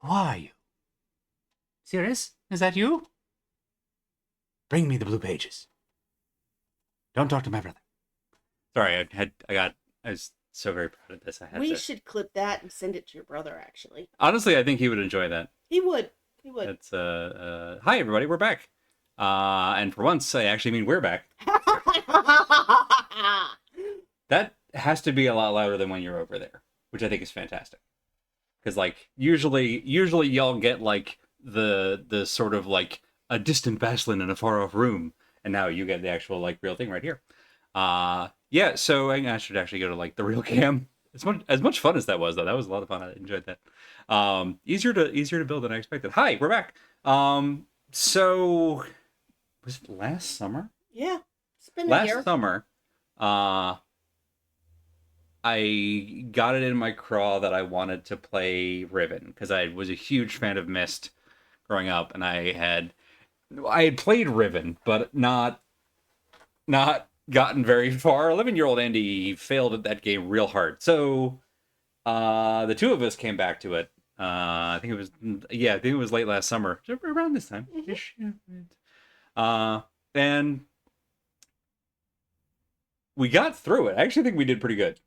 Who are you? Serious? Is that you? Bring me the blue pages. Don't talk to my brother. Sorry, I was so very proud of this. I had We to. should clip that and send it to your brother, actually. Honestly, I think he would enjoy that. He would. He would. It's hi everybody, we're back. And for once, I actually mean we're back. That has to be a lot louder than when you're over there, which I think is fantastic. Because like usually y'all get like the sort of like a distant bassline in a far off room, and now you get the actual like real thing right here. Yeah. So I should actually go to like the real cam. As much fun as that was, though, that was a lot of fun. I enjoyed that. Easier to build than I expected. Hi, we're back. So was it last summer? Yeah, it's been a year. Last summer, I got it in my craw that I wanted to play Riven because I was a huge fan of Myst growing up, and I had played Riven, but not gotten very far. 11-year-old Andy failed at that game real hard. So the two of us came back to it. I think it was late last summer, around this time ish. And we got through it. I actually think we did pretty good.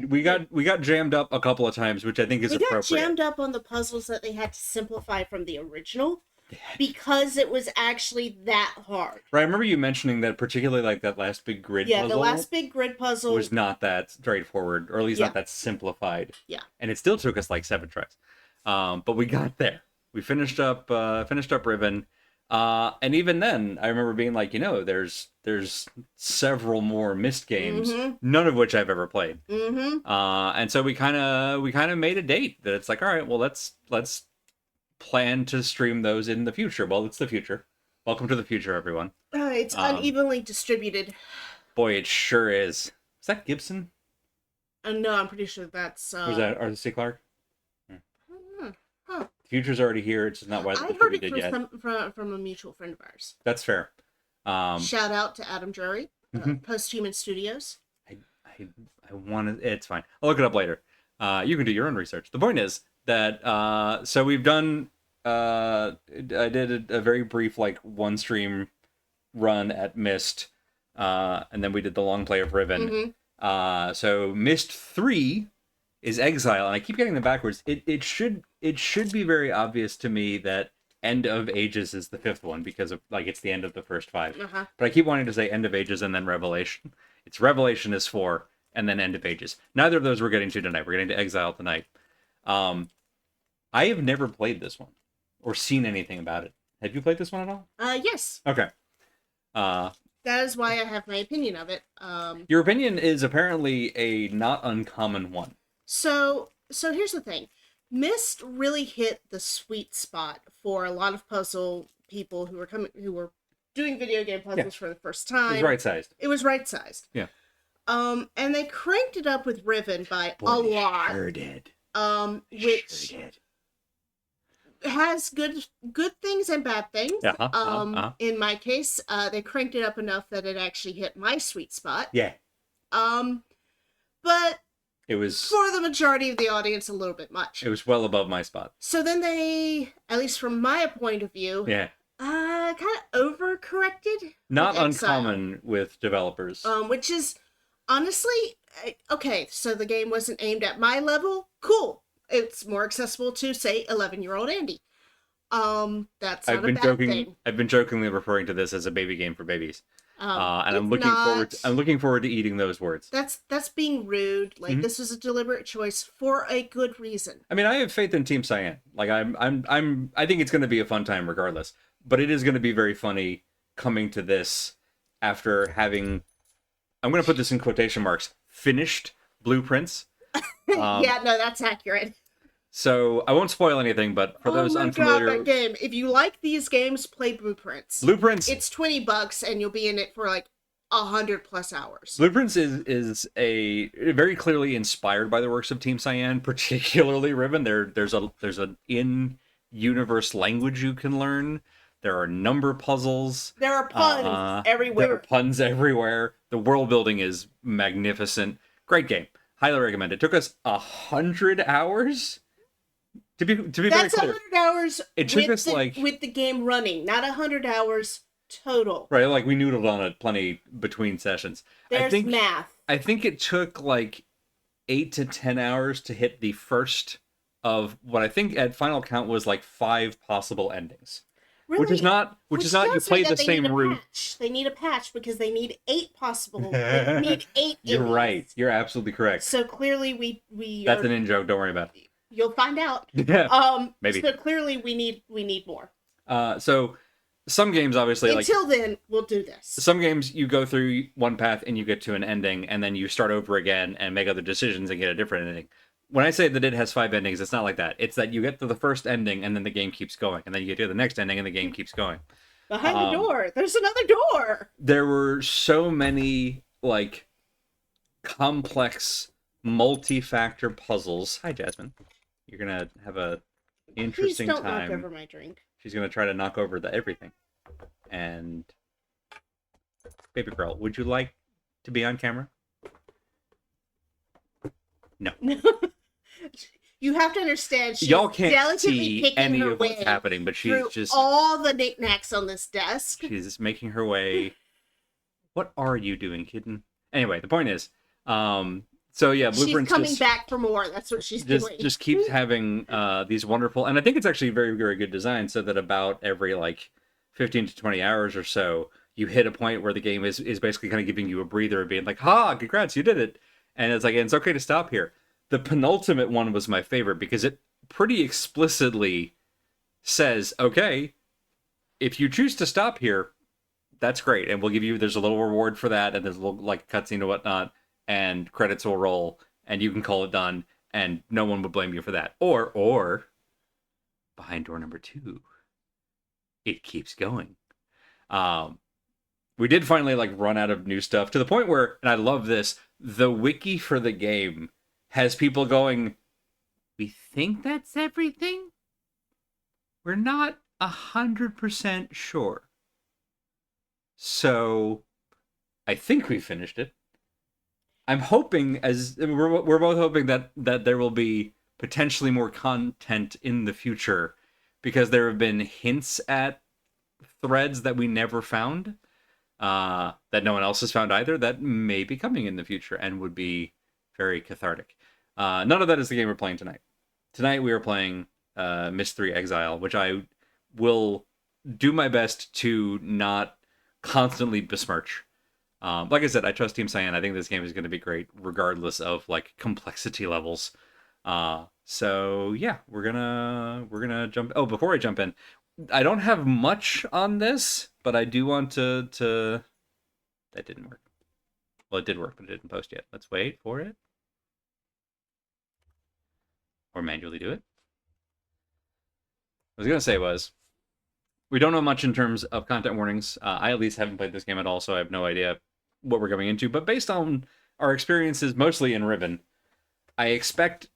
We got jammed up a couple of times, which I think is appropriate. We got jammed up on the puzzles that they had to simplify from the original because it was actually that hard. Right, I remember you mentioning that, particularly like that last big grid puzzle. Yeah, the last big grid puzzle was not that straightforward, or at least not that simplified. Yeah. And it still took us like 7 tries. But we got there. We finished up Riven. And even then, I remember being like, there's several more Myst games, none of which I've ever played. And so we kind of made a date that it's like, all right, well, let's plan to stream those in the future. Well, it's the future. Welcome to the future, everyone. It's unevenly distributed. Boy, it sure is. Is that Gibson? No, I'm pretty sure that's. Was that Arthur C. Clarke? Huh. The future's already here. It's just not widely distributed yet. I heard it from a mutual friend of ours. That's fair. Shout out to Adam Drury, Posthuman Studios. I want to. It's fine. I'll look it up later. You can do your own research. The point is that so we've done. I did a very brief like one stream run at Myst, and then we did the long play of Riven. So Myst 3 is Exile, and I keep getting them backwards. It should be very obvious to me that End of Ages is the 5th one because of like it's the end of the first 5. But I keep wanting to say End of Ages and then Revelation. It's Revelation is 4 and then End of Ages. Neither of those we're getting to tonight. We're getting to Exile tonight. I have never played this one or seen anything about it. Have you played this one at all? Yes. Okay. That is why I have my opinion of it. Your opinion is apparently a not uncommon one. So here's the thing. Myst really hit the sweet spot for a lot of puzzle people who were doing video game puzzles for the first time. It was right-sized. It was right-sized. Yeah. And they cranked it up with Riven by a lot. Sure did. Which has good things and bad things. In my case, they cranked it up enough that it actually hit my sweet spot. Yeah. But it was for the majority of the audience a little bit much. It was well above my spot. So then they, at least from my point of view, kind of overcorrected. Not uncommon with developers. Which is honestly okay. So the game wasn't aimed at my level. Cool. It's more accessible to say 11-year-old Andy. That's not a bad thing. I've been jokingly referring to this as a baby game for babies. And I'm looking forward to eating those words. That's being rude. Like this was a deliberate choice for a good reason. I mean, I have faith in Team Cyan. Like I think it's going to be a fun time regardless. But it is going to be very funny coming to this after having, I'm going to put this in quotation marks, finished blueprints. Yeah, no, that's accurate. So I won't spoil anything, but for those unfamiliar, God, that game. If you like these games, play Blueprints. Blueprints. It's $20 and you'll be in it for like 100+ hours. Blueprints is a very clearly inspired by the works of Team Cyan, particularly Riven. There's an in-universe language you can learn. There are number puzzles. There are puns everywhere. There are puns everywhere. The world building is magnificent. Great game. Highly recommend it. Took us 100 hours. To be very That's clear, 100 hours it took us with the game running, not 100 hours total. right, like we noodled on it plenty between sessions. I There's think math. I think it took like 8 to 10 hours to hit the first of what I think at final count was like 5 possible endings. Which is Really, not which you tells me play the that they need same a route. patch. They need a patch because they need eight possible. They need eight You're right. endings. You're absolutely correct. So clearly, we That's are. an in joke. Don't worry about You'll find out. it. Yeah, maybe. So clearly, we need more. So some games, obviously, like Until then, we'll do this. some games, you go through one path and you get to an ending, and then you start over again and make other decisions and get a different ending. When I say that it has 5 endings, it's not like that. It's that you get to the first ending and then the game keeps going, and then you get to the next ending and the game keeps going. Behind the door, there's another door. There were so many like complex multi-factor puzzles. Hi, Jasmine. You're gonna have a interesting Please don't time. knock over my drink. She's gonna try to knock over the everything. And baby girl, would you like to be on camera? No. You have to understand. She's Y'all can't delicately see picking any her of way what's happening, but she's through just all the knickknacks on this desk. she's making her way. What are you doing, kitten? Anyway, the point is, so yeah, She's Blueprints coming just, back for more. That's what she's doing. just keeps having these wonderful, and I think it's actually very, very good design, so that about every like 15 to 20 hours or so, you hit a point where the game is basically kind of giving you a breather and being like, ha, congrats, you did it. And it's like, and it's okay to stop here. The penultimate one was my favorite because it pretty explicitly says, okay, if you choose to stop here, that's great, and we'll give you, there's a little reward for that, and there's a little like cutscene or whatnot, and credits will roll, and you can call it done, and no one would blame you for that. Or behind door number 2, it keeps going. We did finally like run out of new stuff to the point where, and I love this, the wiki for the game has people going, we think that's everything? We're not 100% sure. So I think we finished it. I'm hoping, as we're both hoping that there will be potentially more content in the future, because there have been hints at threads that we never found, that no one else has found either, that may be coming in the future and would be very cathartic. None of that is the game we're playing tonight. Tonight we are playing Myst 3 Exile, which I will do my best to not constantly besmirch. Like I said, I trust Team Cyan. I think this game is going to be great, regardless of like complexity levels. So yeah, we're gonna jump. Oh, before I jump in, I don't have much on this, but I do want to. That didn't work. Well, it did work, but it didn't post yet. Let's wait for it, or manually do it. What I was gonna say was, we don't know much in terms of content warnings. I at least haven't played this game at all, so I have no idea what we're going into. But based on our experiences, mostly in Ribbon, I expect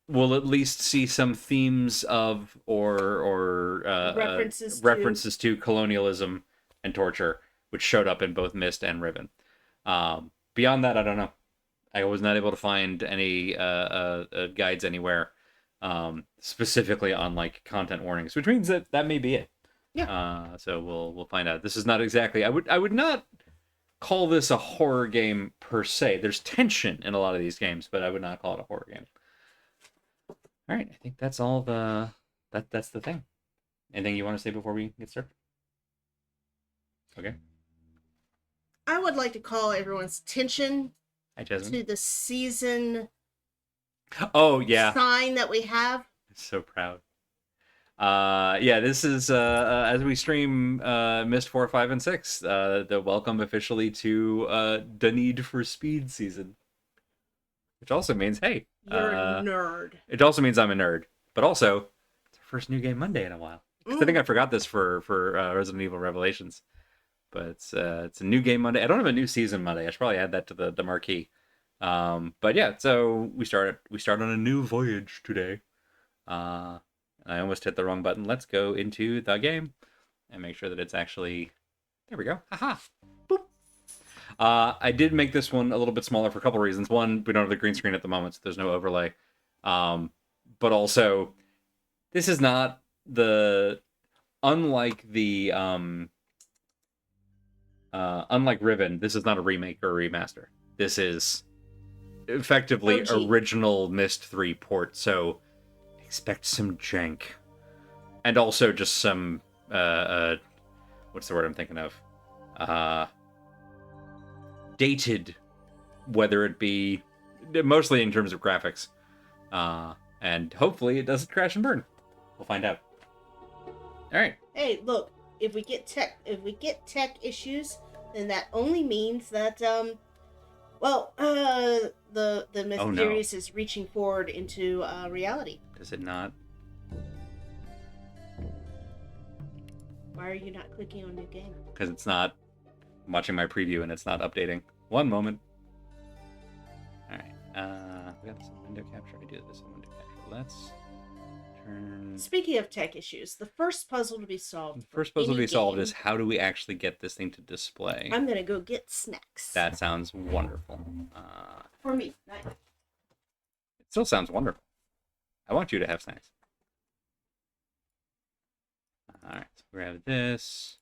we'll at least see some themes of or references to colonialism and torture, which showed up in both Myst and Ribbon. Beyond that, I don't know. I was not able to find any guides anywhere, specifically on like content warnings, which means that may be it. Yeah. So we'll find out. This is not exactly. I would not call this a horror game per se. There's tension in a lot of these games, but I would not call it a horror game. All right, I think that's all that's the thing. Anything you want to say before we get started? Okay. I would like to call everyone's attention Hi, Jasmine. to the season. Oh yeah. Sign that we have. I'm so proud. Yeah, this is as we stream Myst 4, 5, and 6, the welcome officially to the Need for Speed season. Which also means, hey, You're a nerd. It also means I'm a nerd. But also, it's our first New Game Monday in a while. I think I forgot this for Resident Evil Revelations. But it's a new Game Monday. I don't have a new season Monday. I should probably add that to the marquee. But yeah, so we start on a new voyage today. I almost hit the wrong button. Let's go into the game and make sure that it's actually... There we go. Haha. Boop. I did make this one a little bit smaller for a couple reasons. One, we don't have the green screen at the moment, so there's no overlay. But also, this is not the unlike the unlike Riven. This is not a remake or a remaster. This is effectively OG. original Myst 3 port. So expect some jank, and also just some what's the word I'm thinking of? Dated, whether it be mostly in terms of graphics, and hopefully it doesn't crash and burn. We'll find out. All right. Hey, look, if we get tech issues, then that only means that the Oh, no. mysterious is reaching forward into reality. Does it not? Why are you not clicking on new game? Because it's not. I'm watching my preview and it's not updating. One moment. All right. We got this on window capture. I do this on window capture. Let's turn. Speaking of tech issues, the first puzzle to be solved. The first puzzle to be any solved game- is how do we actually get this thing to display? I'm gonna go get snacks. That sounds wonderful. For me. Nice. It still sounds wonderful. I want you to have snacks. All right, so grab this.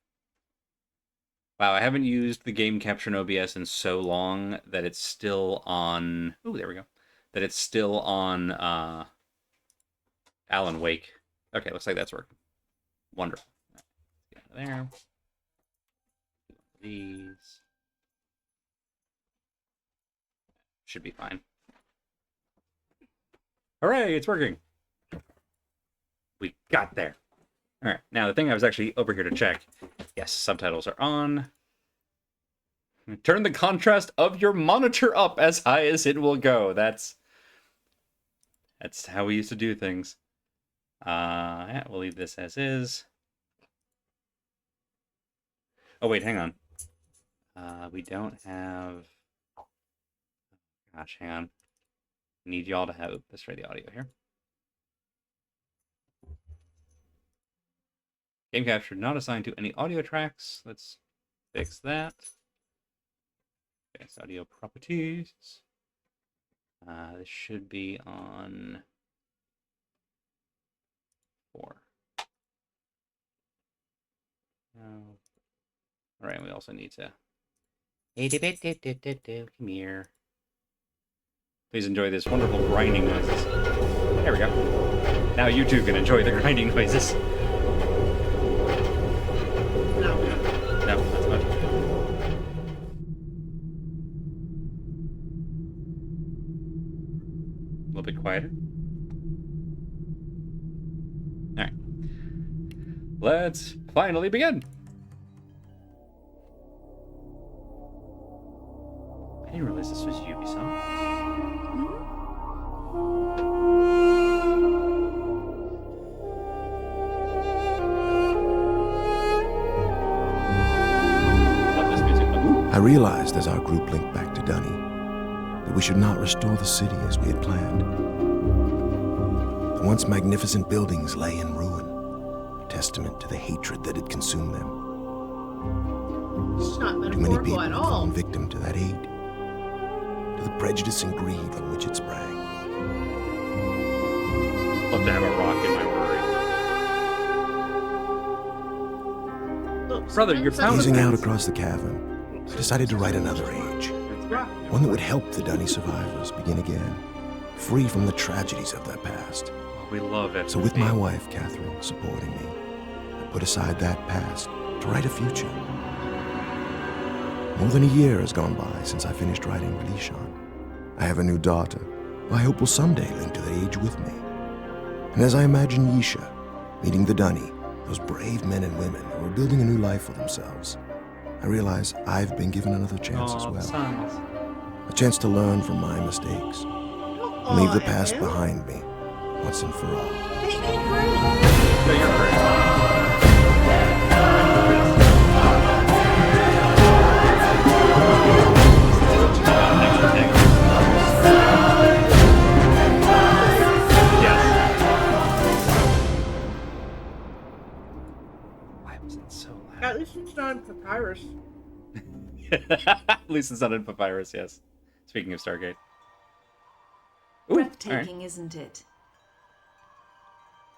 Wow, I haven't used the game capture in OBS in so long that it's still on. Oh, there we go. That it's still on Alan Wake. Okay, looks like that's working. Wonderful. Right, get out of there. These should be fine. Hooray! It's working. We got there. All right, now the thing I was actually over here to check. Yes, subtitles are on. Turn the contrast of your monitor up as high as it will go. That's how we used to do things. Yeah, we'll leave this as is. Oh wait, hang on. We don't have. Gosh, hang on. Need y'all to have. Let's try the audio here. Game capture not assigned to any audio tracks. Let's fix that. Okay, so audio properties. This should be on 4. No. All right, we also need to. Come here. Please enjoy this wonderful grinding noises. There we go. Now you too can enjoy the grinding noises. No. No, not so much. A little bit quieter. All right. Let's finally begin. I didn't realize this was Ubisoft. Love this music. Ooh. I realized as our group linked back to Dunny that we should not restore the city as we had planned. The once magnificent buildings lay in ruin, testament to the hatred that had consumed them. It's not Too many metaphorical people had at all. fallen victim to that hate, to the prejudice and greed from which it sprang. Love to have a rock in my brewery. Look, Brother, you're sometimes Gazing Found out it. across the cavern, I decided to write another age. One that would help the Dunny survivors begin again, free from the tragedies of their past. Oh, we love it. So with my wife, Catherine, supporting me, I put aside that past to write a future. More than a year has gone by since I finished writing Relishon. I have a new daughter, who I hope will someday link to that age with me. And as I imagine Yisha meeting the Dunny, those brave men and women who are building a new life for themselves, I realize I've been given another chance as Oh, the well. sons. A chance to learn from my mistakes, and leave the past behind me once and for all. Hey, you're great. No, you're great. Why was it so loud? At least it's not in papyrus. At least it's not in Papyrus, yes. Speaking of Stargate. Ooh, all right. Breathtaking, isn't it?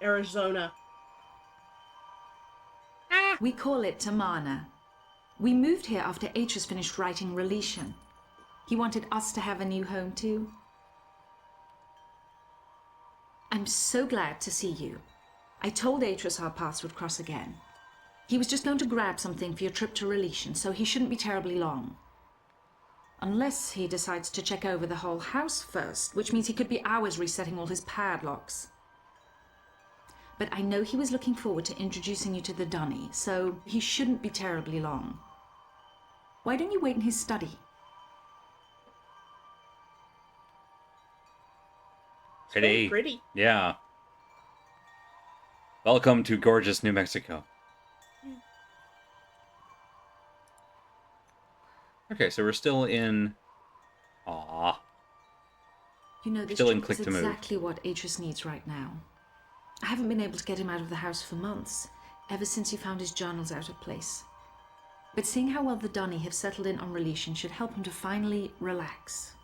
Arizona. We call it Tamana. We moved here after Atreus finished writing Relition. He wanted us to have a new home too. I'm so glad to see you. I told Atreus our paths would cross again. He was just going to grab something for your trip to Relition, so he shouldn't be terribly long. Unless he decides to check over the whole house first, which means he could be hours resetting all his padlocks. But I know he was looking forward to introducing you to the Dunny, so he shouldn't be terribly long. Why don't you wait in his study? Very pretty. Yeah. Welcome to gorgeous New Mexico. Okay, so we're still in... Aww. You know, this Still in job click is to move. exactly what Atreus needs right now. I haven't been able to get him out of the house for months, ever since he found his journals out of place. But seeing how well the Dunny have settled in on Relition should help him to finally relax.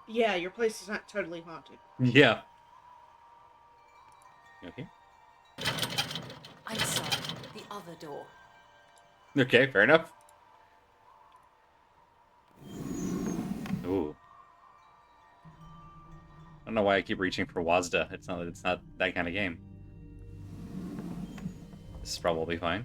Yeah, your place is not totally haunted. Yeah. Okay. I'm sorry, the other door. Okay, fair enough. Ooh. I don't know why I keep reaching for Wazda. It's not that kind of game. This is probably fine.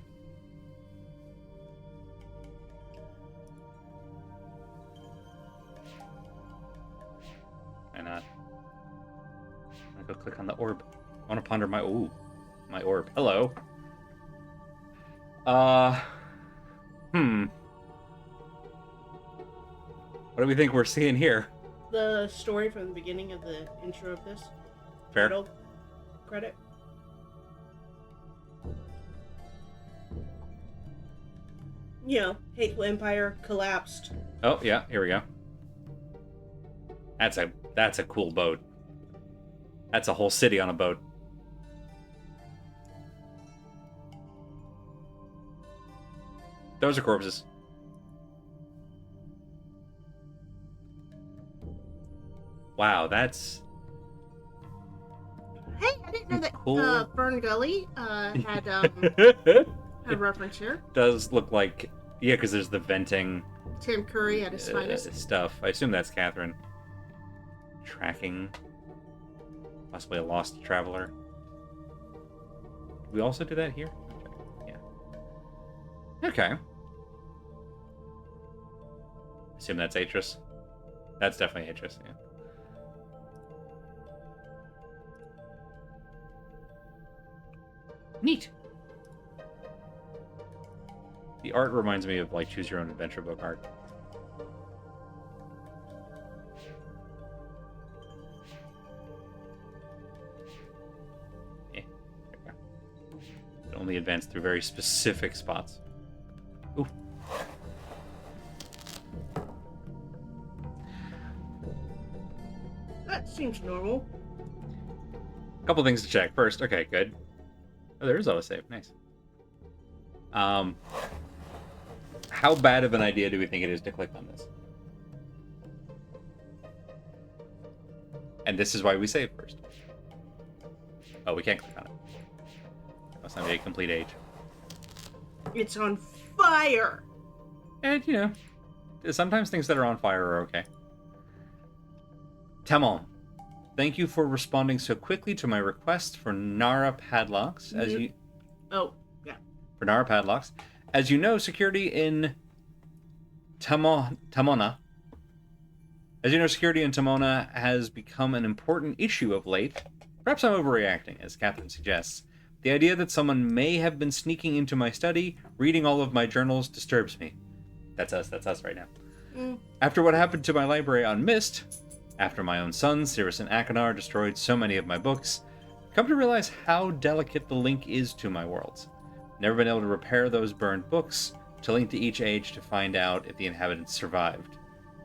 Why not? I'm gonna go click on the orb. I want to ponder my my orb. Hello. What do we think we're seeing here? The story from the beginning of the intro of this. Fair. Title credit. You know, Hateful Empire collapsed. Oh yeah, here we go. That's a cool boat. That's a whole city on a boat. Those are corpses. Wow, that's Hey, I didn't know that Cool. Fern Gully had a reference here. does look like, yeah, because there's the venting Tim Curry at his finest. stuff. I assume that's Catherine. Tracking, possibly a lost traveler. We also do that here. Okay. Yeah. Okay. Assume that's Atreus. That's definitely Atreus. Yeah. Neat. The art reminds me of like choose your own adventure book art. There we go. It only advance through very specific spots. Ooh. That seems normal. A couple things to check. First, okay, good. Oh, there is autosave. Nice. How bad of an idea do we think it is to click on this? And this is why we save first. Oh, we can't click on it. Must not be a complete age. It's on fire. And, you know, sometimes things that are on fire are okay. Tamon, thank you for responding so quickly to my request for Nara padlocks. As you... Oh, yeah. For Nara padlocks. As you know, security in Tamona has become an important issue of late. Perhaps I'm overreacting, as Catherine suggests. The idea that someone may have been sneaking into my study, reading all of my journals, disturbs me. That's us right now. After what happened to my library on Myst, after my own sons, Cirrus and Akanar, destroyed so many of my books, I've come to realize how delicate the link is to my worlds. Never been able to repair those burned books, to link to each age to find out if the inhabitants survived.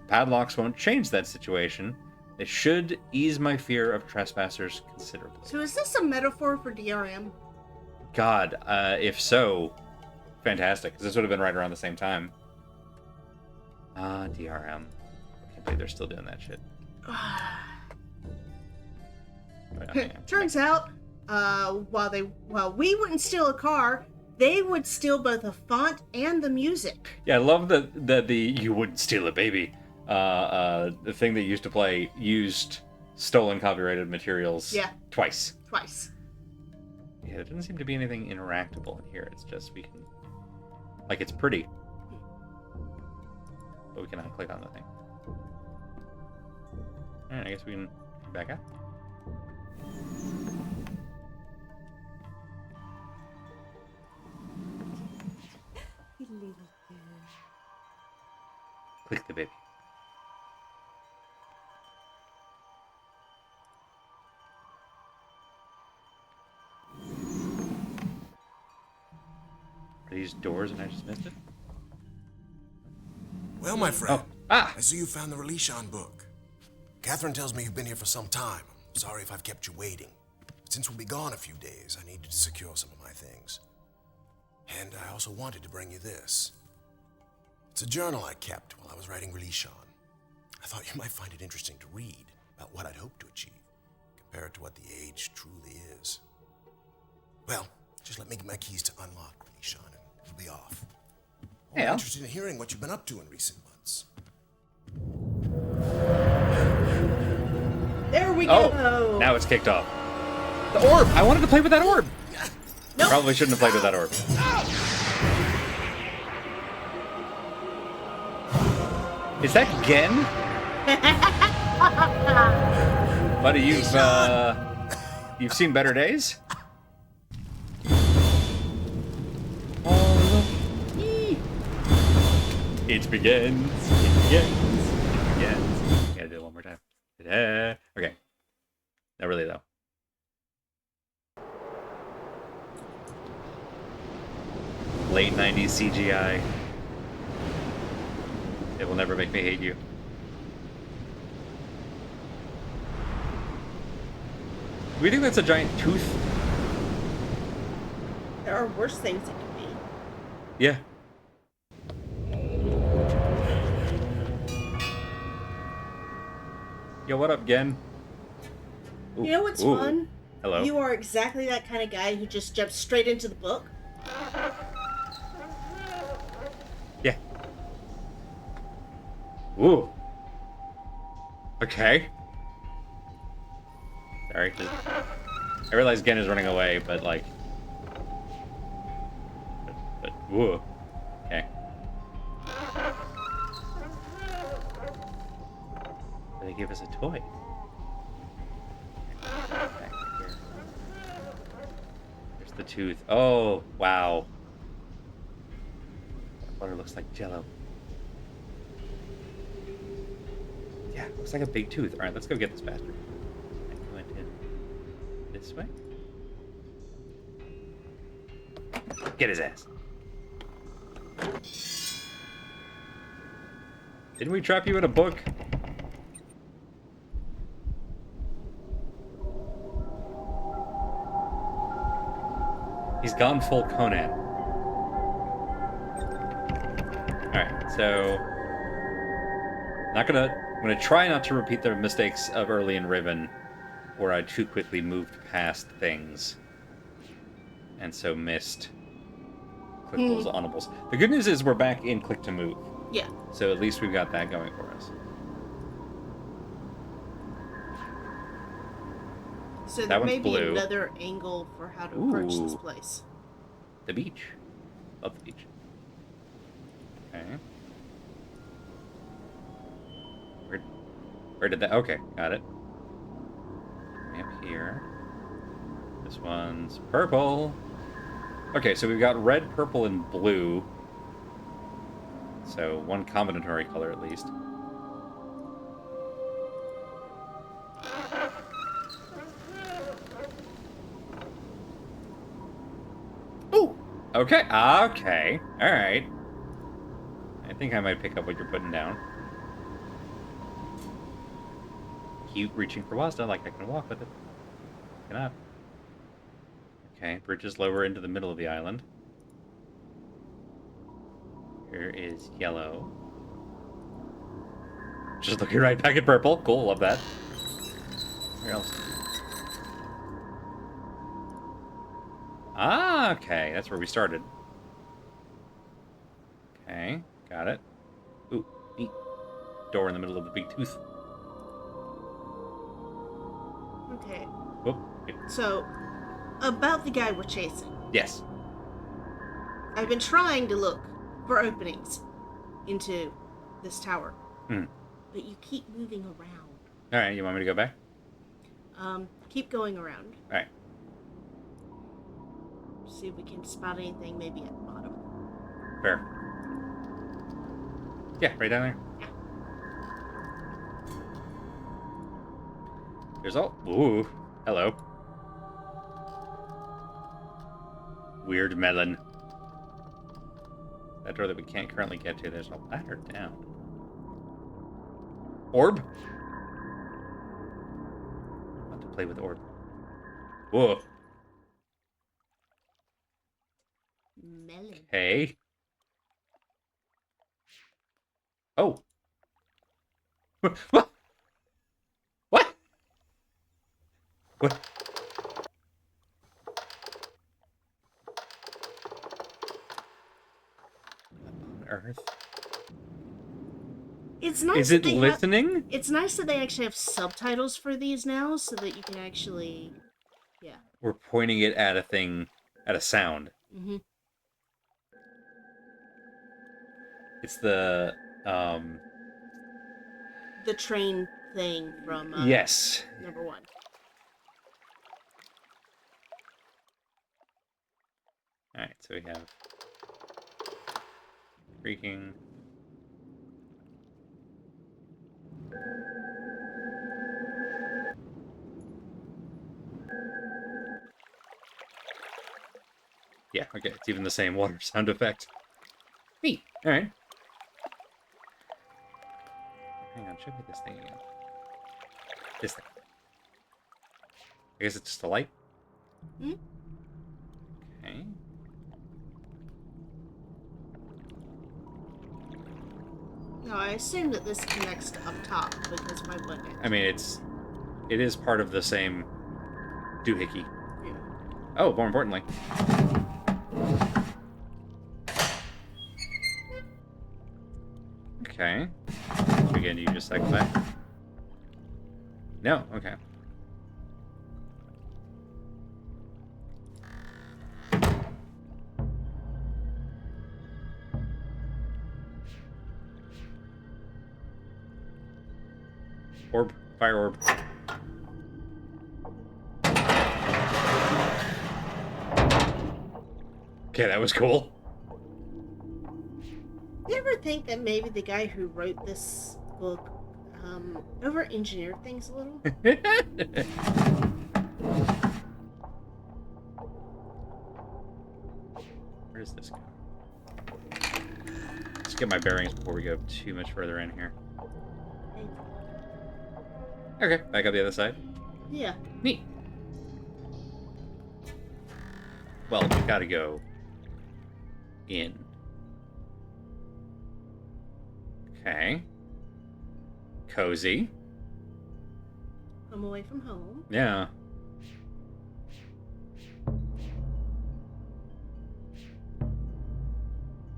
Padlocks won't change that situation. They should ease my fear of trespassers considerably. So is this a metaphor for DRM? God, if so, fantastic, because this would have been right around the same time. DRM. I can't believe they're still doing that shit. Turns out, while we wouldn't steal a car, they would steal both the font and the music. Yeah, I love that the "you wouldn't steal a baby" the thing that used to play used stolen copyrighted materials. Yeah. Twice. Yeah, there doesn't seem to be anything interactable in here. It's just we can, like, it's pretty, but we cannot click on the thing. All right, I guess we can back out. Click the baby. Are these doors and I just missed it? Well, my friend, I see you found the Relishan book. Catherine tells me you've been here for some time. I'm sorry if I've kept you waiting. But since we'll be gone a few days, I needed to secure some of my things. And I also wanted to bring you this. It's a journal I kept while I was writing Relishan. I thought you might find it interesting to read about what I'd hoped to achieve, compared to what the age truly is. Well, just let me get my keys to unlock Relishan, and it'll be off. I'm Yeah. interested in hearing what you've been up to in recent months. there we Oh, go. now it's kicked off. The orb! I wanted to play with that orb! Nope. Probably shouldn't have played with that orb. Is that Gen? Buddy, you've seen better days? Oh, look. It begins. It begins. It begins. Gotta do it one more time. Okay. Not really, though. Late 90s CGI. It will never make me hate you. Do we think that's a giant tooth? There are worse things it could be. Yeah. Yo, what up, Gen? Ooh, You know what's ooh. fun? Hello. You are exactly that kind of guy who just jumps straight into the book. Yeah. Ooh. Okay. Sorry. I realize Gen is running away, but like... But woo. Okay. They gave us a toy. Back here. There's the tooth. Oh, wow. Water looks like Jello. Yeah, looks like a big tooth. All right, let's go get this bastard. I went in this way. Get his ass. Didn't we trap you in a book? He's gone full Conan. Alright, so... I'm gonna try not to repeat the mistakes of early in Riven, where I too quickly moved past things. And so missed clickables, honorables. The good news is we're back in click to move. Yeah. So at least we've got that going for us. So That there one's may be blue. another angle for how to approach this Ooh. place. The beach. Love the beach. Okay. Where did that... Okay, got it. Way up here. This one's purple. Okay, so we've got red, purple, and blue. So one combinatory color at least. Ooh! Okay, okay, alright. I think I might pick up what you're putting down. Cute reaching for Wazda, like I can walk with it. Cannot. Okay, bridge is lower into the middle of the island. Here is yellow. Just looking right back at purple. Cool, love that. Where else? Ah, okay. That's where we started. Okay, got it. Ooh, neat. Door in the middle of the big tooth. Okay. Whoop. So, about the guy we're chasing. Yes. I've been trying to look for openings into this tower. Hmm. But you keep moving around. All right, you want me to go back? Keep going around. All right. See if we can spot anything maybe at the bottom. Fair. Yeah, right down there. Yeah. There's all... Ooh. Hello. Weird melon. That door that we can't currently get to, there's a ladder down. Orb? I want to play with orb. Whoa. Melon. Hey. Oh. What? What? What? On Earth? It's nice. Is that it they listening? It's nice that they actually have subtitles for these now, so that you can actually, yeah. We're pointing it at a thing, at a sound. Mm-hmm. It's the, The train thing from yes. number 1. Alright, so we have creaking. Yeah, okay, it's even the same water sound effect. Neat. Alright. Hang on, show me this thing again. This thing. I guess it's just a light? Hmm? Okay. No, I assume that this connects to up top, because why wouldn't it? I mean, it is part of the same doohickey. Yeah. Oh, more importantly. Okay. So again, you just cycle back? No, okay. Orb. Fire orb. Okay, that was cool. You ever think that maybe the guy who wrote this book over-engineered things a little? Where does this go? Let's get my bearings before we go too much further in here. Okay, back up the other side. Yeah. Neat. Well, we gotta go in. Okay. Cozy. I'm away from home. Yeah.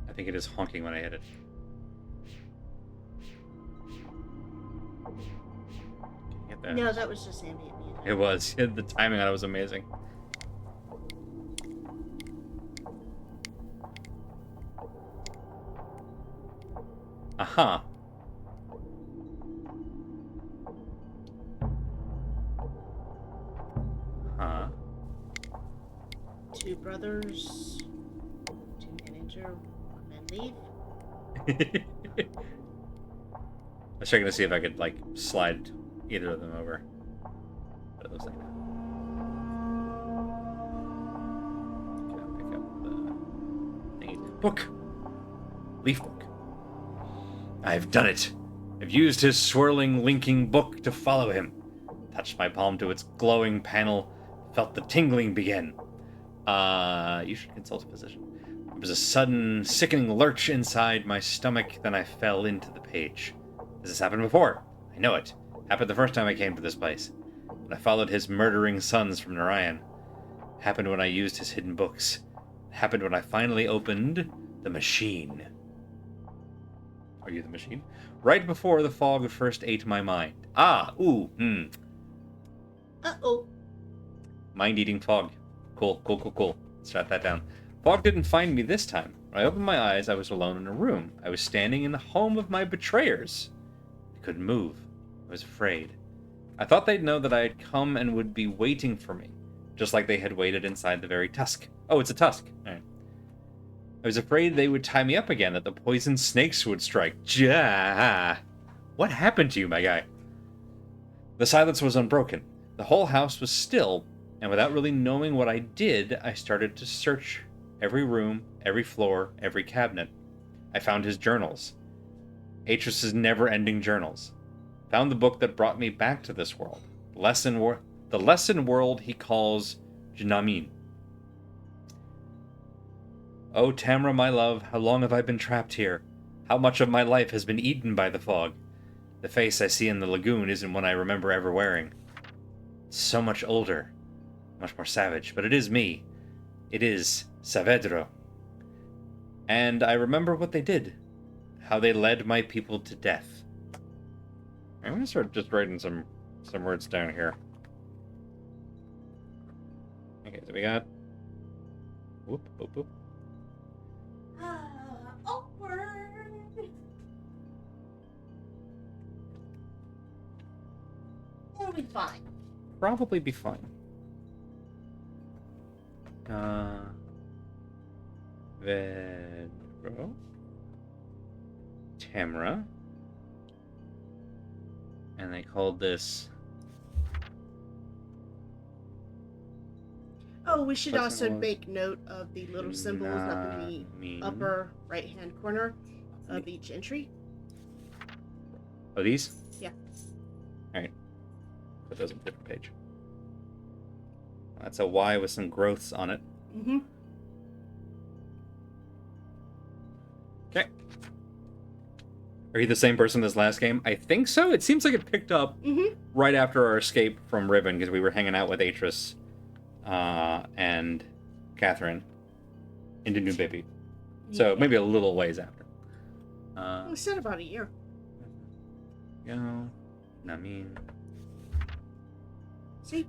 I think it is honking when I hit it. Can you get that? No, that was just ambient music. It was. The timing on it was amazing. Aha. Huh. 2 brothers, 2 men injure, 1 man leave. I was checking to see if I could, like, slide either of them over. But it looks like that. Okay, I'll pick up the thingy. Book! Leaf book. I've done it. I've used his swirling, linking book to follow him. Touched my palm to its glowing panel, felt the tingling begin. You should consult a physician. There was a sudden, sickening lurch inside my stomach, then I fell into the page. Has this happened before? I know it. Happened the first time I came to this place. When I followed his murdering sons from Narayan. Happened when I used his hidden books. Happened when I finally opened the machine. Are you the machine? Right before the fog first ate my mind. Uh-oh. Mind-eating fog. Cool. Let's jot that down. Fog didn't find me this time. When I opened my eyes, I was alone in a room. I was standing in the home of my betrayers. I couldn't move. I was afraid. I thought they'd know that I had come and would be waiting for me, just like they had waited inside the very tusk. Oh, it's a tusk. All right. I was afraid they would tie me up again, that the poisoned snakes would strike. What happened to you, my guy? The silence was unbroken. The whole house was still, and without really knowing what I did, I started to search every room, every floor, every cabinet. I found his journals. Atrus's never-ending journals. Found the book that brought me back to this world. The lesson world he calls Jnamin. Oh, Tamra, my love, how long have I been trapped here? How much of my life has been eaten by the fog? The face I see in the lagoon isn't one I remember ever wearing. It's so much older, much more savage, but it is me. It is Saavedro. And I remember what they did, how they led my people to death. I'm going to start just writing some words down here. Okay, so we got... Whoop. Awkward. We'll be fine. Probably be fine. Vedro. Tamra. And they called this... Oh, we should What's also it was? make note of the little symbols up in the upper right-hand corner of each entry. Oh, these? Yeah. Alright. Put those on a different page. That's a Y with some growths on it. Mm-hmm. Okay. Are you the same person as last game? I think so. It seems like it picked up right after our escape from Ribbon, because we were hanging out with Atrus and Catherine into New Baby. So maybe a little ways after. We said about a year. Namin. See?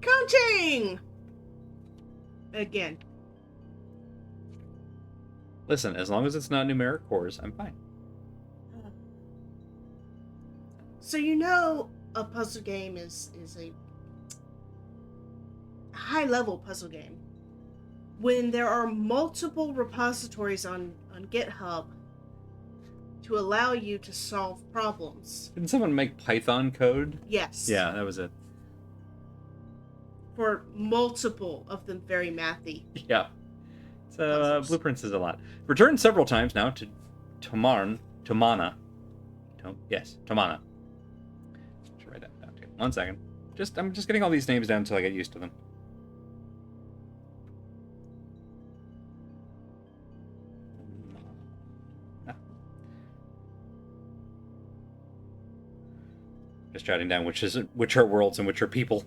Counting! Again. Listen, as long as it's not numeric cores, I'm fine. So you know a puzzle game is a high-level puzzle game. When there are multiple repositories on GitHub to allow you to solve problems. Didn't someone make Python code? Yes. Yeah, that was it. For multiple of them very mathy. Yeah. So, Blueprints is a lot. Returned several times now to Tamana. Tamana. Should write that down too. 1 second. I'm just getting all these names down until I get used to them. Just jotting down which are worlds and which are people.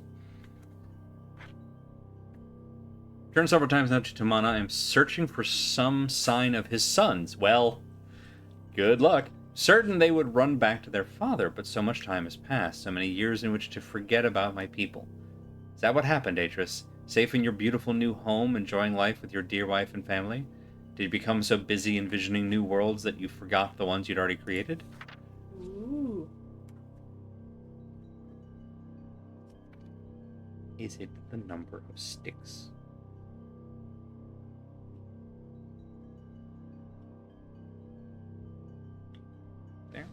Turned several times now to Tamana. I'm searching for some sign of his sons. Well, good luck. Certain they would run back to their father, but so much time has passed, so many years in which to forget about my people. Is that what happened, Atrus? Safe in your beautiful new home, enjoying life with your dear wife and family? Did you become so busy envisioning new worlds that you forgot the ones you'd already created? Ooh. Is it the number of sticks? There.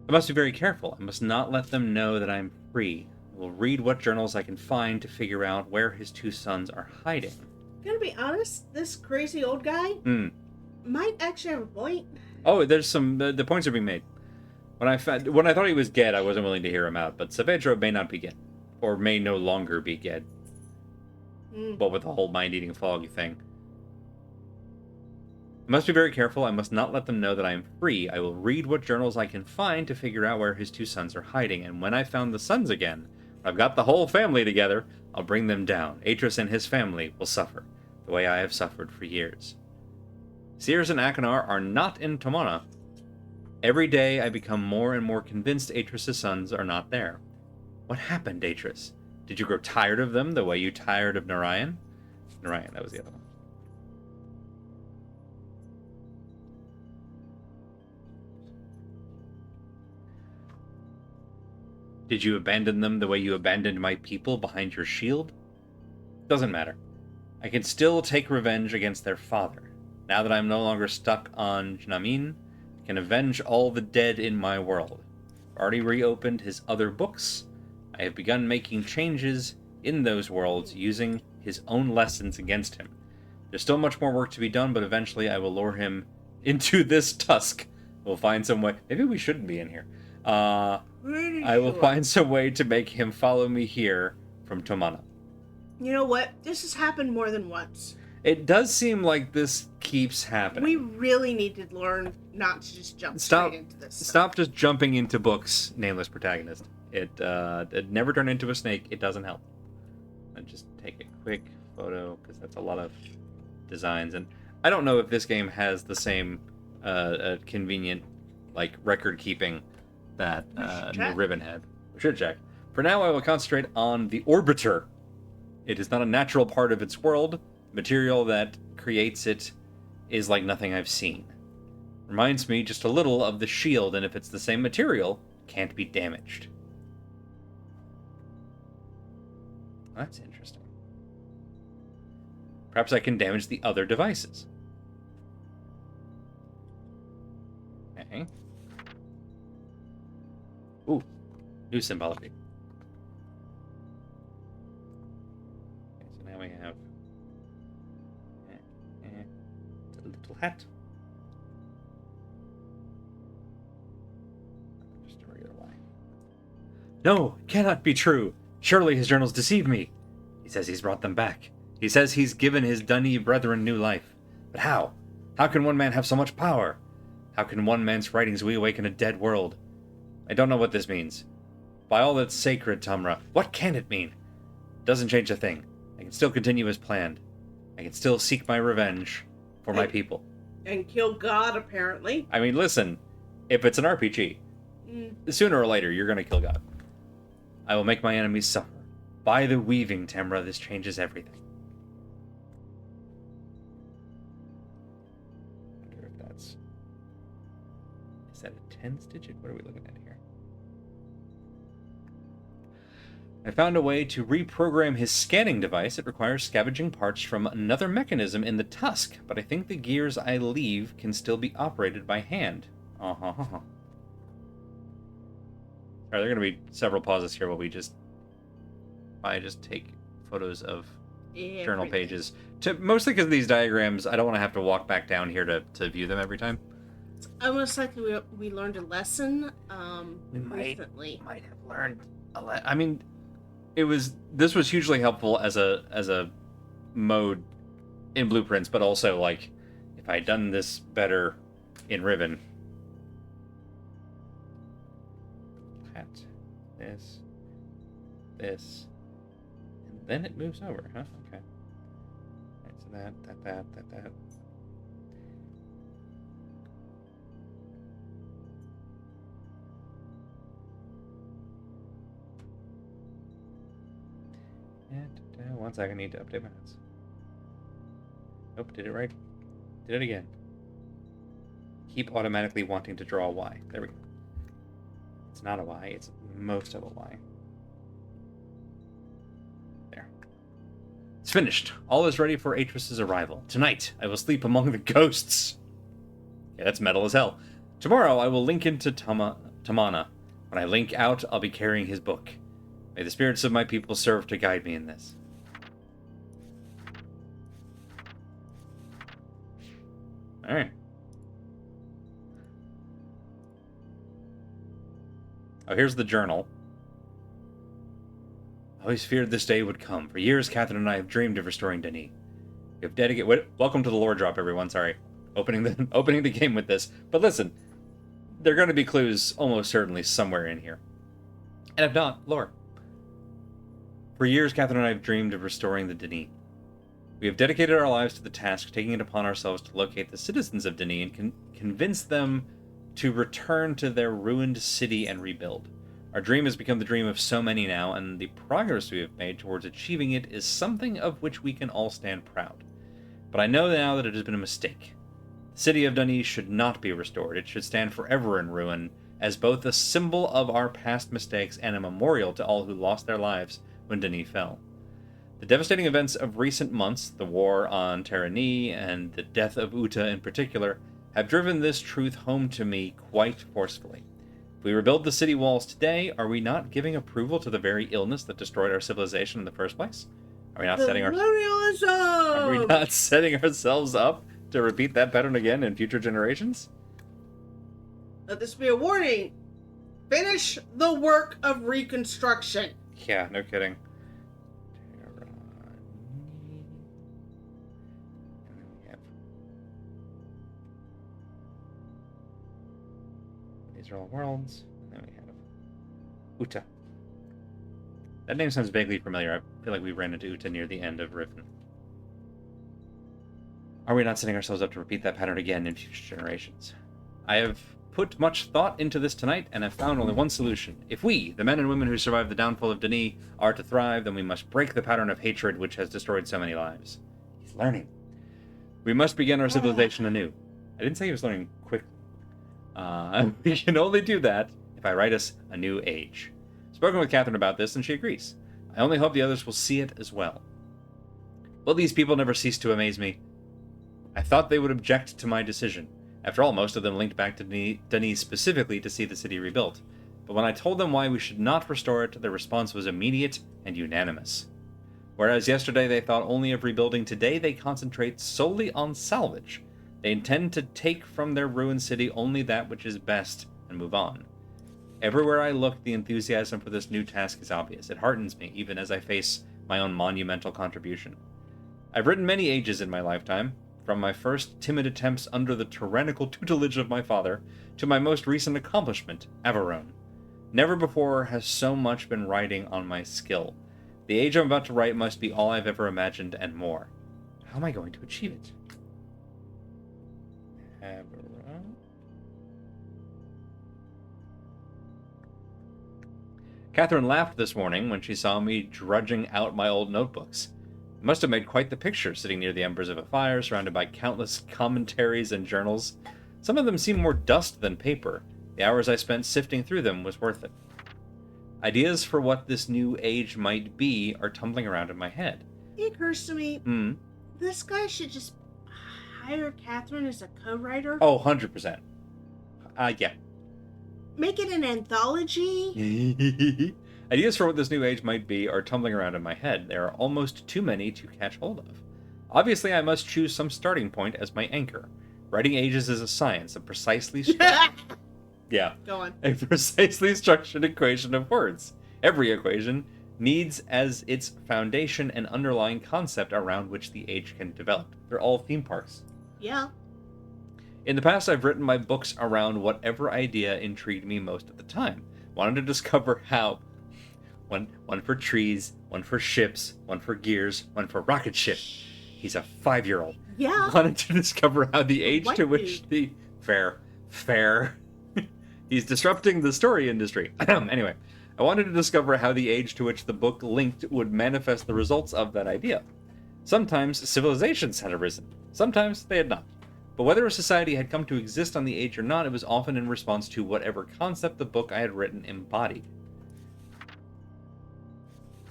I must be very careful. I must not let them know that I am free. I will read what journals I can find to figure out where his two sons are hiding. Gonna be honest, this crazy old guy might actually have a point. Oh, there's some... The points are being made. When I thought he was Ged, I wasn't willing to hear him out, but Saavedro may not be Ged. Or may no longer be Ged. But with the whole mind-eating fog thing. I must be very careful. I must not let them know that I am free. I will read what journals I can find to figure out where his two sons are hiding. And when I found the sons again, I've got the whole family together. I'll bring them down. Atreus and his family will suffer, the way I have suffered for years. Seers and Achenar are not in Tomana. Every day I become more and more convinced Atreus' sons are not there. What happened, Atreus? Did you grow tired of them the way you tired of Narayan? Narayan, that was the other one. Did you abandon them the way you abandoned my people behind your shield? Doesn't matter. I can still take revenge against their father. Now that I'm no longer stuck on Jnamin, I can avenge all the dead in my world. I've already reopened his other books. I have begun making changes in those worlds using his own lessons against him. There's still much more work to be done, but eventually I will lure him into this tusk. We'll find some way. Maybe we shouldn't be in here. I will find some way to make him follow me here from Tomana. You know what? This has happened more than once. It does seem like this keeps happening. We really need to learn not to just jump straight into this stuff. Stop just jumping into books, nameless protagonist. It never turned into a snake. It doesn't help. And just take a quick photo, because that's a lot of designs. And I don't know if this game has the same convenient like record keeping that New Ribbon had. We should check. For now, I will concentrate on the Orbiter. It is not a natural part of its world. Material that creates it is like nothing I've seen. Reminds me just a little of the shield, and if it's the same material, can't be damaged. That's interesting. Perhaps I can damage the other devices. Okay. Ooh, new symbology. Okay, so now we have a little hat. Just a regular Y. No, it cannot be true. Surely his journals deceive me. He says he's brought them back. He says he's given his Dunny brethren new life. But how? How can one man have so much power? How can one man's writings reawaken a dead world? I don't know what this means. By all that's sacred, Tamra, what can it mean? Doesn't change a thing. I can still continue as planned. I can still seek my revenge for my people. And kill God, apparently. I mean, listen, if it's an RPG, sooner or later you're going to kill God. I will make my enemies suffer. By the weaving, Tamra, this changes everything. I wonder if that's... Is that a 10s digit? What are we looking at here? I found a way to reprogram his scanning device. It requires scavenging parts from another mechanism in the tusk, but I think the gears I leave can still be operated by hand. Alright, there are going to be several pauses here while I just take photos of journal pages. Mostly because of these diagrams, I don't want to have to walk back down here to view them every time. It's almost like we learned a lesson recently. Might have learned a lot. I mean, this was hugely helpful as a mode in Blueprints, but also like if I had done this better in Riven. This, and then it moves over, huh? Okay. Alright, so that. And 1 second, I need to update my notes. Nope, did it right. Did it again. Keep automatically wanting to draw a Y. There we go. It's not a Y, it's most of a Y. It's finished. All is ready for Atreus' arrival. Tonight, I will sleep among the ghosts. Yeah, that's metal as hell. Tomorrow, I will link into Tomana. When I link out, I'll be carrying his book. May the spirits of my people serve to guide me in this. Alright. Oh, here's the journal. I always feared this day would come. For years, Catherine and I have dreamed of restoring Denis. We have dedicated... Welcome to the lore drop, everyone. Sorry. Opening the game with this. But listen, there are going to be clues almost certainly somewhere in here. And if not, lore. For years, Catherine and I have dreamed of restoring the Denis. We have dedicated our lives to the task, taking it upon ourselves to locate the citizens of Denis and convince them to return to their ruined city and rebuild. Our dream has become the dream of so many now, and the progress we have made towards achieving it is something of which we can all stand proud. But I know now that it has been a mistake. The city of Denis should not be restored. It should stand forever in ruin, as both a symbol of our past mistakes and a memorial to all who lost their lives when Denis fell. The devastating events of recent months, the war on Terranea and the death of Uta in particular, have driven this truth home to me quite forcefully. If we rebuild the city walls today, are we not giving approval to the very illness that destroyed our civilization in the first place? Are we not setting ourselves up to repeat that pattern again in future generations? Let this be a warning. Finish the work of reconstruction. Yeah, no kidding. These are all worlds. And then we have Uta. That name sounds vaguely familiar. I feel like we ran into Uta near the end of Riven. Are we not setting ourselves up to repeat that pattern again in future generations? I have put much thought into this tonight, and have found only one solution. If we, the men and women who survived the downfall of Denis, are to thrive, then we must break the pattern of hatred which has destroyed so many lives. He's learning. We must begin our civilization anew. I didn't say he was learning quickly. We can only do that if I write us a new age. Spoken with Catherine about this, and she agrees. I only hope the others will see it as well. Will these people never cease to amaze me? I thought they would object to my decision. After all, most of them linked back to Denis specifically to see the city rebuilt. But when I told them why we should not restore it, their response was immediate and unanimous. Whereas yesterday they thought only of rebuilding, today they concentrate solely on salvage. They intend to take from their ruined city only that which is best and move on. Everywhere I look, the enthusiasm for this new task is obvious. It heartens me, even as I face my own monumental contribution. I've written many ages in my lifetime, from my first timid attempts under the tyrannical tutelage of my father, to my most recent accomplishment, Averone. Never before has so much been riding on my skill. The age I'm about to write must be all I've ever imagined and more. How am I going to achieve it? Averone. Catherine laughed this morning when she saw me drudging out my old notebooks. It must have made quite the picture, sitting near the embers of a fire, surrounded by countless commentaries and journals. Some of them seemed more dust than paper. The hours I spent sifting through them was worth it. Ideas for what this new age might be are tumbling around in my head. It occurs to me, this guy should just hire Catherine as a co-writer. Oh, 100%. Yeah. Make it an anthology. Ideas for what this new age might be are tumbling around in my head. There are almost too many to catch hold of. Obviously, I must choose some starting point as my anchor. Writing ages is a science, a precisely yeah, Go on. a precisely structured equation of words. Every equation needs as its foundation an underlying concept around which the age can develop. They're all theme parks. Yeah. In the past, I've written my books around whatever idea intrigued me most at the time. Wanted to discover how. One for trees, one for ships, one for gears, one for rocket ship. He's a 5-year-old. Yeah. Wanted to discover how the age What to which dude? the... Fair. He's disrupting the story industry. Anyway, I wanted to discover how the age to which the book linked would manifest the results of that idea. Sometimes civilizations had arisen. Sometimes they had not. But whether a society had come to exist on the age or not, it was often in response to whatever concept the book I had written embodied.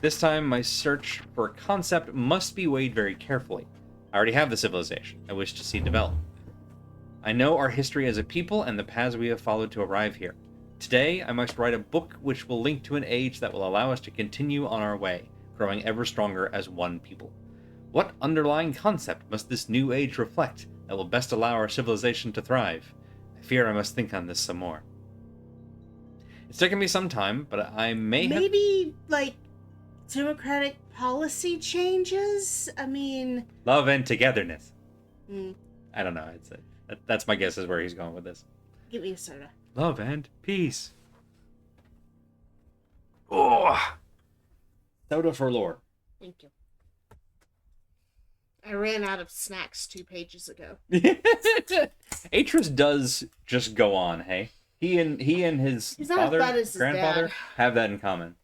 This time, my search for a concept must be weighed very carefully. I already have the civilization I wish to see develop. I know our history as a people and the paths we have followed to arrive here. Today, I must write a book which will link to an age that will allow us to continue on our way, growing ever stronger as one people. What underlying concept must this new age reflect that will best allow our civilization to thrive? I fear I must think on this some more. It's taken me some time, but I may have... Maybe, like, democratic policy changes? I mean... Love and togetherness. Mm, I don't know. That's my guess is where he's going with this. give me a soda. Love and peace. Oh! Soda for lore. Thank you. I ran out of snacks 2 pages ago. Atris does just go on, hey? He and his He's not as bad as his grandfather dad. have that in common.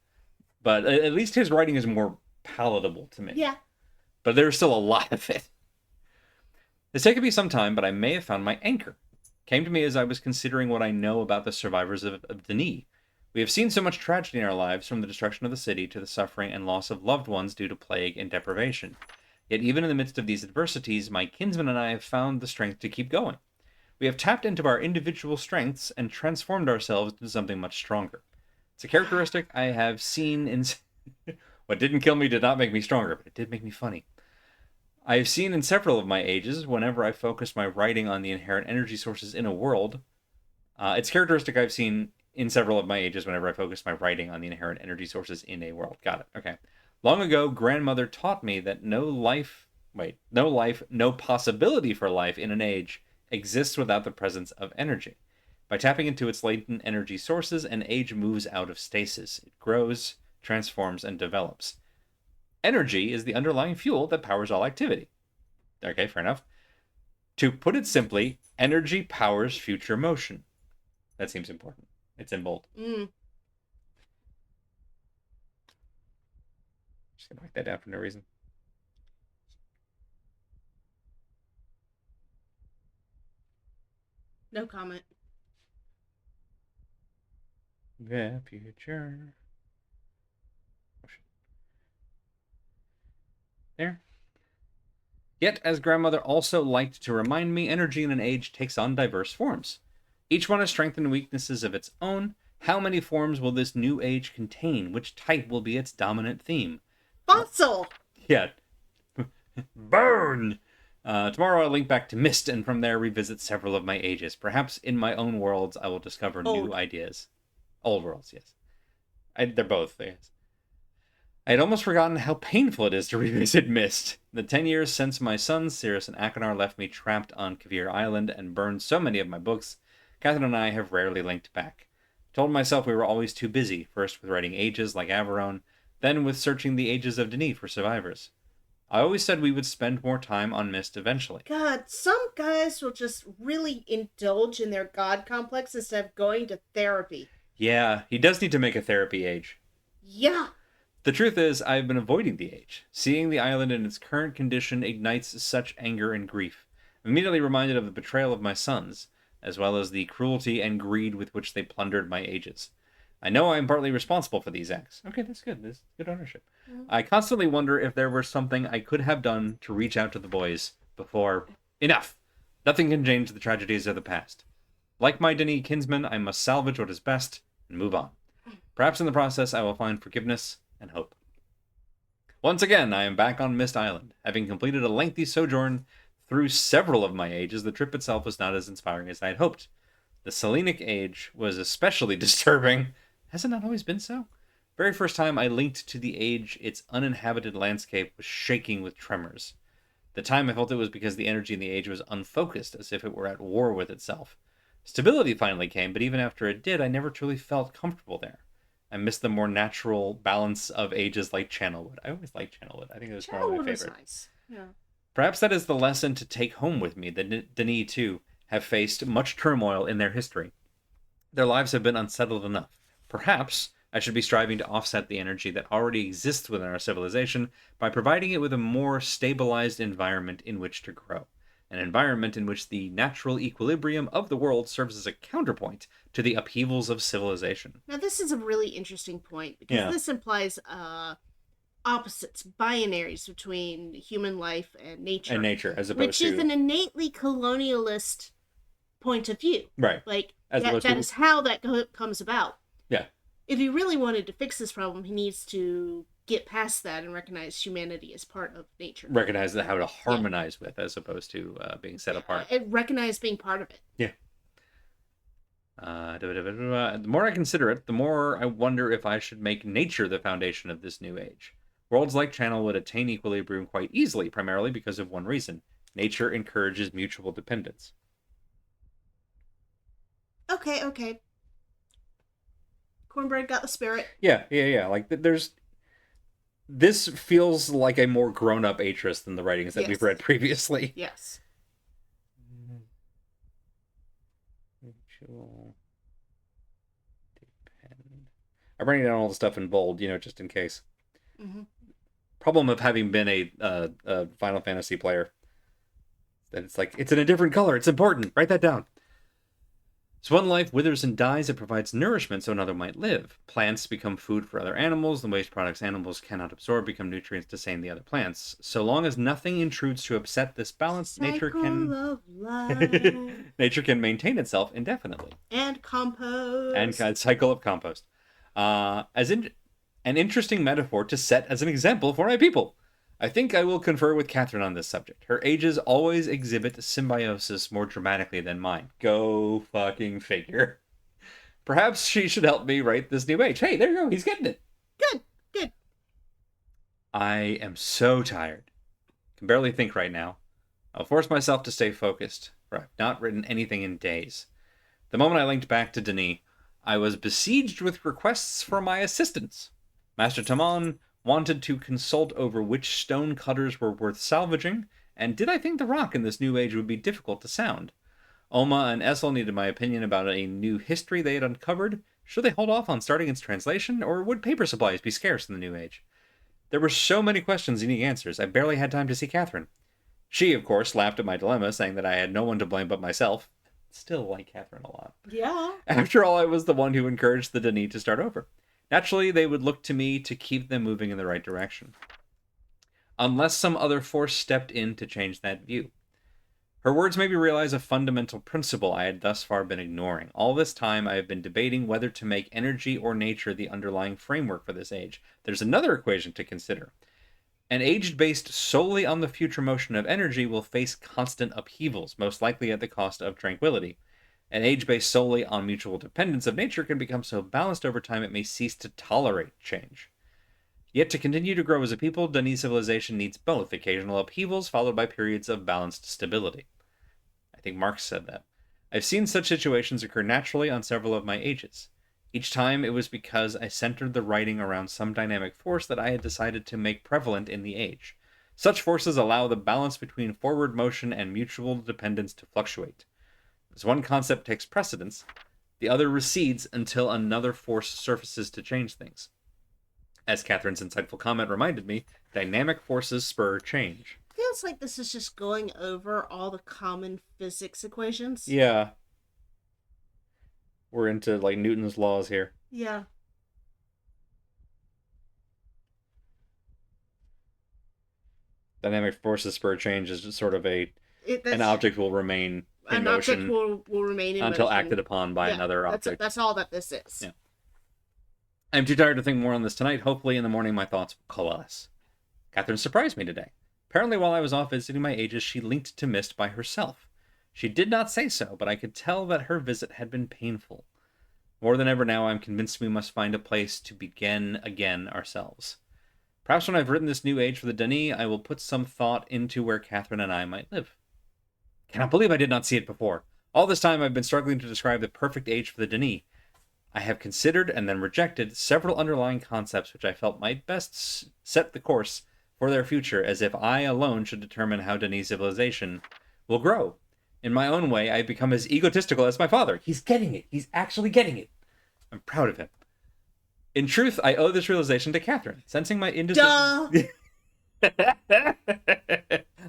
But at least his writing is more palatable to me. Yeah. But there's still a lot of it. It's taken me some time, but I may have found my anchor. Came to me as I was considering what I know about the survivors of Denis. We have seen so much tragedy in our lives, from the destruction of the city to the suffering and loss of loved ones due to plague and deprivation. Yet even in the midst of these adversities, my kinsman and I have found the strength to keep going. We have tapped into our individual strengths and transformed ourselves into something much stronger. It's a characteristic I have seen in... What didn't kill me did not make me stronger, but it did make me funny. I have seen in several of my ages, whenever I focus my writing on the inherent energy sources in a world... it's a characteristic I've seen in several of my ages whenever I focus my writing on the inherent energy sources in a world. Got it. Okay. Long ago, grandmother taught me that no possibility for life in an age exists without the presence of energy. By tapping into its latent energy sources, an age moves out of stasis. It grows, transforms, and develops. Energy is the underlying fuel that powers all activity. Okay, fair enough. To put it simply, energy powers future motion. That seems important. It's in bold. Just gonna write that down for no reason. No comment. The future. There. Yet, as grandmother also liked to remind me, energy in an age takes on diverse forms. Each one has strengths and weaknesses of its own. How many forms will this new age contain? Which type will be its dominant theme? Fossil! Yeah. Burn! Tomorrow I'll link back to Myst, and from there revisit several of my ages. Perhaps in my own worlds I will discover new ideas. Old worlds, yes. They're both, yes. I had almost forgotten how painful it is to revisit Myst. The 10 years since my sons, Cirrus and Achenar, left me trapped on Kavir Island and burned so many of my books, Catherine and I have rarely linked back. Told myself we were always too busy, first with writing ages like Averone, then with searching the ages of Denis for survivors. I always said we would spend more time on Myst eventually. God, some guys will just really indulge in their god complex instead of going to therapy. Yeah, he does need to make a therapy age. Yeah. The truth is, I've been avoiding the age. Seeing the island in its current condition ignites such anger and grief. I'm immediately reminded of the betrayal of my sons, as well as the cruelty and greed with which they plundered my ages. I know I am partly responsible for these acts. Okay, that's good. That's good ownership. I constantly wonder if there was something I could have done to reach out to the boys before... Enough! Nothing can change the tragedies of the past. Like my Denis kinsman, I must salvage what is best and move on. Perhaps in the process I will find forgiveness and hope. Once again, I am back on Myst Island. Having completed a lengthy sojourn through several of my ages, the trip itself was not as inspiring as I had hoped. The Selenic age was especially disturbing. Has it not always been so? Very first time I linked to the age, its uninhabited landscape was shaking with tremors. The time I felt it was because the energy in the age was unfocused, as if it were at war with itself. Stability finally came, but even after it did, I never truly felt comfortable there. I missed the more natural balance of ages like Channelwood. I always liked Channelwood. I think it was one of my favorites. Nice. Yeah. Perhaps that is the lesson to take home with me. The Denis, too, have faced much turmoil in their history. Their lives have been unsettled enough. Perhaps I should be striving to offset the energy that already exists within our civilization by providing it with a more stabilized environment in which to grow. An environment in which the natural equilibrium of the world serves as a counterpoint to the upheavals of civilization. Now, this is a really interesting point because this implies opposites, binaries between human life and nature. And nature, as opposed to... Which is an innately colonialist point of view. Right. Like, As that is how that comes about. Yeah. If he really wanted to fix this problem, he needs to get past that and recognize humanity as part of nature. Recognize how to harmonize with, as opposed to being set apart. And recognize being part of it. Yeah. The more I consider it, the more I wonder if I should make nature the foundation of this new age. Worlds like Channel would attain equilibrium quite easily, primarily because of one reason. Nature encourages mutual dependence. Okay. Cornbread got the spirit. Yeah. Like, there's... This feels like a more grown-up Atris than the writings that we've Yes. read previously. Yes. Mutual depend. I'm writing down all the stuff in bold, just in case. Hmm. Problem of having been a Final Fantasy player, that it's like, it's in a different color. It's important. Write that down. So one life withers and dies, it provides nourishment so another might live. Plants become food for other animals. The waste products animals cannot absorb become nutrients to sustain the other plants. So long as nothing intrudes to upset this balance, nature Cycle can of life. nature can maintain itself indefinitely. And compost. And a cycle of compost. An interesting metaphor to set as an example for my people. I think I will confer with Catherine on this subject. Her ages always exhibit symbiosis more dramatically than mine. Go fucking figure. Perhaps she should help me write this new age. Hey, there you go. He's getting it. Good. Good. I am so tired. Can barely think right now. I'll force myself to stay focused, for I've not written anything in days. The moment I linked back to Denis, I was besieged with requests for my assistance. Master Tamon wanted to consult over which stone cutters were worth salvaging, and did I think the rock in this new age would be difficult to sound. Oma and Essel needed my opinion about a new history they had uncovered. Should they hold off on starting its translation, or would paper supplies be scarce in the new age? There were so many questions needing answers, I barely had time to see Catherine. She, of course, laughed at my dilemma, saying that I had no one to blame but myself. Still like Catherine a lot. Yeah. After all, I was the one who encouraged the Denis to start over. Naturally, they would look to me to keep them moving in the right direction. Unless some other force stepped in to change that view. Her words made me realize a fundamental principle I had thus far been ignoring. All this time, I have been debating whether to make energy or nature the underlying framework for this age. There's another equation to consider. An age based solely on the future motion of energy will face constant upheavals, most likely at the cost of tranquility. An age based solely on mutual dependence of nature can become so balanced over time it may cease to tolerate change. Yet to continue to grow as a people, Denis civilization needs both occasional upheavals followed by periods of balanced stability. I think Marx said that. I've seen such situations occur naturally on several of my ages. Each time it was because I centered the writing around some dynamic force that I had decided to make prevalent in the age. Such forces allow the balance between forward motion and mutual dependence to fluctuate. As one concept takes precedence, the other recedes until another force surfaces to change things. As Catherine's insightful comment reminded me, dynamic forces spur change. Feels like this is just going over all the common physics equations. Yeah. We're into, like, Newton's laws here. Yeah. Dynamic forces spur change is just sort of an That's- object will remain in an motion object will remain in until motion. acted upon by another object. That's all that this is. Yeah. I'm too tired to think more on this tonight. Hopefully in the morning my thoughts will coalesce. Catherine surprised me today. Apparently while I was off visiting my ages, she linked to Myst by herself. She did not say so, but I could tell that her visit had been painful. More than ever now, I'm convinced we must find a place to begin again ourselves. Perhaps when I've written this new age for the Denis, I will put some thought into where Catherine and I might live. Cannot believe I did not see it before. All this time I've been struggling to describe the perfect age for the Denis. I have considered and then rejected several underlying concepts which I felt might best set the course for their future, as if I alone should determine how Denis civilization will grow. In my own way, I've become as egotistical as my father. He's getting it. He's actually getting it. I'm proud of him. In truth, I owe this realization to Catherine, sensing my indecision. Duh.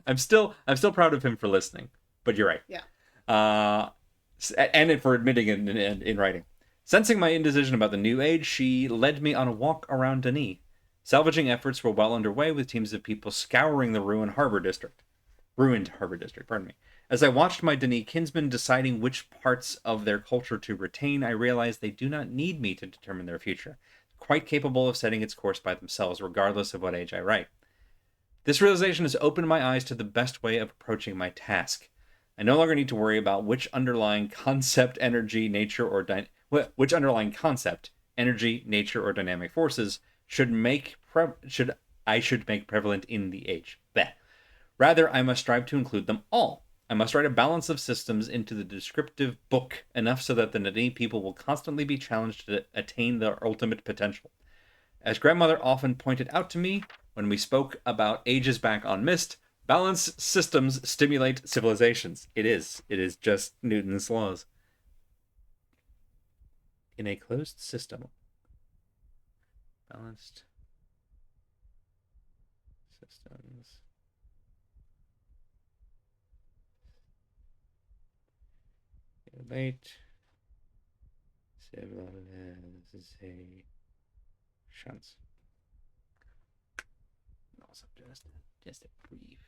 I'm still proud of him for listening, but you're right. Yeah. And for admitting it in writing. Sensing my indecision about the new age, she led me on a walk around Denis. Salvaging efforts were well underway with teams of people scouring the ruined Harbor District. As I watched my Denis kinsmen deciding which parts of their culture to retain, I realized they do not need me to determine their future, quite capable of setting its course by themselves, regardless of what age I write. This realization has opened my eyes to the best way of approaching my task. I no longer need to worry about which underlying concept, energy, nature, or dynamic forces should make prevalent in the age. Blech. Rather, I must strive to include them all. I must write a balance of systems into the descriptive book, enough so that the Denis people will constantly be challenged to attain their ultimate potential. As grandmother often pointed out to me when we spoke about ages back on Myst, balanced systems stimulate civilizations. It is. It is just Newton's laws. In a closed system, balanced systems stimulate civilizations. Also, just a brief.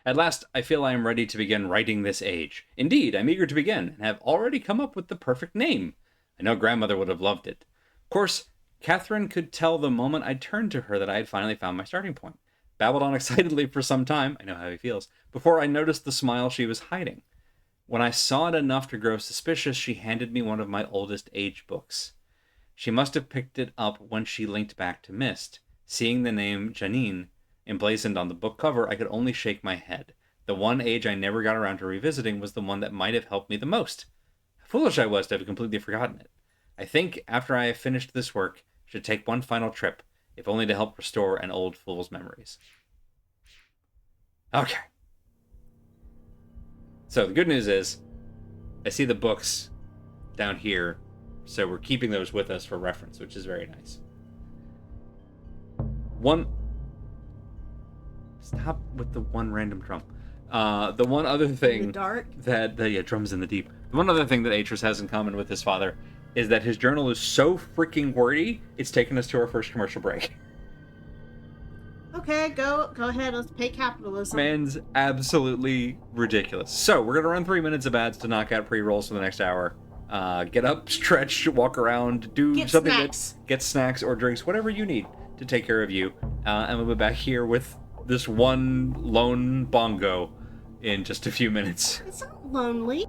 At last, I feel I am ready to begin writing this age. Indeed, I'm eager to begin, and have already come up with the perfect name. I know grandmother would have loved it. Of course, Catherine could tell the moment I turned to her that I had finally found my starting point. Babbled on excitedly for some time, I know how he feels, before I noticed the smile she was hiding. When I saw it enough to grow suspicious, she handed me one of my oldest age books. She must have picked it up when she linked back to Myst. Seeing the name Janine emblazoned on the book cover, I could only shake my head. The one age I never got around to revisiting was the one that might have helped me the most. How foolish I was to have completely forgotten it. I think, after I have finished this work, I should take one final trip, if only to help restore an old fool's memories. Okay. So the good news is, I see the books down here, so we're keeping those with us for reference, which is very nice. Stop with the one random drum. The one other thing In the dark? drums in the deep. The one other thing that Atreus has in common with his father is that his journal is so freaking wordy, it's taken us to our first commercial break. Okay, go ahead. Let's pay capitalism. Man's absolutely ridiculous. So we're gonna run 3 minutes of ads to knock out pre-rolls for the next hour. Get up, stretch, walk around, Get something snacks. get snacks or drinks, whatever you need to take care of you. And we'll be back here with this one lone bongo in just a few minutes. It's not lonely.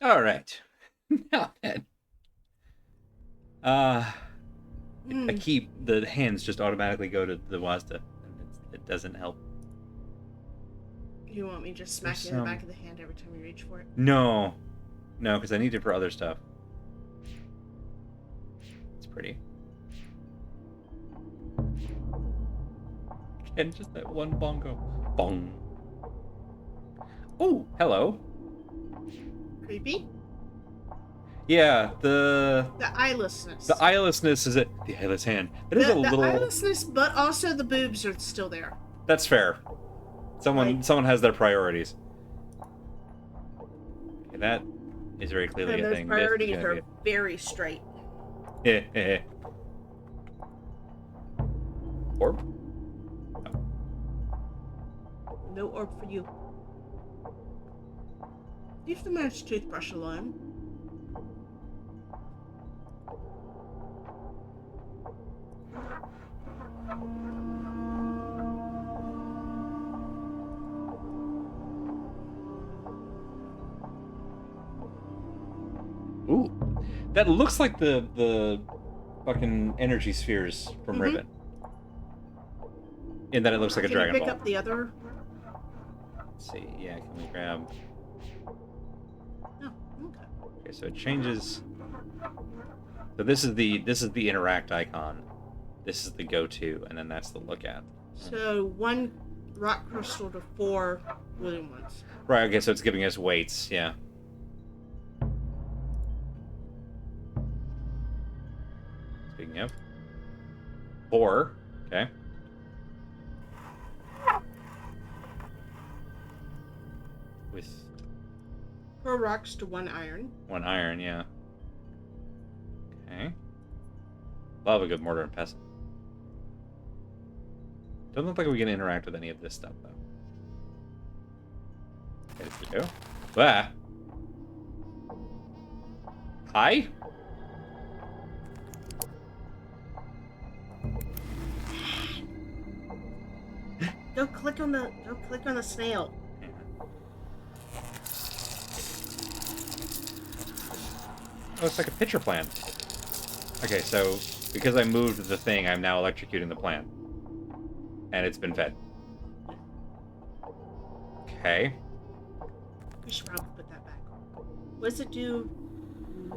All right. Now then. I keep the hands just automatically go to the Wazda, and it doesn't help. You want me to just smack you in the back of the hand every time you reach for it? No, because I need it for other stuff. It's pretty. And just that one bongo, bong. Oh, hello. Creepy? Yeah, the eyelessness. The eyelessness is it. The eyeless hand. It is a little. The eyelessness, but also the boobs are still there. That's fair. Someone has their priorities. Okay, that is very clearly And a those thing. priorities are very straight. Orb? No orb for you. Leave the man's toothbrush alone. Ooh, that looks like the fucking energy spheres from Ribbon. In that it looks like a Dragon Can you pick Ball. up the other? Let's see. Yeah, can we grab? No. Okay. Okay, so it changes. So this is the interact icon. This is the go-to, and then that's the look at. So 1 rock crystal to 4 wooden ones. Right. Okay, so it's giving us weights. Yeah. Speaking of 4. Okay. With 4 rocks to 1 iron. 1 iron, yeah. Okay. Love a good mortar and pestle. Doesn't look like we can interact with any of this stuff, though. Okay, there we go. Ah. Hi? Go click on the snail. Oh, it's like a pitcher plant. Okay, so because I moved the thing, I'm now electrocuting the plant. And it's been fed. Okay. We should probably put that back. What does it do?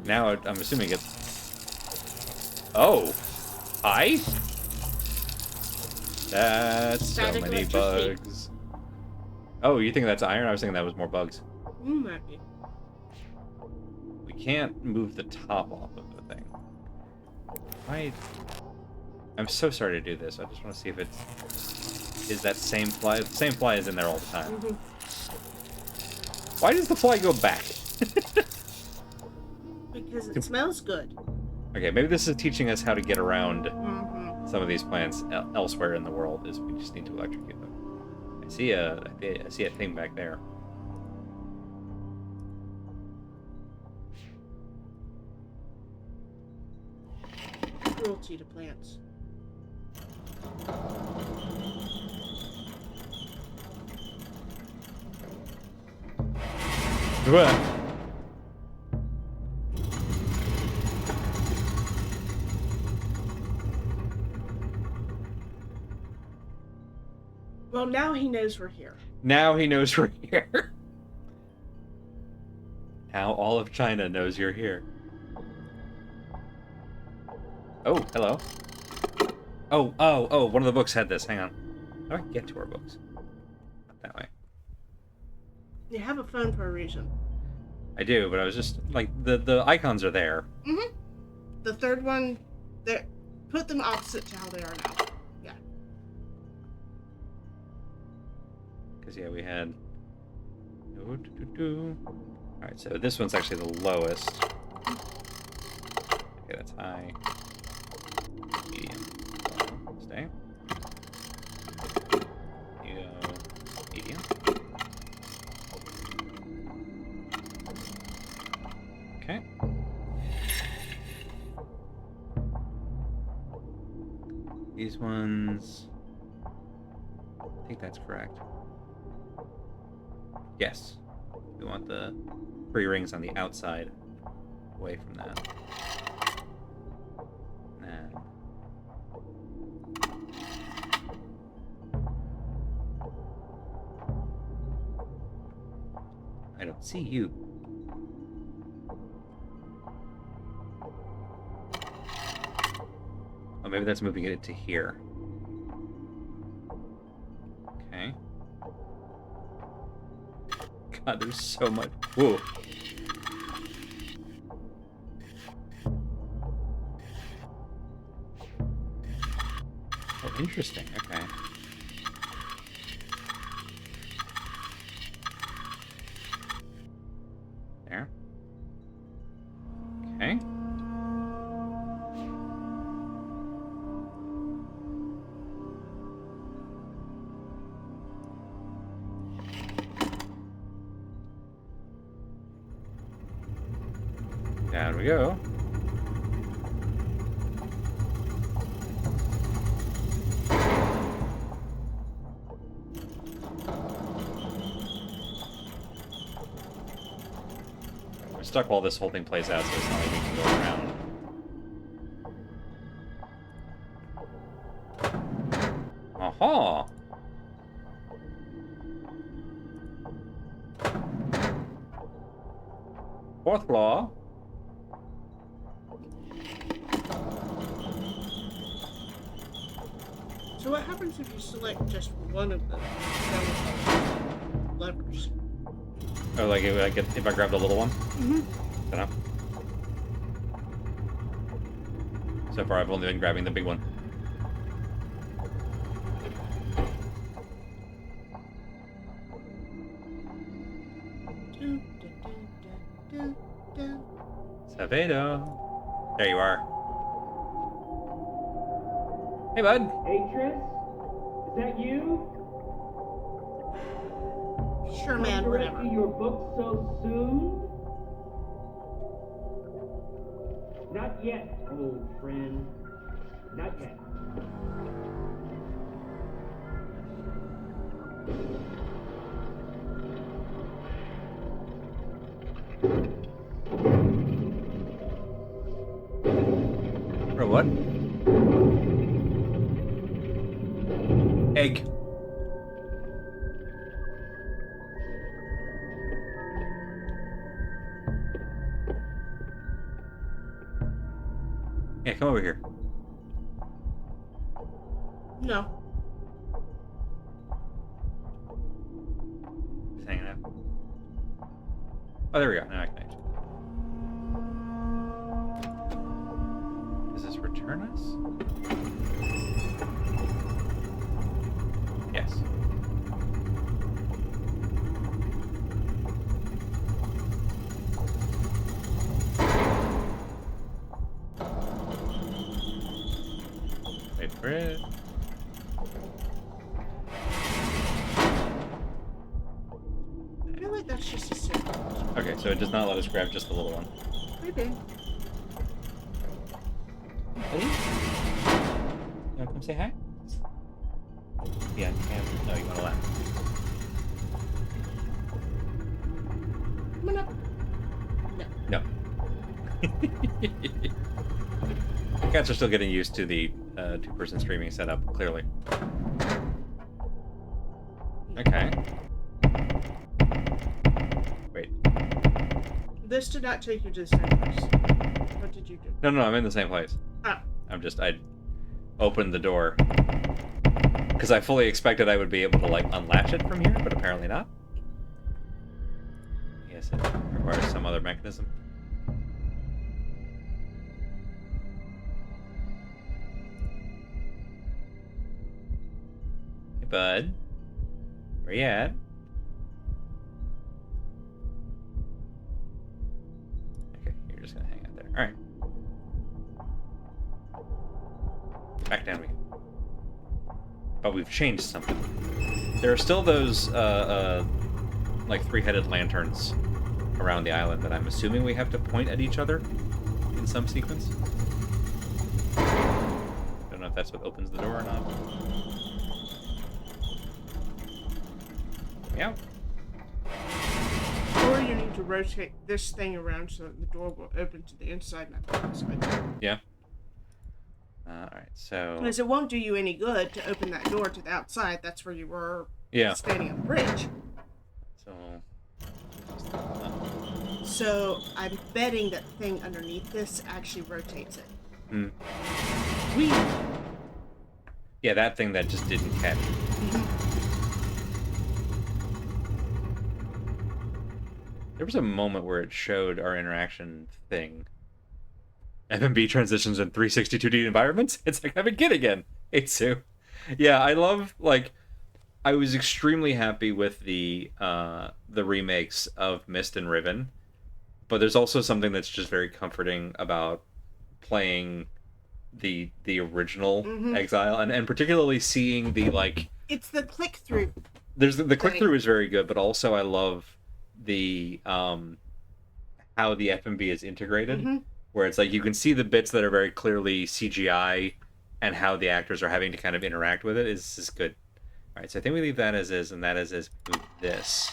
Now I'm assuming it's... Oh! Hi? That's so Static many electricity. bugs. Oh, you think that's iron? I was thinking that was more bugs. Might be. We can't move the top off of the thing. I'm so sorry to do this. I just want to see if it's... Is that same fly? The same fly is in there all the time. Why does the fly go back? Because it smells good. Okay, maybe this is teaching us how to get around some of these plants elsewhere in the world. Is we just need to electrocute them. I see a thing back there. Cruelty to plants. Well, now he knows we're here. Now he knows we're here. Now all of China knows you're here. Oh, hello. Oh, one of the books had this. Hang on. How do I get to our books? That way. You have a phone for a reason. I do, but I was just, like, the icons are there. The third one, put them opposite to how they are now. Yeah. Because, yeah, we had... Alright, so this one's actually the lowest. Okay, that's high. Medium. Stay. You go medium. Okay. These ones... I think that's correct. Yes. We want the 3 rings on the outside, away from that. And I don't see you. Oh, maybe that's moving it to here. Okay. God, there's so much. Whoa. Oh, interesting. Okay. There. Okay. Down we go. We're stuck while this whole thing plays out, so it's not like we can go around. Aha! Fourth floor. So what happens if you select just one of the levers? Oh, like if I grab the little one? Mm-hmm. Dunno. So far, I've only been grabbing the big one. Savedo. There you are. Hey, bud. Atris? Is that you? Sure, man, Come whatever. directing your book so soon? Not yet, old friend. Not yet. Bro, what? Egg. Yeah, come over here. No. Just hanging out. Oh, there we go. Now I can actually. Does this return us? Yes. Wait for it. I feel like that's just a simple. Okay, so it does not let us grab just the little one. Maybe. Buddy? You wanna come say hi? Yeah, you can. No, you wanna laugh. Come on up. No. No. Cats are still getting used to the 2-person streaming setup, clearly. Okay. Wait. This did not take you to the same place. What did you do? No, I'm in the same place. Ah. I opened the door. Because I fully expected I would be able to, like, unlatch it from here, but apparently not. Yes, it requires some other mechanism. Hey, bud. Where you at? Okay, you're just gonna hang out there. Alright. Back down we go. But we've changed something. There are still those, like, 3-headed lanterns around the island that I'm assuming we have to point at each other in some sequence. Don't know if that's what opens the door or not. Yeah. Or you need you to rotate this thing around so that the door will open to the inside, not the outside. Yeah. Alright, so... Because it won't do you any good to open that door to the outside. That's where you were standing on the bridge. So... So I'm betting that thing underneath this actually rotates it. Hmm. Whee! Yeah, that thing that just didn't catch. There was a moment where it showed our interaction thing. FMB transitions in 362D environments? It's like, I'm a kid again. Eitsu. Yeah, I love, like, I was extremely happy with the remakes of Myst and Riven, but there's also something that's just very comforting about playing the original Exile, and particularly seeing the, like... It's the click-through. There's the click-through is very good, but also I love the how the FMB is integrated, where it's like you can see the bits that are very clearly CGI and how the actors are having to kind of interact with it is good. All right, so I think we leave that as is, and that is move this.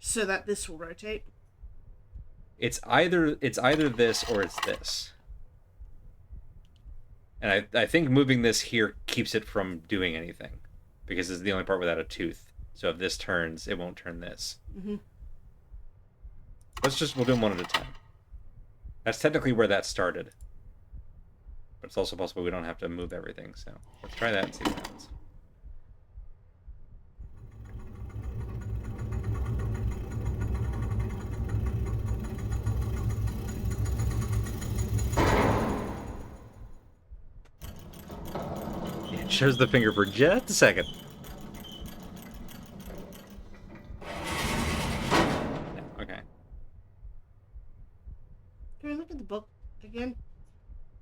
So that this will rotate? It's either this or it's this. And I think moving this here keeps it from doing anything, because it's the only part without a tooth. So if this turns, it won't turn this. We'll do them one at a time. That's technically where that started. But it's also possible we don't have to move everything, so let's try that and see what happens. It shows the finger for just a second. Okay. Can we look at the book again?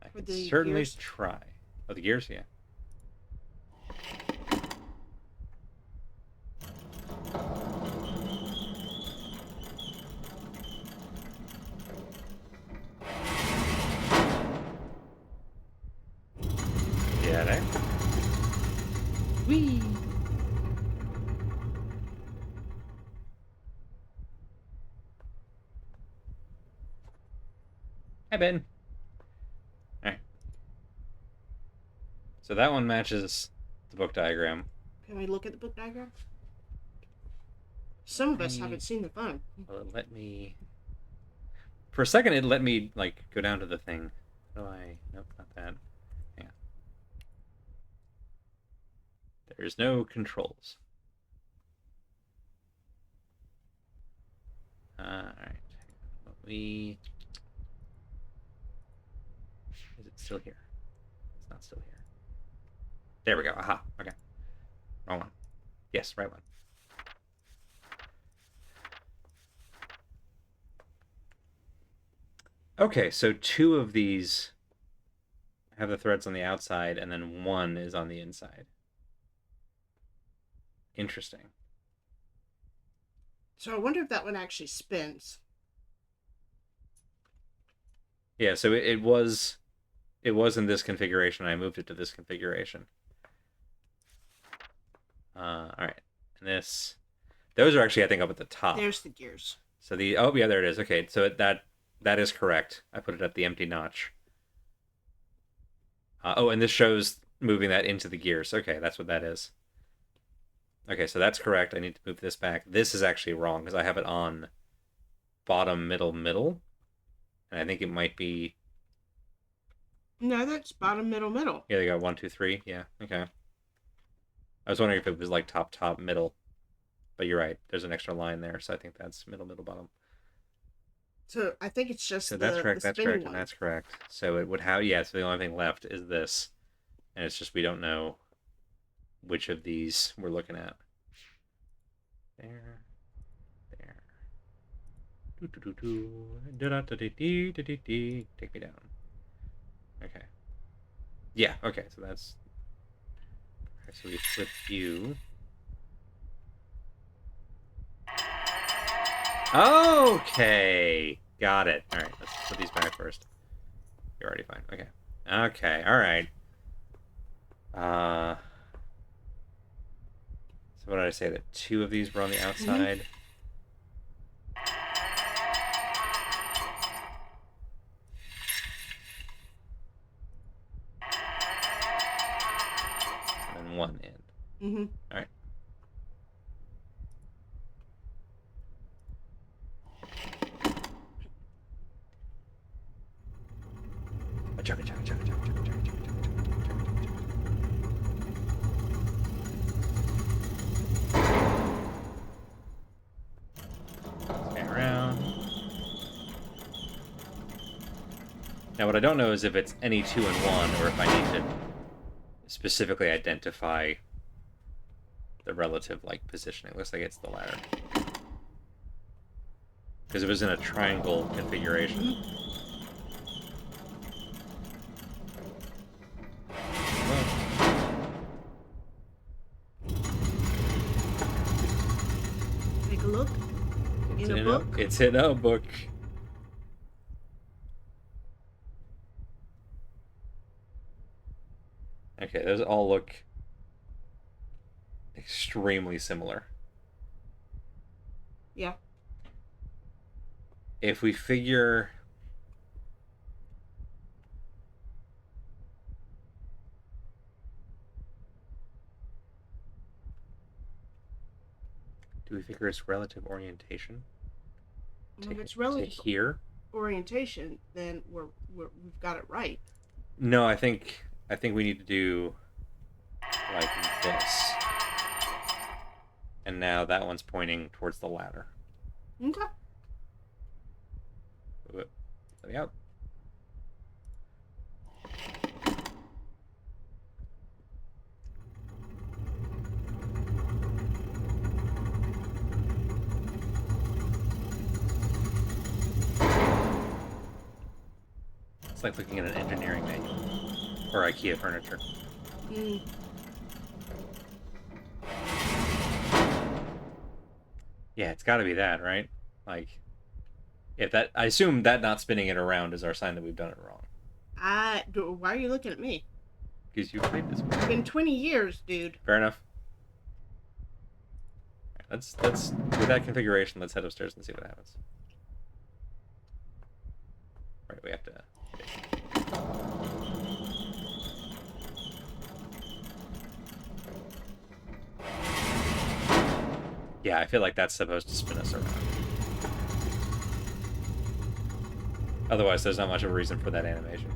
I For can the certainly gears? try. Oh, the gears, yeah. Yeah, there. Whee! Hi, Ben. Alright. So that one matches the book diagram. Can we look at the book diagram? Some of us haven't seen the phone. Well, it let me... For a second, it let me, like, go down to the thing. How do I... Nope, not that. Hang on. There's no controls. Alright. We... Is it still here? It's not still here. There we go. Aha. Okay. Wrong one. Yes, right one. Okay, so 2 of these have the threads on the outside, and then 1 is on the inside. Interesting. So I wonder if that one actually spins. Yeah, so it was in this configuration. I moved it to this configuration. All right, and those are actually, I think, up at the top. There's the gears. So oh yeah, there it is. Okay, so that is correct. I put it at the empty notch. Oh, and this shows moving that into the gears. Okay, that's what that is. Okay, so that's correct. I need to move this back. This is actually wrong because I have it on bottom, middle, middle. And I think it might be... No, that's bottom, middle, middle. Yeah, they got 1, 2, 3. Yeah, okay. I was wondering if it was like top, top, middle. But you're right. There's an extra line there, so I think that's middle, middle, bottom. So I think it's just So that's correct, that's correct, one. and that's correct. So it would have... Yeah, so the only thing left is this. And it's just we don't know which of these we're looking at. There. Take me down. Okay. Yeah, okay, so that's... Okay, so we flip you. Okay! Got it. Alright, let's put these back first. You're already fine. Okay. Okay, alright. So what did I say? That 2 of these were on the outside? chugga, chugga, chugga, chugga, chugga, chugga, chugga, chugga. Scan around. Now, what I don't know is if it's any 2 in 1, or if I need to specifically identify the relative, like, positioning. Looks like it's the latter. Because it was in a triangle configuration. Take a look. In a book. It's in a book. Okay, those all look extremely similar. Yeah. If we figure... Do we figure its relative orientation? If it's To relative here? orientation, then we've got it right. No, I think we need to do like this. And now that one's pointing towards the ladder. Okay. Let me out. It's like looking at an engineering manual or IKEA furniture. Yeah, it's got to be that, right? Like, if that, I assume that not spinning it around is our sign that we've done it wrong. Why are you looking at me? Because you played this one. It's been 20 years, dude. Fair enough. Right, let's with that configuration, let's head upstairs and see what happens. Right, we have to. Yeah, I feel like that's supposed to spin us around. Otherwise, there's not much of a reason for that animation.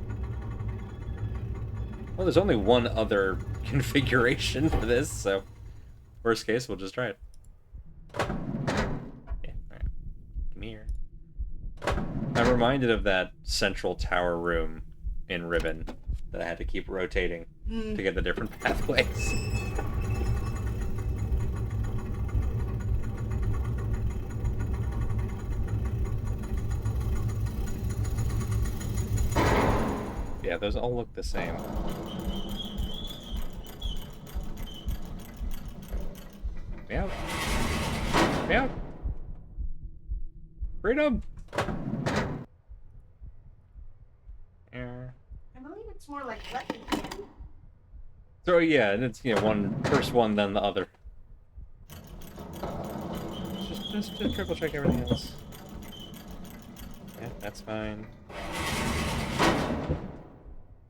Well, there's only one other configuration for this, so worst case, we'll just try it. Yeah, alright. Come here. I'm reminded of that central tower room in Ribbon that I had to keep rotating to get the different pathways. Yeah, those all look the same. Meow. Meow. Freedom! I believe it's more like let me in. So yeah, and it's, you know, first one, then the other. Just triple check everything else. Yeah, that's fine.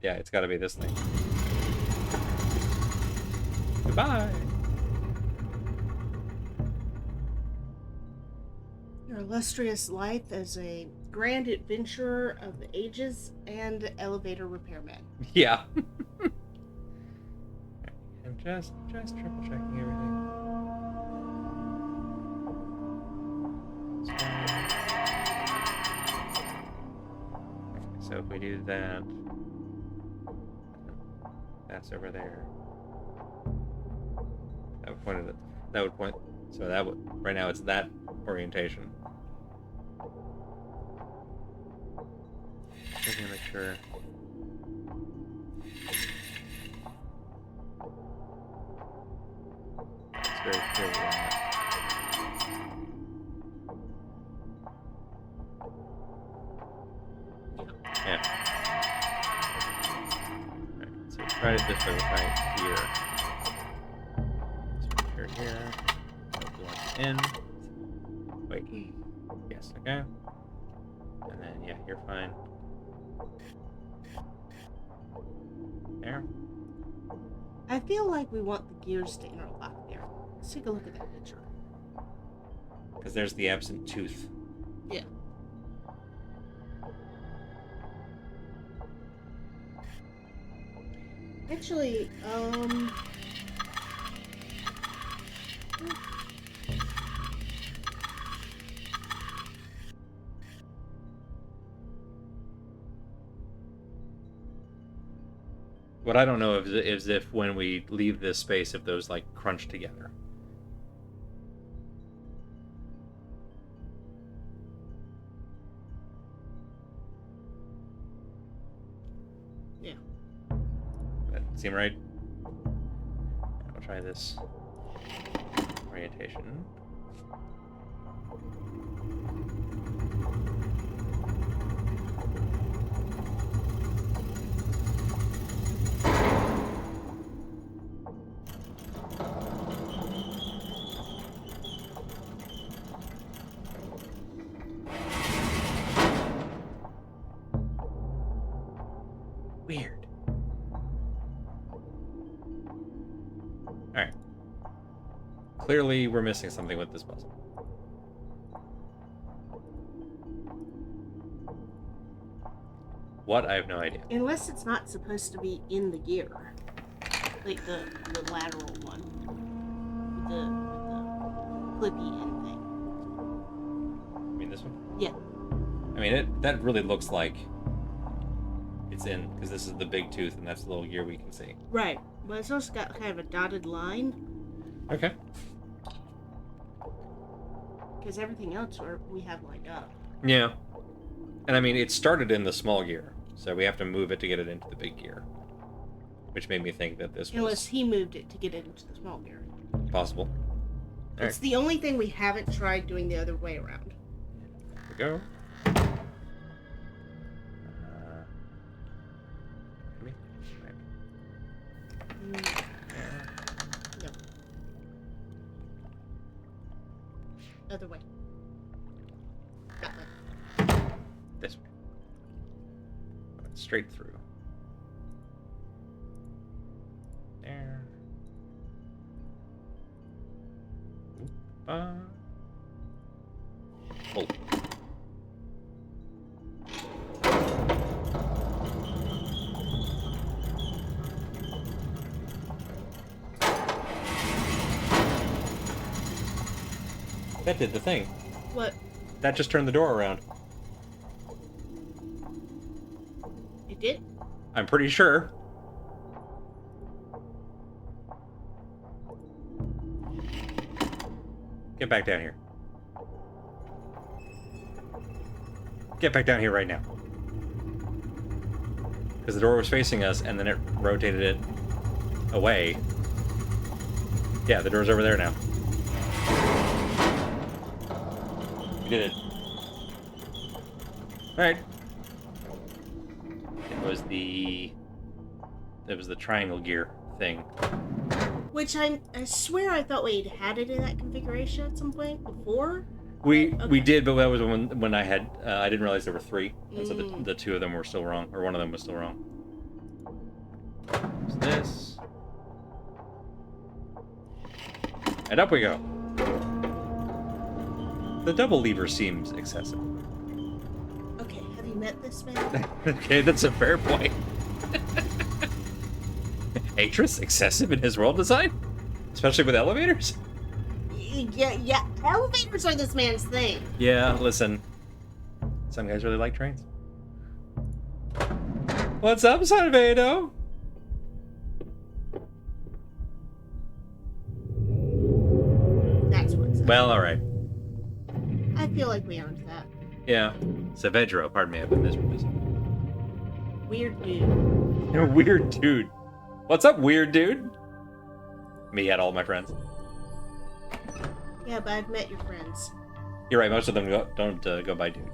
Yeah, it's gotta be this thing. Goodbye! Your illustrious life as a grand adventurer of the ages and elevator repairman. Yeah. And just triple checking everything. It's fine. Okay, so if we do that, that's over there. That would point. So that would, right now it's that orientation. Just gonna make sure. It's very clear on that. Yeah. Alright, so we tried it this way, we'll try it here. So make sure here. Blend in. Wait. Yes, okay. And then, yeah, you're fine. There. I feel like we want the gears to interlock there. Let's take a look at that picture. Because there's the absent tooth. Yeah. Actually, What I don't know is if when we leave this space, if those like crunch together. yeah. That seem right? I'll try this orientation. Weird. Alright. Clearly, we're missing something with this puzzle. What? I have no idea. Unless it's not supposed to be in the gear. Like the lateral one. With the clippy end thing. I mean, this one? Yeah. I mean, that really looks like it's in, because this is the big tooth, and that's the little gear we can see. Right. But it's also got kind of a dotted line. Okay. Because everything else we have lined up. Yeah. And I mean, it started in the small gear, so we have to move it to get it into the big gear. Which made me think that this Unless was he moved it to get it into the small gear. possible. It's the only thing we haven't tried doing the other way around. There we go. Come here. Right. No. Other way. That way. This way. Straight through. There. Oh. That did the thing. What? That just turned the door around. It did? I'm pretty sure. Get back down here. Get back down here right now. Because the door was facing us, and then it rotated it away. Yeah, the door's over there now. You did it. Alright. It was the triangle gear thing. Which I swear I thought we'd had it in that configuration at some point before. We Okay. did, but that was when I had I didn't realize there were three, and so Mm. the two of them were still wrong, or one of them was still wrong. There's this, and up we go. The double lever seems excessive. Okay, have you met this man? Okay, that's a fair point. Atris excessive in his world design, especially with elevators. Yeah. Elevators are this man's thing. Yeah, listen. Some guys really like trains. What's up, Salvado? That's what's up. Well, alright. I feel like we earned that. Yeah. Saavedro, pardon me, I've been misremembering. Weird dude. You're a weird dude. What's up, weird dude? Me at all my friends. Yeah, but I've met your friends. You're right, most of them don't go by dude.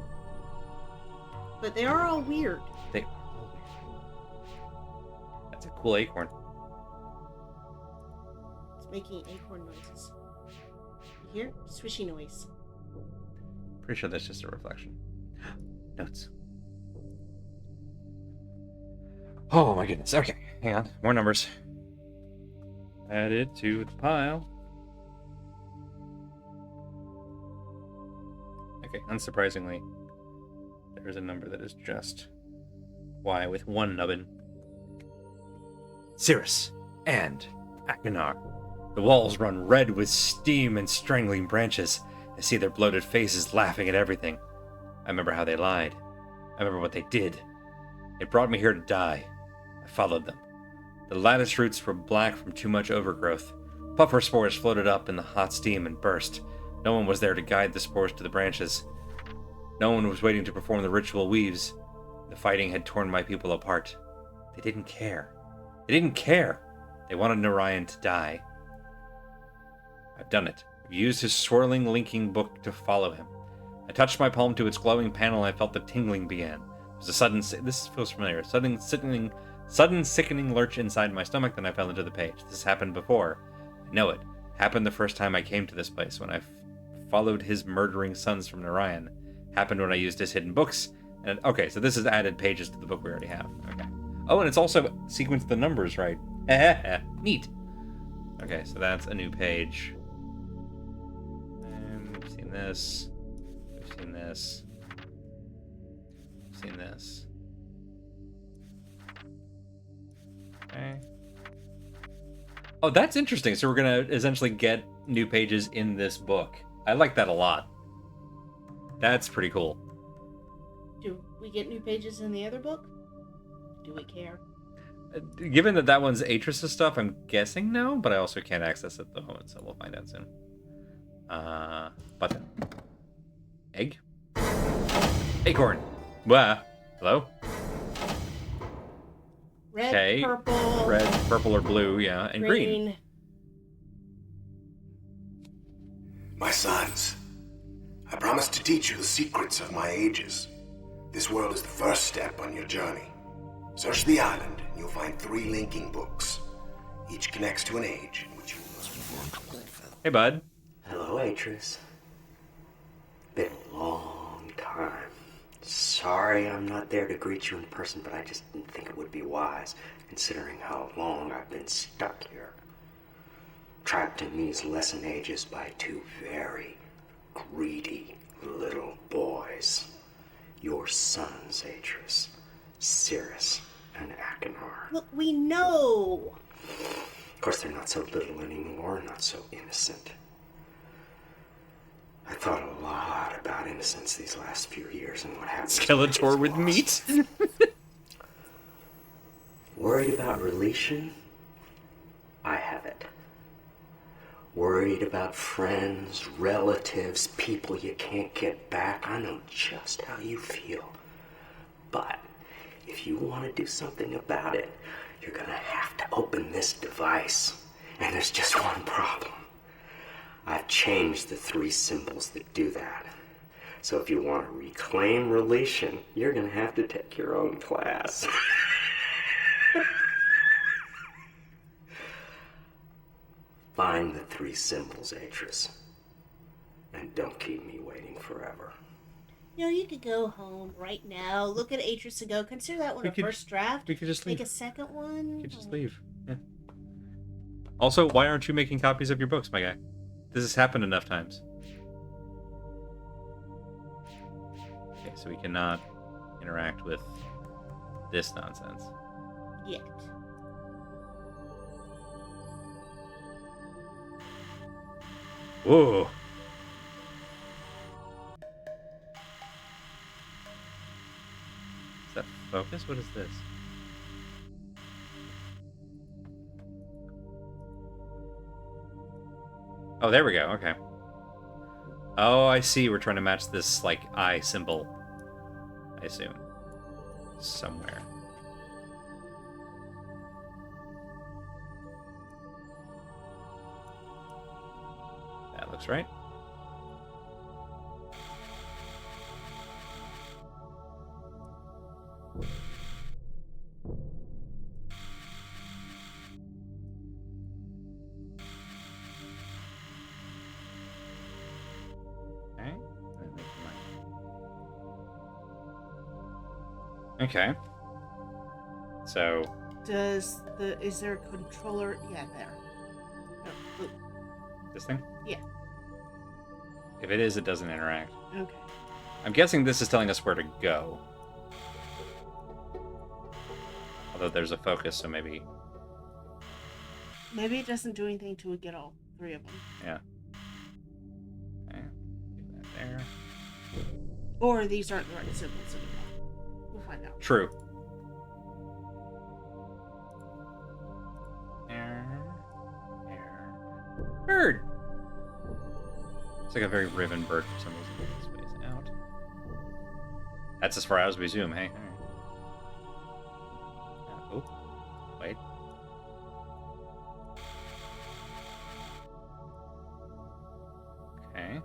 But they are all weird. They are all weird. That's a cool acorn. It's making acorn noises. You hear? Swishy noise. Pretty sure that's just a reflection. Notes. Oh my goodness. Okay, hang on. More numbers. Added to the pile. Okay, unsurprisingly, there is a number that is just Y with one nubbin. Cirrus, and Akinar. The walls run red with steam and strangling branches. I see their bloated faces laughing at everything. I remember how they lied. I remember what they did. It brought me here to die. I followed them. The lattice roots were black from too much overgrowth. Puffer spores floated up in the hot steam and burst. No one was there to guide the spores to the branches. No one was waiting to perform the ritual weaves. The fighting had torn my people apart. They didn't care. They didn't care. They wanted Narayan to die. I've done it. I've used his swirling linking book to follow him. I touched my palm to its glowing panel and I felt the tingling began. It was a sudden... This feels familiar. Sudden sickening lurch inside my stomach, then I fell into the page. This happened before. I know it. Happened the first time I came to this place, when I followed his murdering sons from Narayan. Happened when I used his hidden books. And okay, so this has added pages to the book we already have. Okay. Oh, and it's also sequenced the numbers right. Neat. Okay, so that's a new page. And we've seen this. We've seen this. We've seen this. Okay. Oh, that's interesting. So we're going to essentially get new pages in this book. I like that a lot. That's pretty cool. Do we get new pages in the other book? Do we care? Given that one's Atris' stuff, I'm guessing no, but I also can't access it at the moment, so we'll find out soon. Button. Egg? Acorn. Wah. Hello? Red, Okay. purple. Red, purple, or blue, yeah, and green. My sons, I promise to teach you the secrets of my ages. This world is the first step on your journey. Search the island, and you'll find 3 linking books. Each connects to an age in which you must... Hey, bud. Hello, Atris. Been a long time. Sorry I'm not there to greet you in person, but I just didn't think it would be wise, considering how long I've been stuck here. Trapped in these lesson ages by 2 very greedy little boys. Your sons, Atris. Cirrus and Akinar. Look, we know. Of course, they're not so little anymore, not so innocent. I thought a lot about innocence these last few years and what happened. Skeletor with meat? Worried about relation? I have it. Worried about friends, relatives, people you can't get back. I know just how you feel. But if you want to do something about it, you're gonna have to open this device. And there's just one problem. I've changed the 3 symbols that do that. So if you want to reclaim relation, you're gonna have to take your own class. Find the 3 symbols, Atris. And don't keep me waiting forever. You know, you could go home right now, look at Atris and go, consider that one We a could- first draft. we could just Make leave. a second one. You could just leave. Yeah. Also, why aren't you making copies of your books, my guy? This has happened enough times. Okay, so we cannot interact with this nonsense. Yet. Whoa. Is that focus? What is this? Oh, there we go. Okay. Oh, I see. We're trying to match this, like, eye symbol. I assume. Somewhere. That looks right. Okay. Okay. So, Is there a controller? Yeah, there. No, this thing? yeah. If it is, it doesn't interact. Okay. I'm guessing this is telling us where to go. Although there's a focus, so maybe Maybe it doesn't do anything till we get all 3 of them. Yeah. Okay. Leave that there. Or these aren't the right symbols anymore. We'll find out. True. There. Bird. It's like a very riven bird for some reason. Space out. That's as far out as we zoom, hey? All right. Oh. Wait. Okay.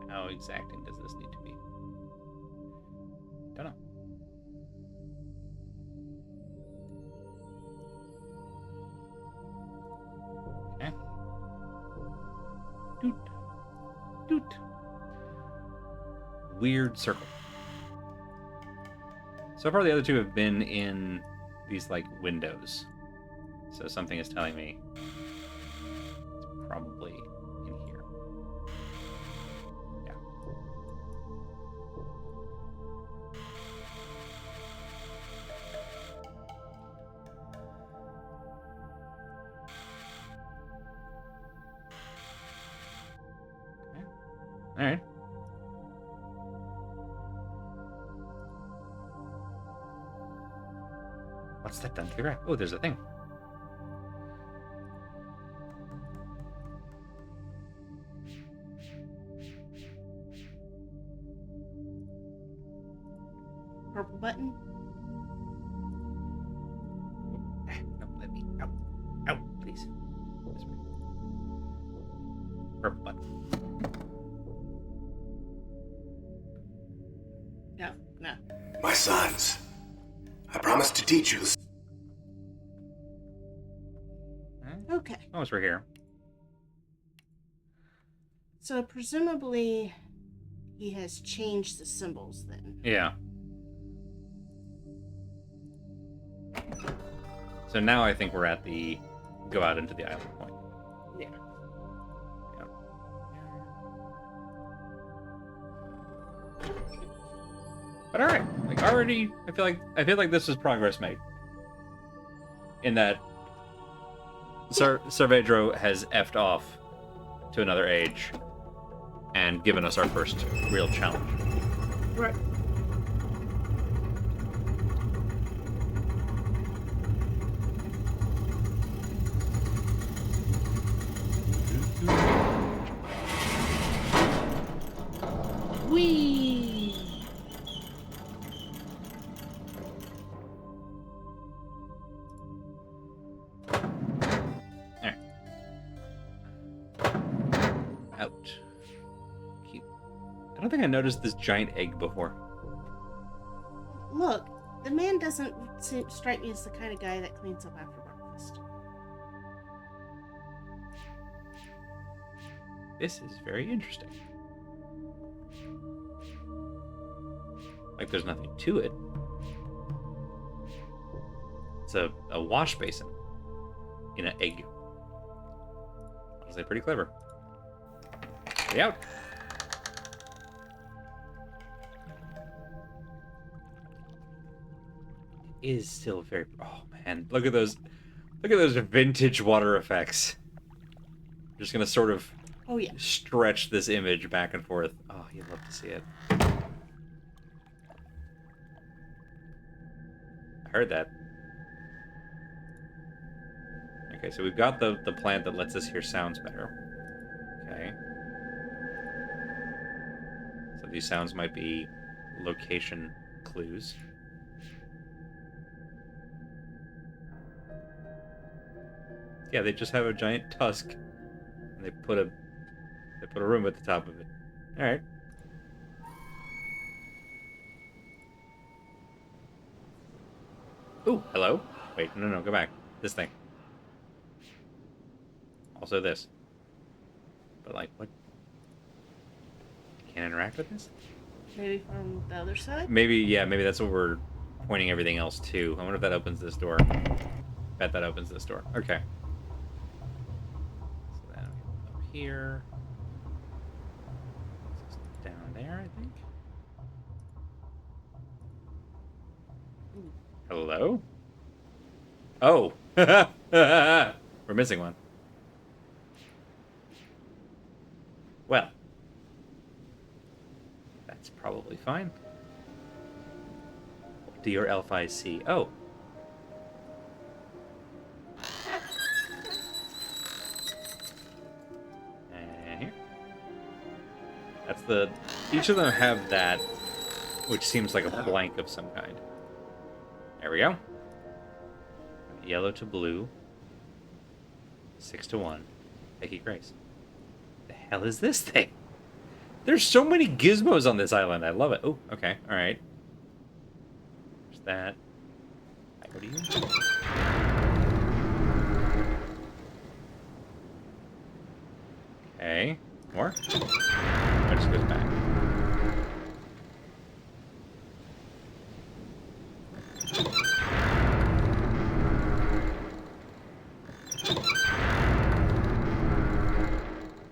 How exacting does this need to be? Don't know. Okay. Doot. Doot. Weird circle. So far, the other two have been in these, like, windows. So something is telling me it's probably in here. Yeah. Okay. All right. What's that done to the ground? Oh, there's a thing. Purple button. No, let me out. Out, please. This way. Purple button. No, no. My sons, I promise to teach you. Okay. Once we're here. So presumably he has changed the symbols then. Yeah. So now I think we're at the go out into the island point. Yeah. Yeah. But all right, like already, I feel like this is progress made. In that, Cervedro has effed off to another age, and given us our first real challenge. Right. Whee! Alright. Out. Keep. I don't think I noticed this giant egg before. Look, the man doesn't strike me as the kind of guy that cleans up after breakfast. This is very interesting. Like there's nothing to it. It's a wash basin in an egg. Honestly, pretty clever. Stay out. It is still very. Oh man, look at those! Look at those vintage water effects. I'm just gonna sort of Oh yeah. stretch this image back and forth. Oh, you'd love to see it. I heard that. Okay, so we've got the plant that lets us hear sounds better. Okay. So these sounds might be location clues. Yeah, they just have a giant tusk, and they put a room at the top of it. All right. Ooh, hello. Wait, no, go back. This thing. Also this. But like, what? Can't interact with this? Maybe from the other side? Maybe, yeah, maybe that's what we're pointing everything else to. I wonder if that opens this door. Bet that opens this door. Okay. So then we go up here. Down there, I think. Hello? Oh! We're missing one. Well. That's probably fine. What do your elf eyes see? Oh. And here. That's the... Each of them have that, which seems like a blank of some kind. There we go. Yellow to blue. 6 to 1. Becky Grace. The hell is this thing? There's so many gizmos on this island. I love it. Oh, okay. All right. There's that. Hi, what are you? Okay. More? Or just goes back.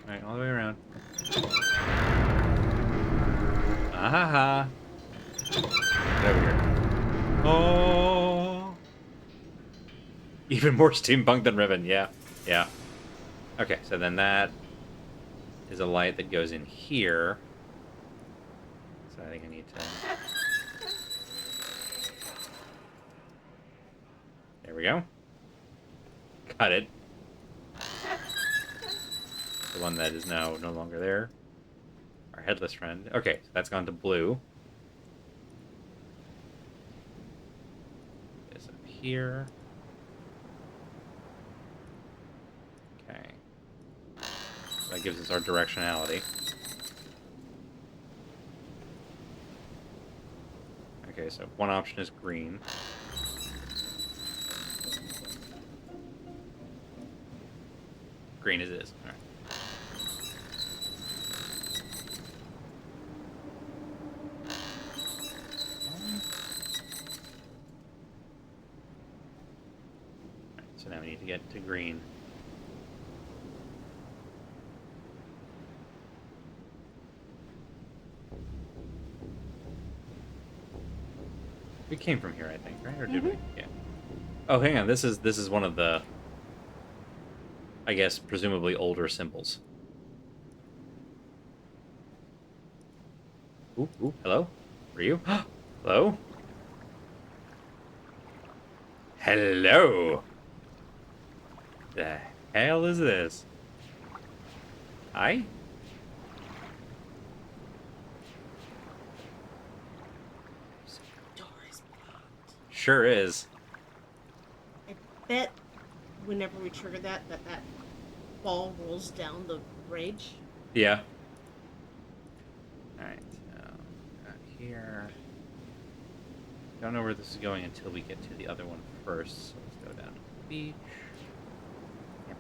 Alright, all the way around. Ah-ha-ha. Get over here. Oh! Even more steampunk than Riven, yeah. Yeah. Okay, so then that is a light that goes in here. So I think I need to... There we go. Got it. The one that is now no longer there. Our headless friend. Okay, so that's gone to blue. This up here. Okay. That gives us our directionality. Okay, so one option is green. Green as it is. All right. So now we need to get to green. We came from here, I think, right? Or did we? Yeah. Oh, hang on. This is one of the, I guess, presumably older symbols. Ooh, ooh, hello? Are you? Hello? Hello? The hell is this? Hi? Door is blocked. Sure is. I bet whenever we trigger that ball rolls down the bridge. Yeah. Alright, so got here. Don't know where this is going until we get to the other one first. So let's go down to the beach. Yep.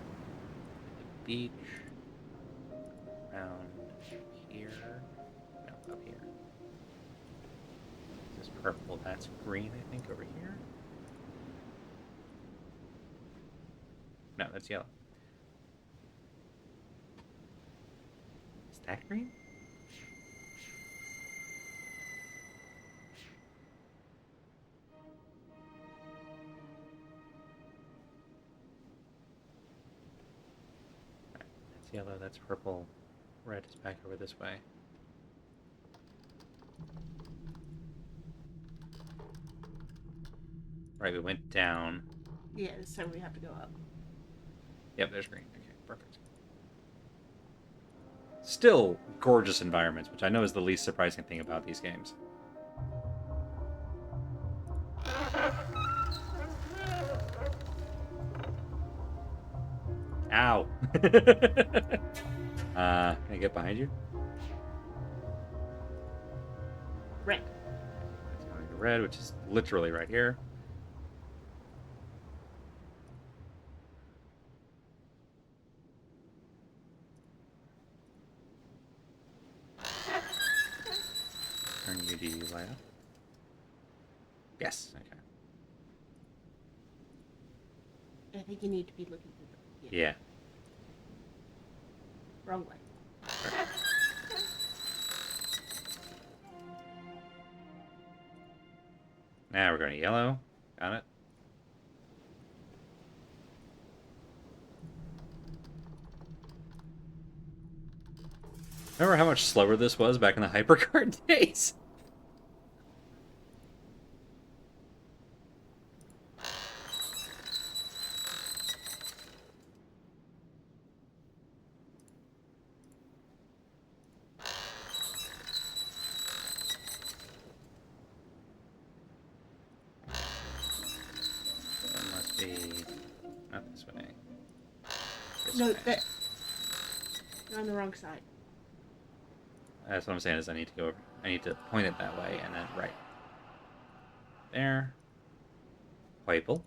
The beach. Around here. No, up here. This is purple. That's green, I think, over here. No, that's yellow. Is that green? That's yellow, that's purple. Red is back over this way. Right, we went down. Yeah, so we have to go up. Yep, there's green. Okay, perfect. Still gorgeous environments, which I know is the least surprising thing about these games. Ow! Can I get behind you? Red. That's going to red, which is literally right here. Turn you to light up. Yes, okay. think you need to be looking through the... Yeah. Wrong way. Now we're going to yellow. Got it. Remember how much slower this was back in the hypercard days? That must be not this way. This No, way. that... You're on the wrong side. That's what I'm saying is I need to go. I need to point it that way and then right. There. Purple.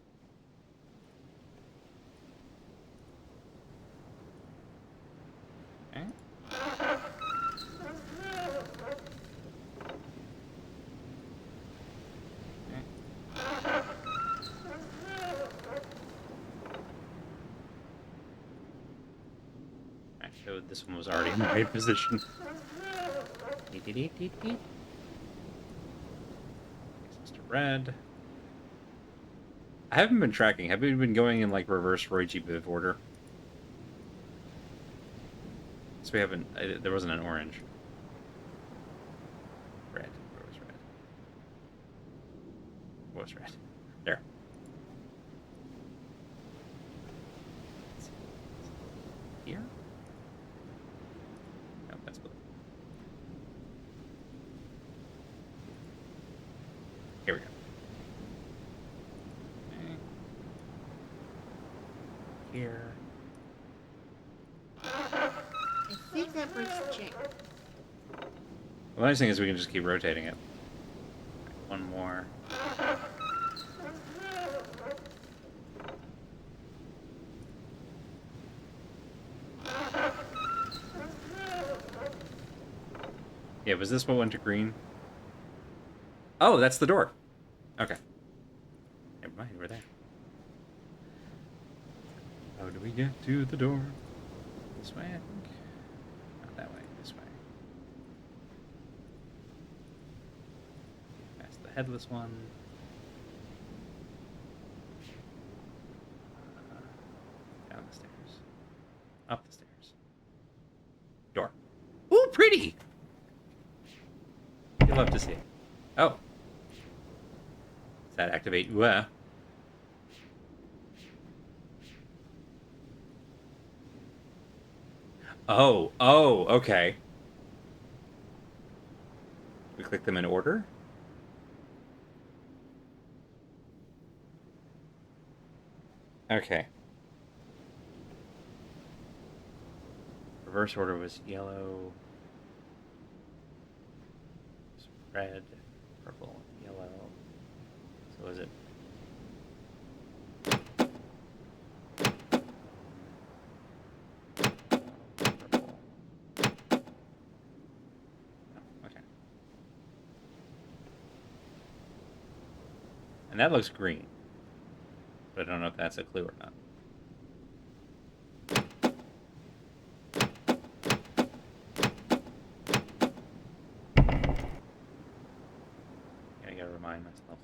Okay. I showed this one was already in the right position. Next Mr. Red. I haven't been tracking. Have we been going in like reverse Roy G. Biv order? So we haven't. There wasn't an orange. Red. Where was red? What was red? There. Here? No, that's blue. Here we go. Okay. Here. I think that breaks the chain. The nice thing is we can just keep rotating it. One more. Yeah, was this what went to green? Oh, that's the door. Okay. Never mind, we're there. How do we get to the door? This way, I think. Not that way, this way. Past the headless one. Down the stairs. Up the stairs. Door. Ooh, pretty! You'll love to see it. Oh. Does that activate? Oh, okay. We click them in order? Okay. Reverse order was yellow, red, purple, yellow. So is it? Purple. Oh, okay. And that looks green. But I don't know if that's a clue or not. I gotta remind myself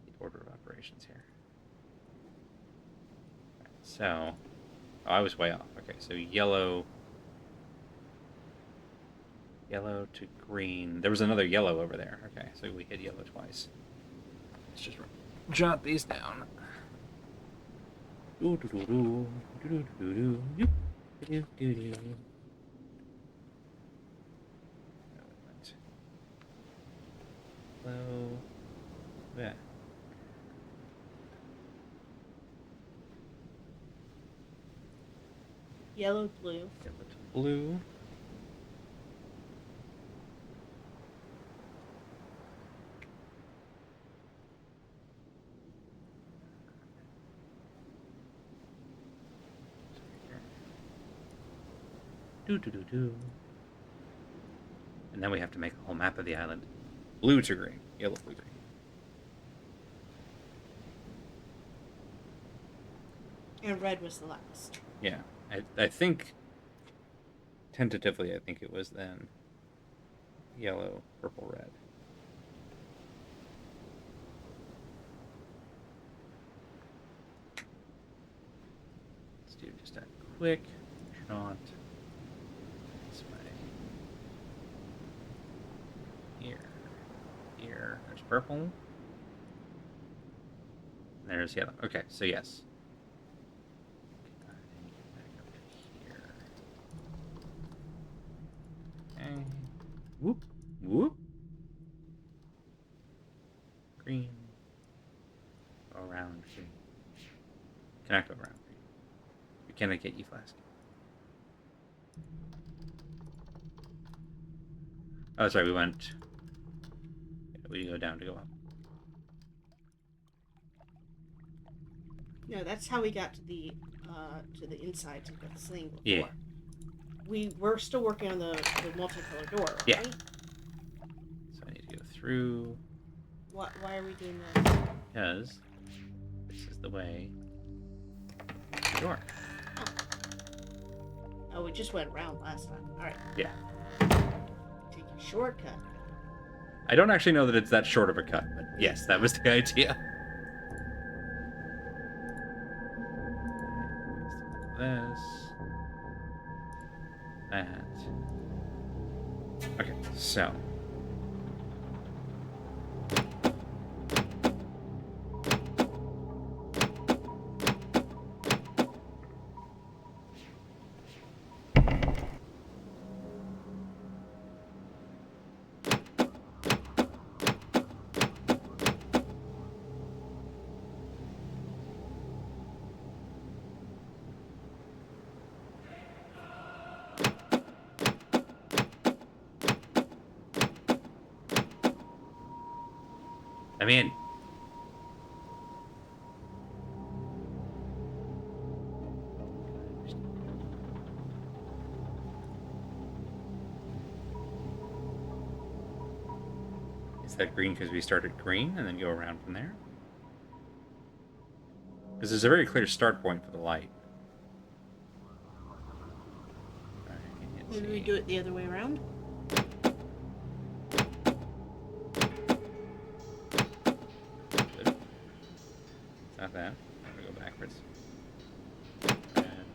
the order of operations here. Right, so, oh, I was way off. Okay, so yellow to green. There was another yellow over there. Okay, so we hit yellow twice. Let's just jot these down. Hello. Yeah. Yellow, blue. Yellow to blue. Do. And then we have to make a whole map of the island. Blue to green. Yellow, blue, green. And red was the last. Yeah. I think, tentatively, I think it was then yellow, purple, red. Let's do just a quick shot this way. Here. There's purple. There's yellow. Okay, so yes. Okay. Whoop. Whoop. Green. Go around green. Cannot go around green. We cannot get you flask. Oh, sorry, we went. We go down to go up. No, that's how we got to the inside to the sling before. Yeah. We're still working on the multicolored door, right? Yeah. So I need to go through. Why are we doing this? Because this is the way to the door. Oh, we just went round last time. All right. Yeah. Take a shortcut. I don't actually know that it's that short of a cut, but yes, that was the idea. This. That. Okay, so. I'm in. Is that green because we started green and then go around from there? Because there's a very clear start point for the light. Maybe we do it the other way around? Not that. I'm gonna go backwards. Red.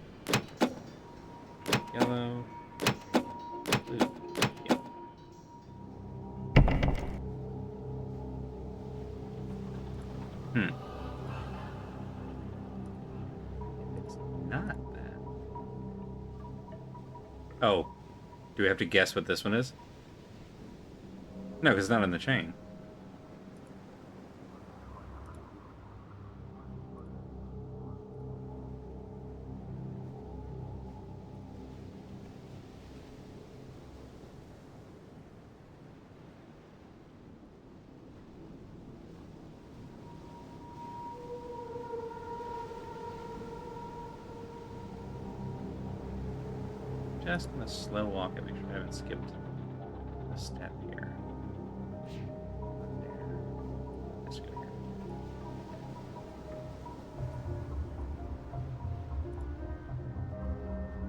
Yellow. Blue. Yellow. It's not that. Oh. Do we have to guess what this one is? No, because it's not in the chain. Just gonna slow walk it, make sure I haven't skipped a step here. There. Let's go here.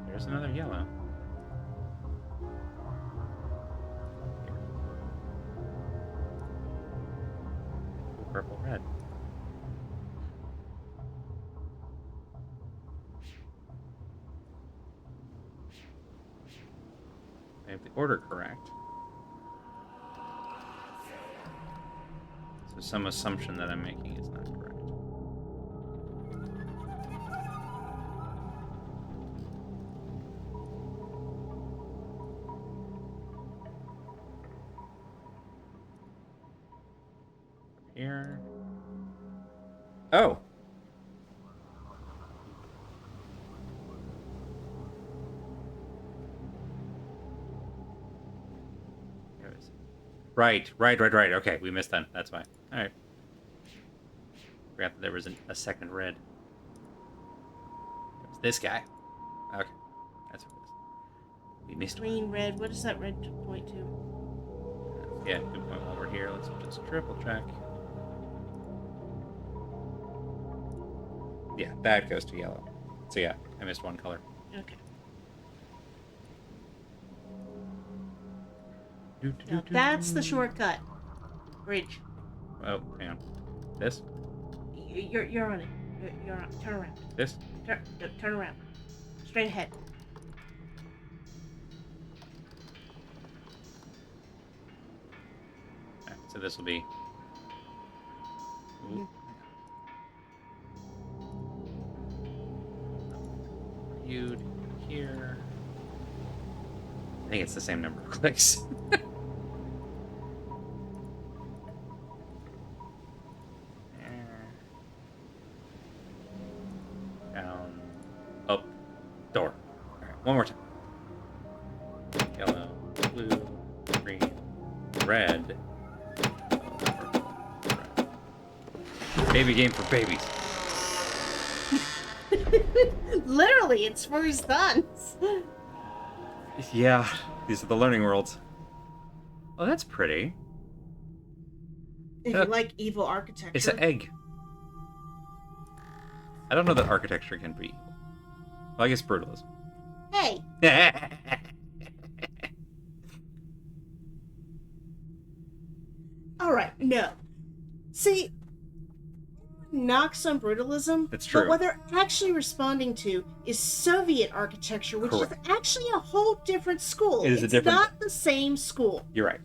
There's another yellow. Here. Purple, red. I have the order correct. So some assumption that I'm making is not correct. Here. Oh! Right. Okay, we missed that. That's fine. Alright. Forgot that there was a second red. It was this guy. Okay. That's what it is. We missed one. Green, red. What does that red point to? Yeah, good point while we're here. Let's just triple check. Yeah, that goes to yellow. So yeah, I missed one color. Okay. Now that's the shortcut. Bridge. Oh, hang on. This? You're on it. You're on. Turn around. This? Turn around. Straight ahead. Alright, so this will be... Ooh. You here. I think it's the same number of clicks. Down. Up. Door. Alright, one more time. Yellow, blue, green, red. Baby game for babies. Literally, it's for his sons. Yeah, these are the learning worlds. Oh, that's pretty. If you like evil architecture. It's an egg. I don't know that architecture can be evil. Well, I guess brutalism. Hey, all right, no. See, knocks on brutalism. It's true. But what they're actually responding to is Soviet architecture, which Correct. is actually a whole different school. It is a it's different- not the same school. You're right.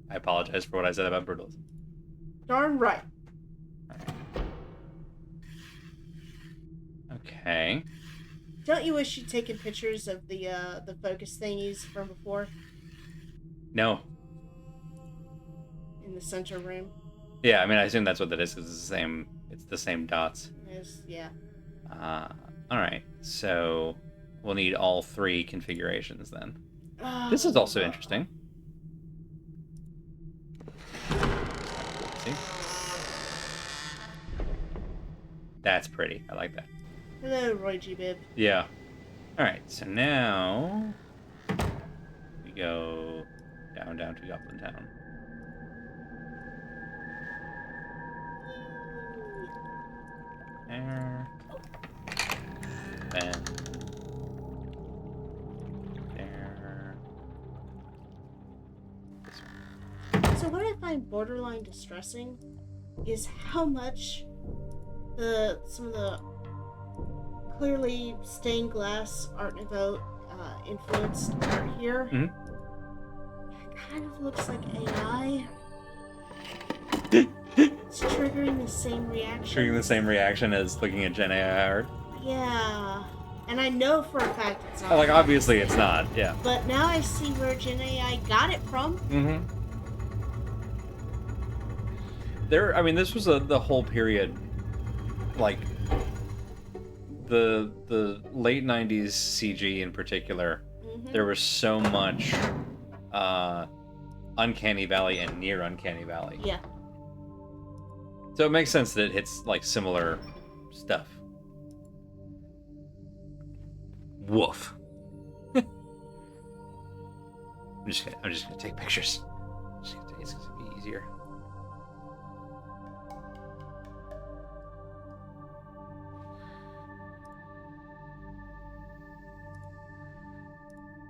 I apologize for what I said about brutalism. Darn right. Okay. Don't you wish you'd taken pictures of the focus thingies from before No. in the center room? Yeah, I mean, I assume that's what that is. 'Cause it's the same. It's the same dots. Yeah. All right. So we'll need all three configurations then. This is also interesting. See? That's pretty. I like that. Hello, Roy G. Bibb. Yeah. All right. So now we go down to Goblin Town. There. Then. There. This one. So what I find borderline distressing is how much some of the clearly stained glass Art Nouveau influenced art here. Mhm. It kind of looks like AI. It's triggering the same reaction. Triggering the same reaction as looking at Gen AI art. Yeah. And I know for a fact it's not. Like, obviously it's not. Yeah. But now I see where Gen AI got it from. Mm-hmm. I mean, this was the whole period, like the late '90s CG in particular. Mhm. There was so much Uncanny Valley and near Uncanny Valley. Yeah. So it makes sense that it hits like similar stuff. Woof. I'm just gonna take pictures. It's gonna be easier.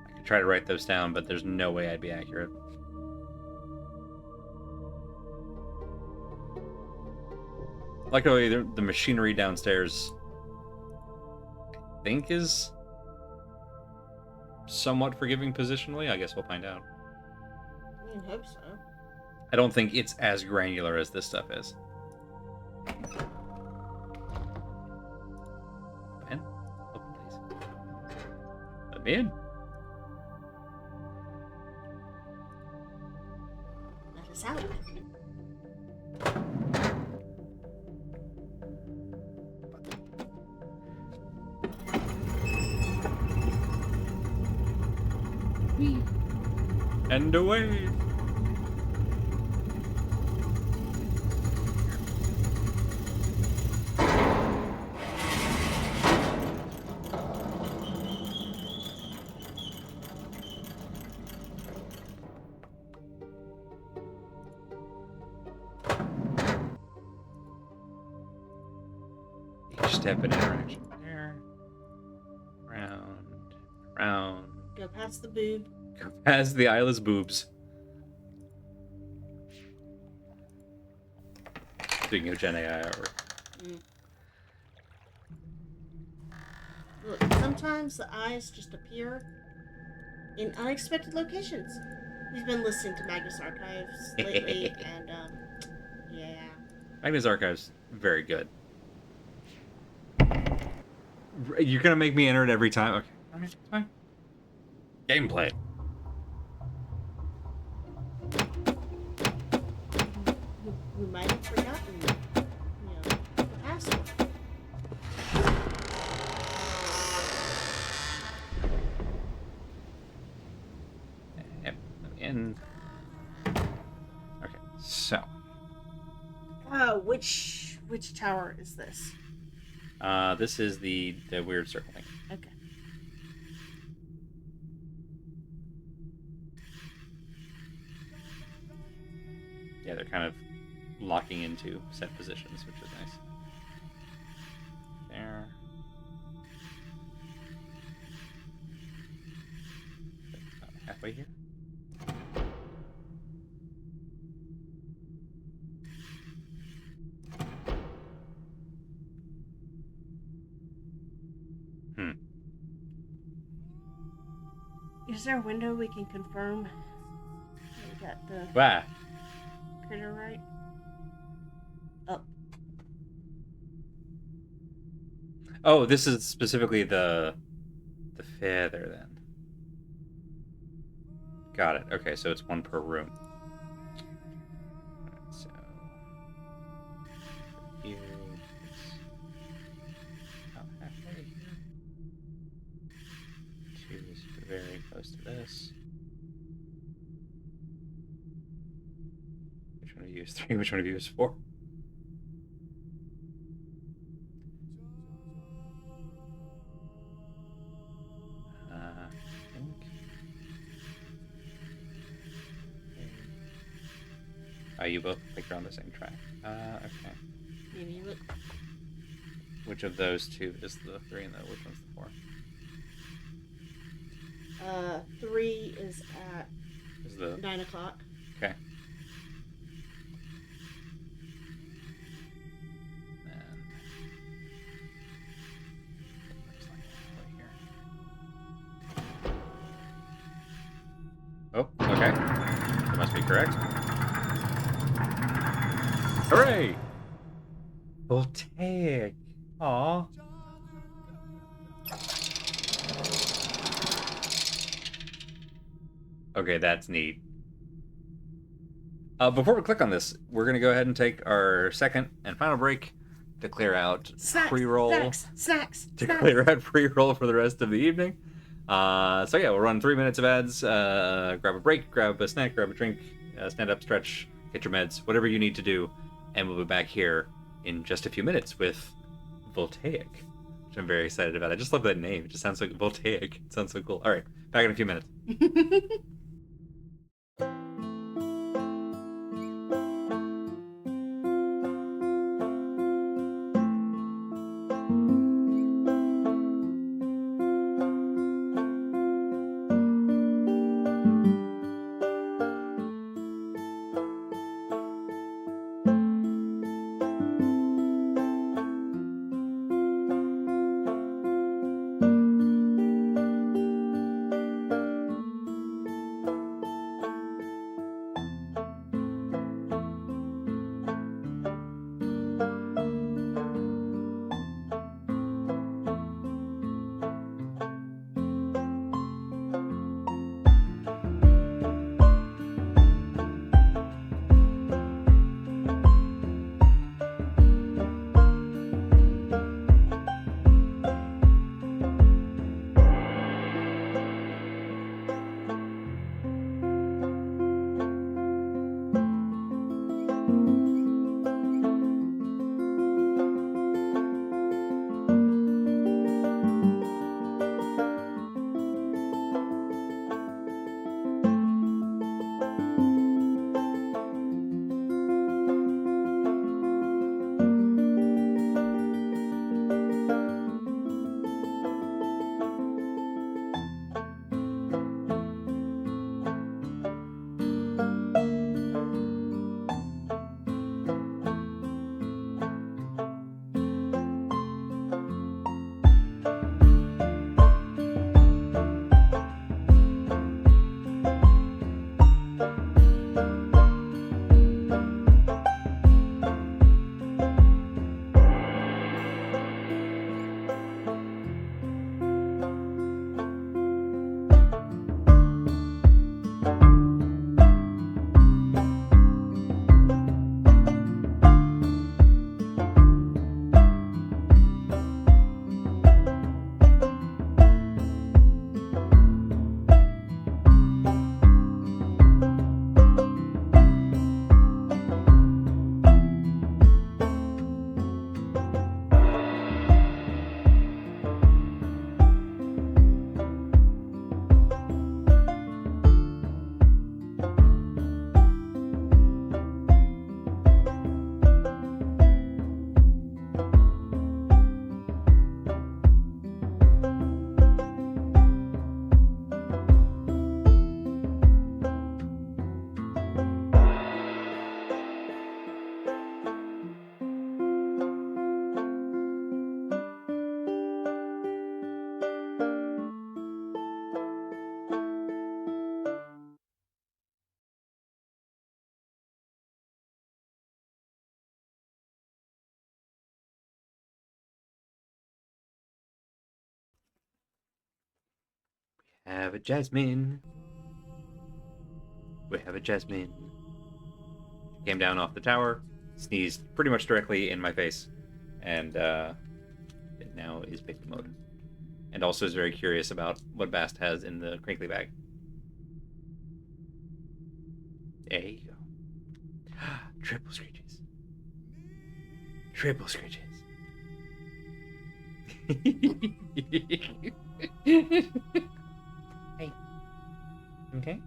I could try to write those down, but there's no way I'd be accurate. Like how the machinery downstairs, I think, is somewhat forgiving positionally. I guess we'll find out. I hope so. I don't think it's as granular as this stuff is. Ben? Open, please. Let me in. Let us out. And away. Each step and interaction there. past the boob. Go past the eyeless boobs. Speaking of Gen AI artwork. Look, sometimes the eyes just appear in unexpected locations. We've been listening to Magnus Archives lately, and yeah. Magnus Archives, very good. You're gonna make me enter it every time? Okay. Alright, it's fine. Gameplay. We might have forgotten, the password. In. Okay, so. Which tower is this? This is the weird circle thing. Okay. Yeah, they're kind of locking into set positions, which is nice. There. About halfway here. Is there a window we can confirm that we got the Wow. critter right? Oh. Oh, this is specifically the feather then. Got it. Okay, so it's one per room. Alright, so here it's about halfway here. 2 is very close to this. Which one of you is 3? Which one of you is 4? I think. Oh, you both think you're on the same track. Okay. Maybe look. Which of those two is the 3 and which one's the 4? 3 is at Is the 9 o'clock. Okay. And looks like right here. Oh, okay. That must be correct. Hooray! Voltaic. Aw. Okay, that's neat. Before we click on this, we're going to go ahead and take our second and final break to clear out pre-roll. Snacks. Clear out pre-roll for the rest of the evening. So yeah, we'll run 3 minutes of ads. Grab a break, grab a snack, grab a drink, stand up, stretch, get your meds, whatever you need to do, and we'll be back here in just a few minutes with Voltaic, which I'm very excited about. I just love that name. It just sounds like Voltaic. It sounds so cool. All right, back in a few minutes. have a Jasmine. We have a Jasmine. Came down off the tower, sneezed pretty much directly in my face, and it now is victim mode. And also is very curious about what Bast has in the crinkly bag. There you go. Triple screeches. Triple screeches. Hey. Okay.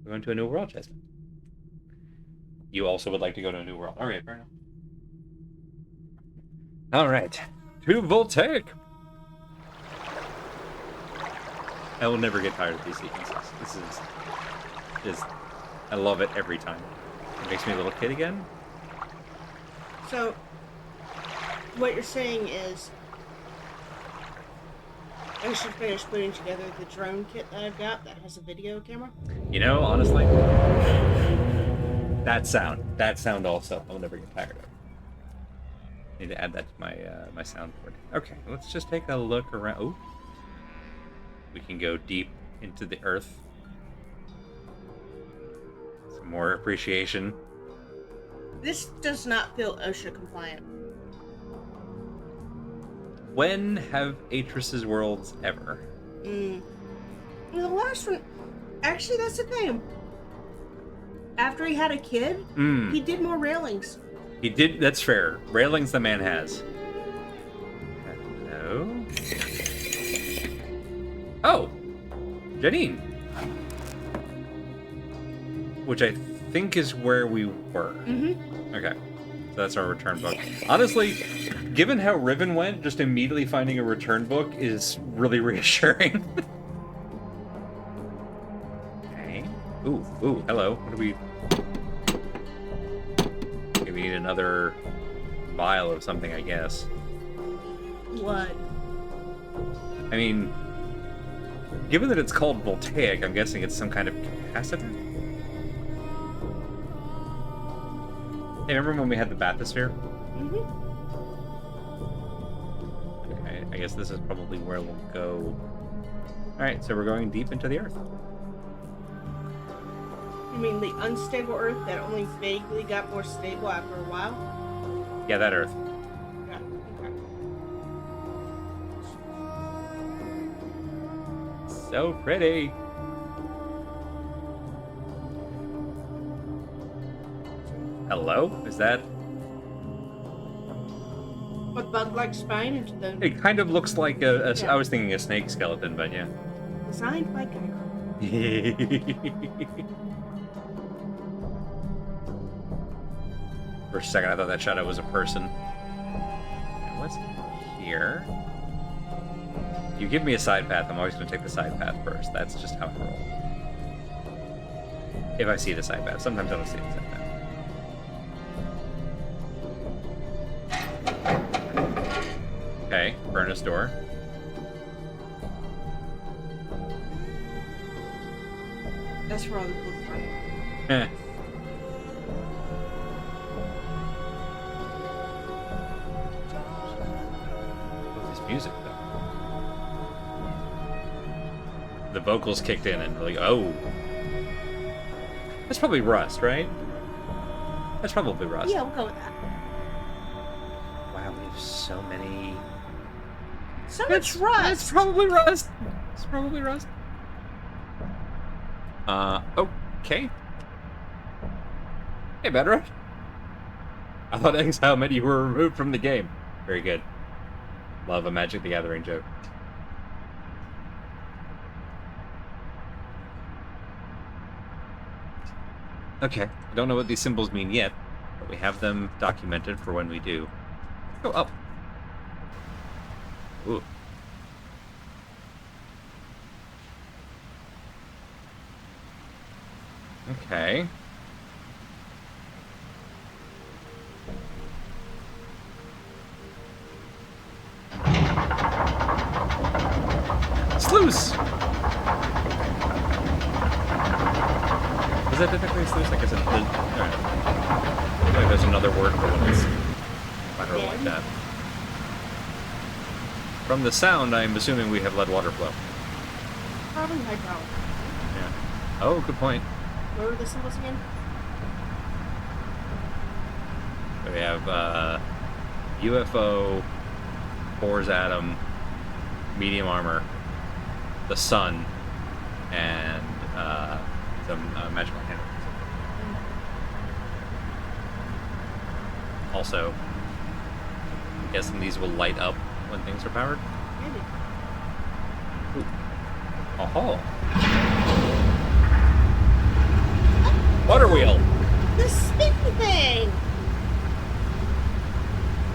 We're going to a new world, Jasmine. You also would like to go to a new world. Alright, fair enough. Alright. To Voltaic! I will never get tired of these sequences. This is just... I love it every time. It makes me a little kid again. So, what you're saying is, I should finish putting together the drone kit that I've got that has a video camera? You know, honestly, that sound also, I'll never get tired of. Need to add that to my my soundboard. Okay, let's just take a look around. Oh, we can go deep into the earth. Some more appreciation. This does not feel OSHA compliant. When have Atris's worlds ever? The last one... Actually, that's the thing. After he had a kid, he did more railings. He did, that's fair. Railings the man has. Hello? Oh! Janine! Which I think is where we were. Mm-hmm. Okay. So that's our return book. Honestly, given how Riven went, just immediately finding a return book is really reassuring. Okay. Ooh, hello. What do we... Okay, we need another vial of something, I guess. What? I mean, given that it's called Voltaic, I'm guessing it's some kind of capacitor? Hey, remember when we had the bathysphere? Mm-hmm. Okay, I guess this is probably where we'll go. Alright, so we're going deep into the earth. You mean the unstable Earth that only vaguely got more stable after a while? Yeah, that earth. Yeah, okay. So pretty. Hello? Is that... What bug-like spine into the... It kind of looks like a Yeah. I was thinking a snake skeleton, but yeah. Designed by Geiger. For a second, I thought that shadow was a person. And what's here? You give me a side path, I'm always going to take the side path first. That's just how I roll. If I see the side path. Sometimes I don't see the side path. Okay, furnace door. That's where all the book are. Eh. What's this music, though? The vocals kicked in and like, oh. That's probably Rust, right? That's probably Rust. Yeah, we'll go with that. Wow, we have so many... So much rust! It's probably Rust. It's probably Rust. Okay. Hey, Bedra. I thought Exile meant you were removed from the game. Very good. Love a Magic the Gathering joke. Okay, I don't know what these symbols mean yet, but we have them documented for when we do. Let's go up. Ooh. Okay. Sluice! Is that technically a sluice? I guess it's... Alright. I feel like there's another word for when it's lateral like that. From the sound, I'm assuming we have lead water flow. probably hydraulic. Yeah. Oh, good point. What were the symbols again? We have UFO, Bohr's atom, medium armor, the sun, and some magical hand. Also, I'm guessing these will light up when things are powered. Maybe. Oh. Water wheel. The spinny thing!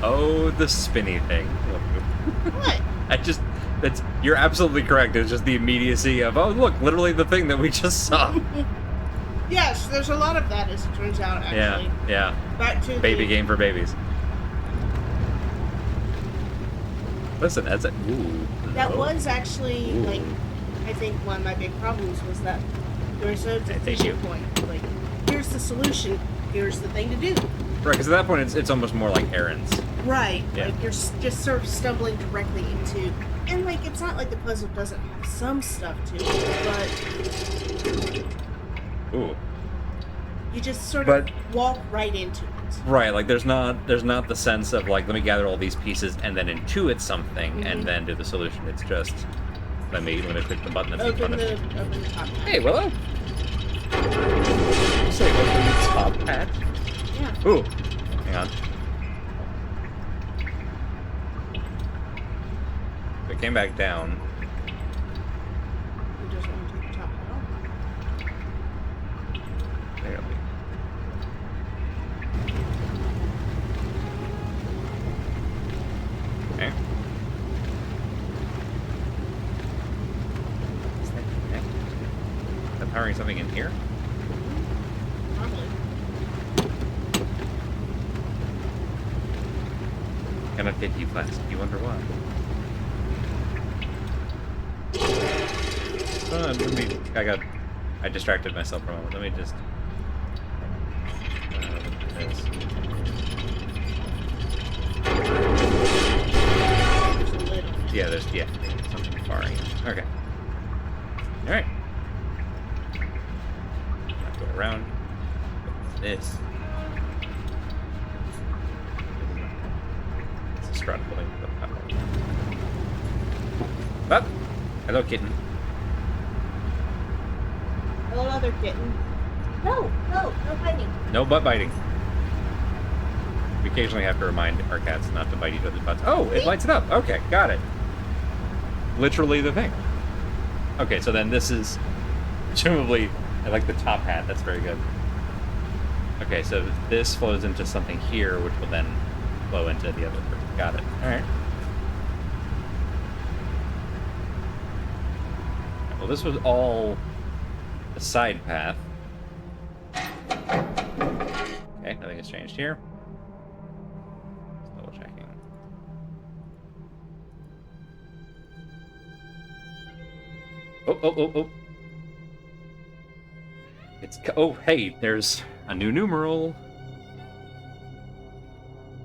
Oh, the spinny thing. What? You're absolutely correct. It's just the immediacy of, oh, look, literally the thing that we just saw. Yes, there's a lot of that, as it turns out, actually. Yeah. Back to Baby game for babies. Listen, that's it. Ooh. That Oh. was actually, Ooh. like, I think one of my big problems was that there was no Thank decision you. point. Like, here's the solution, here's the thing to do. Right, because at that point, it's almost more like errands. Right. Yeah. Like, you're just sort of stumbling directly into... And, like, it's not like the puzzle doesn't have some stuff to it, but Ooh. you just sort But- of walk right into it. Right, like there's not the sense of like, let me gather all these pieces and then intuit something and then do the solution. It's just let me click the button that's in front of me. Open the top. Hey, Willow. You say open the top hat. Yeah. Ooh. Hang on. It came back down. You just want to take the top hat off. Barely. Okay. Is that connected? Is that powering something in here? Probably. Cannot fit you fast. You wonder why. I distracted myself for a moment. Let me just. This. There's a lid on it. Yeah, there's something firing. Okay. All right. Now go around. This. It's a strut building. Up. Hello, kitten. Hello, other kitten. No fighting. No butt biting. We occasionally have to remind our cats not to bite each other's butts. Oh, it lights it up. Okay, got it. Literally the thing. Okay, so then this is presumably, I like the top hat. That's very good. Okay, so this flows into something here, which will then flow into the other person. Got it. All right. Well, this was all a side path. Okay, nothing has changed here. Just double checking. Oh. Oh, hey, there's a new numeral.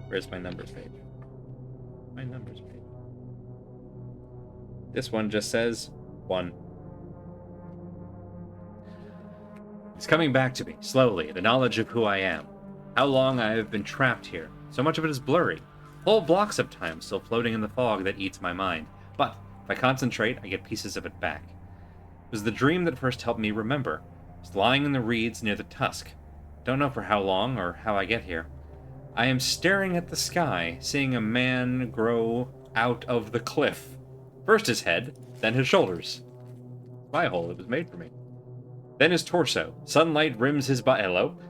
Where's my numbers page? My numbers page. This one just says 1. It's coming back to me, slowly, the knowledge of who I am. How long I have been trapped here. So much of it is blurry. Whole blocks of time still floating in the fog that eats my mind. But if I concentrate, I get pieces of it back. It was the dream that first helped me remember. I was lying in the reeds near the tusk. Don't know for how long or how I get here. I am staring at the sky, seeing a man grow out of the cliff. First his head, then his shoulders. My hole, it was made for me. Then his torso. Sunlight rims his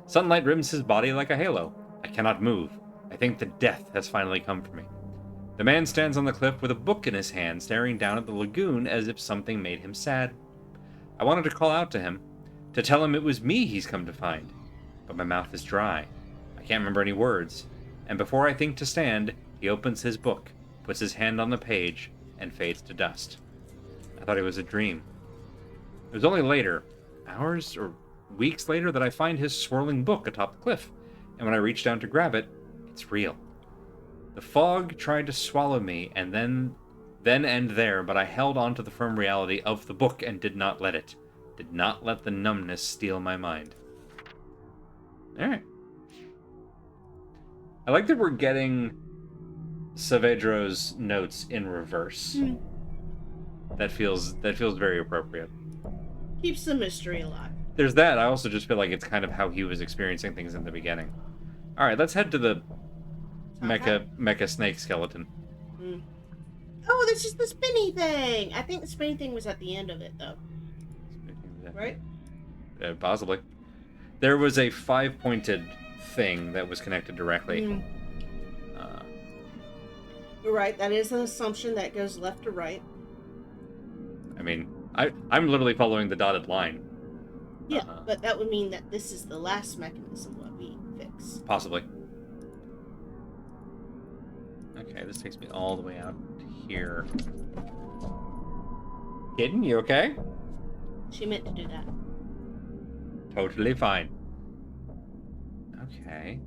Sunlight rims his body like a halo. I cannot move. I think that death has finally come for me. The man stands on the cliff with a book in his hand, staring down at the lagoon as if something made him sad. I wanted to call out to him, to tell him it was me he's come to find. But my mouth is dry. I can't remember any words. And before I think to stand, he opens his book, puts his hand on the page, and fades to dust. I thought it was a dream. It was only later, hours or weeks later, that I find his swirling book atop the cliff, and when I reach down to grab it, it's real. The fog tried to swallow me, and then then and there, but I held on to the firm reality of the book and did not let the numbness steal my mind. Alright. I like that we're getting Saavedra's notes in reverse. Mm. That feels very appropriate. Keeps the mystery alive. There's that. I also just feel like it's kind of how he was experiencing things in the beginning. Alright, let's head to the mecha snake skeleton. Mm. Oh, this is the spinny thing! I think the spinny thing was at the end of it, though. Right? Possibly. There was a 5-pointed thing that was connected directly. Mm. You're right, that is an assumption that goes left to right. I mean, I'm literally following the dotted line. Yeah, but that would mean that this is the last mechanism that we fix. Possibly. Okay, this takes me all the way out to here. Kitten, you okay? She meant to do that. Totally fine. Okay.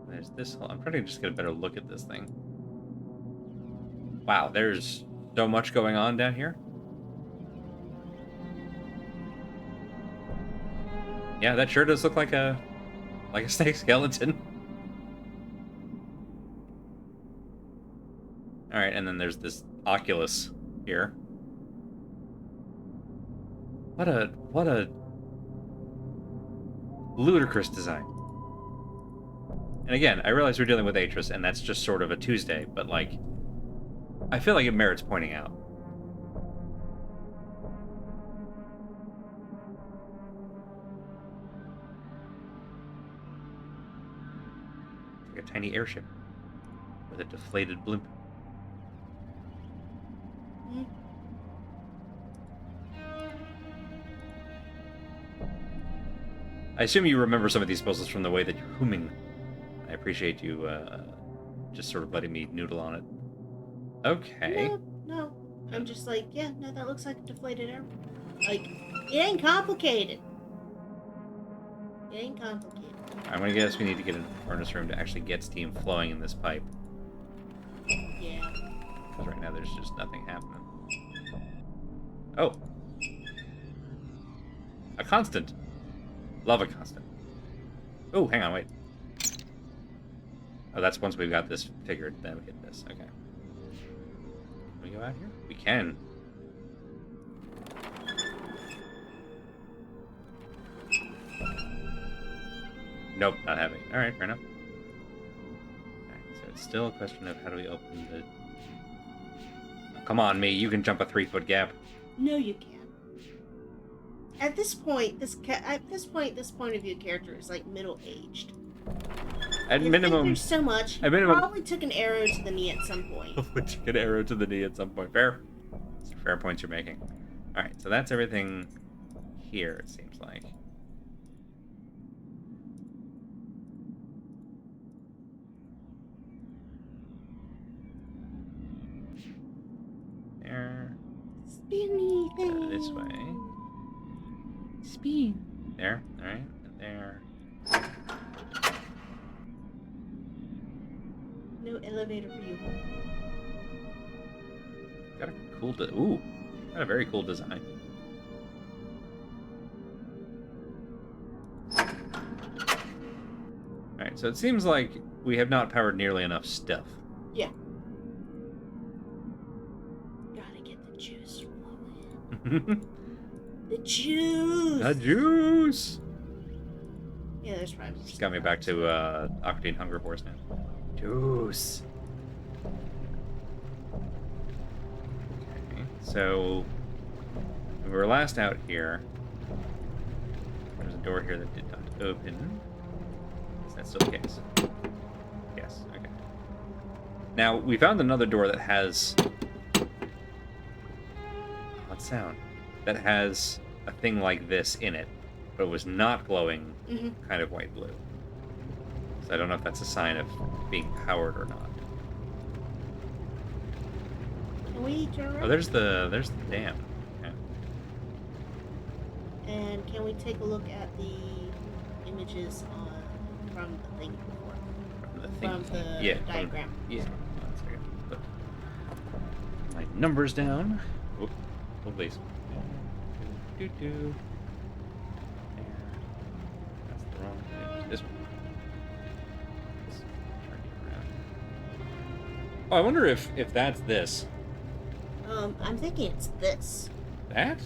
There's this. I'm trying to just get a better look at this thing. Wow, there's so much going on down here. Yeah, that sure does look like a snake skeleton. All right, and then there's this Oculus here. What a ludicrous design. And again, I realize we're dealing with Atris, and that's just sort of a Tuesday, but like, I feel like it merits pointing out. Like a tiny airship with a deflated blimp. Mm. I assume you remember some of these puzzles from the way that you're humming. I appreciate you just sort of letting me noodle on it. Okay. No. I'm just like, yeah, no, that looks like a deflated air. Like, it ain't complicated. It ain't complicated. I'm gonna guess we need to get into the furnace room to actually get steam flowing in this pipe. Yeah. Because right now there's just nothing happening. Oh. A constant. Love a constant. Oh, hang on, wait. Oh, that's once we've got this figured, then we hit this. Okay. Can we go out here? We can. Nope, not having it. Alright, fair enough. Alright, so it's still a question of how do we open the... Oh, come on, me. You can jump a 3-foot gap. No, you can't. At this point, this point of view character is like middle-aged. At You minimum... think there's so much. At minimum... Probably took an arrow to the knee at some point. Which an arrow to the knee at some point. Fair. Fair points you're making. Alright, so that's everything here, it seems like. There. Spinny thing. This way. Spin. There. Alright. And there. No elevator for you. Got a cool... Ooh. Got a very cool design. Alright, so it seems like we have not powered nearly enough stuff. Yeah. Gotta get the juice flowing. The juice! The juice! Yeah, there's probably... It's got me back to Aquatine Hunger Force now. Juice! Okay, so... when we were last out here, there's a door here that did not open. Is that still the case? Yes, okay. Now, we found another door that has... What sound? That has a thing like this in it, but it was not glowing kind of white blue. So I don't know if that's a sign of being powered or not. Can we turn around? Oh, there's the dam. Okay. And can we take a look at the images from the thing before? from the yeah, diagram. Yeah. One second. Put my numbers down. Whoop. Oh, please. Do do. There. That's the wrong thing. This one. This. Turn it around. Oh, I wonder if that's this. I'm thinking it's this. That?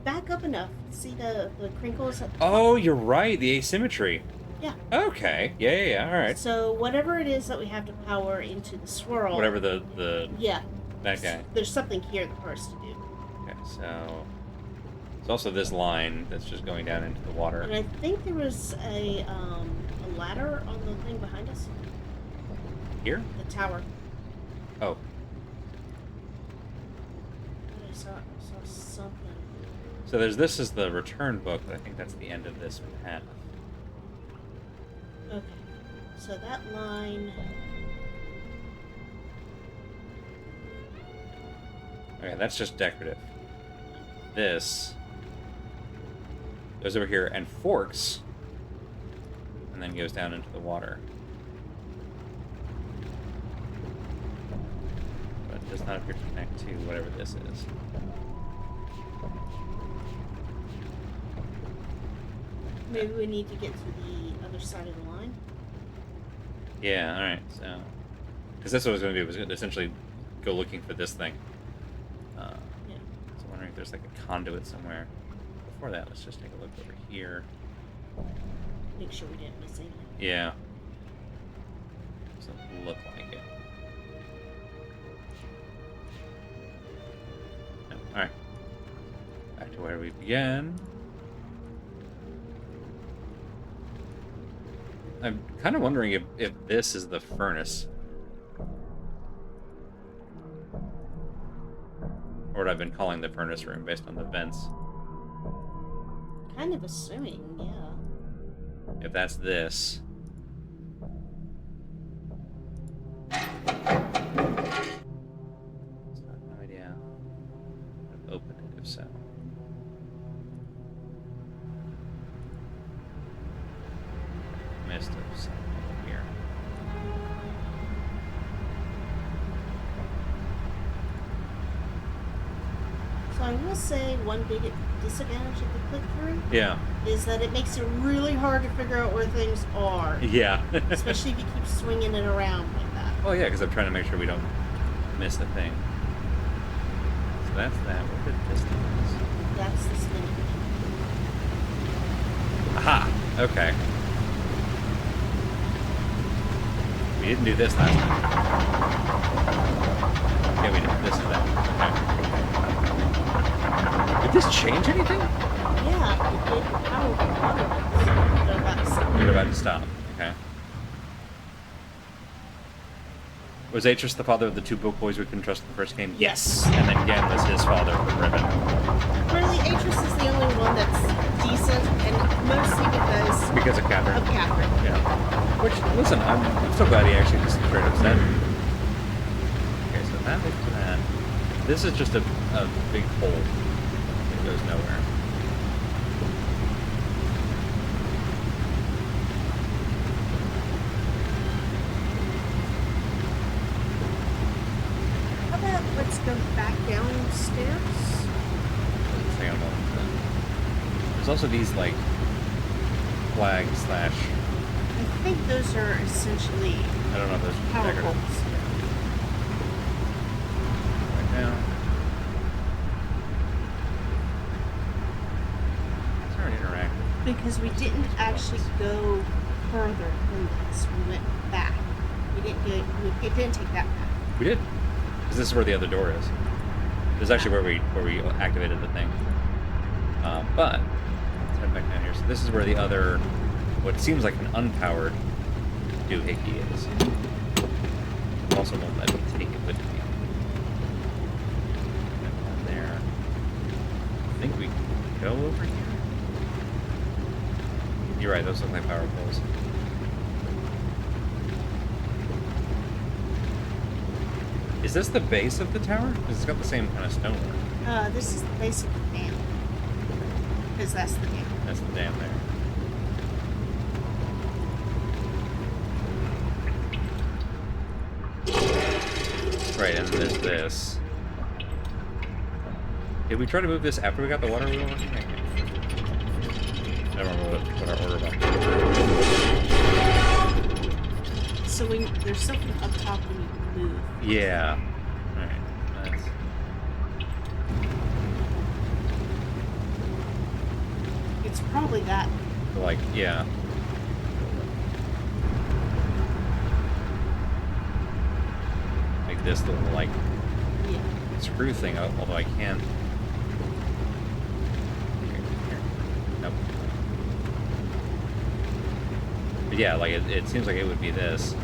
Back up enough. See the crinkles at the Oh, you're right. The asymmetry. Yeah. Okay. Yeah. All right. So whatever it is that we have to power into the swirl. Whatever the Yeah. that guy. There's something here for us to do. Okay, so there's also this line that's just going down into the water. And I think there was a ladder on the thing behind us. Here? The tower. Oh, I saw something. so there's this is the return book, but I think that's the end of this path. Okay. So that line. Okay, that's just decorative. This goes over here and forks, and then goes down into the water. But it does not appear to connect to whatever this is. Maybe we need to get to the other side of the line. Yeah, alright, so... Because that's what I was going to do, was essentially go looking for this thing. Yeah. So I'm wondering if there's like a conduit somewhere. Before that, let's just take a look over here. Make sure we didn't miss anything. Yeah. Doesn't look like it. No. Alright. Back to where we began. I'm kind of wondering if this is the furnace. Or what I've been calling the furnace room based on the vents. Kind of assuming, yeah. If that's this. So I have no idea how to open it, if so. Myst of something here. So I will say one big disadvantage of the click-through Yeah. is that it makes it really hard to figure out where things are. Yeah. Especially if you keep swinging it around like that. Oh yeah, because I'm trying to make sure we don't miss the thing. So that's that. What did this thing is? That's the spinning. Aha! Okay. We didn't do this last time. Yeah, we did. This is that. Okay. Did this change anything? Yeah, it did power the water ones. They're about to stop. We're about to stop. Okay. Was Atreus the father of the two book boys we couldn't trust in the first game? Yes! And then Gan was his father from Riven. Really, Atreus is the only one that's decent, and mostly Because of Catherine. of Catherine. Yeah. Which, listen, I'm so glad he actually just straight up said. Okay, so that leads to that. This is just a big hole. It goes nowhere. How about let's go back downstairs? Let's hang on a moment. There's also these, like, flags slash... I think those are essentially I don't know if those are power decorative. poles. Right now. It's already interactive. Because we didn't actually go further than this. We went back. We didn't go. It didn't take that path. We did. Because this is where the other door is. This is actually where we activated the thing. But let's head back down here. So this is where the other, what seems like an unpowered doohickey is. Also won't let me take it with me. And there. I think we can go over here. You're right. Those look like power poles. Is this the base of the tower? Because it's got the same kind of stonework. This is the base of the dam. Because that's the dam. That's the dam there. Right, and there's this. Did we try to move this after we got the water wheel working? I don't remember what our order was. So there's something up top we need to move. Yeah. Alright. Nice. It's probably that. Like, yeah. Like this little, like, Yeah. screw thing, although I can. Here. Nope. But yeah, like, it seems like it would be this.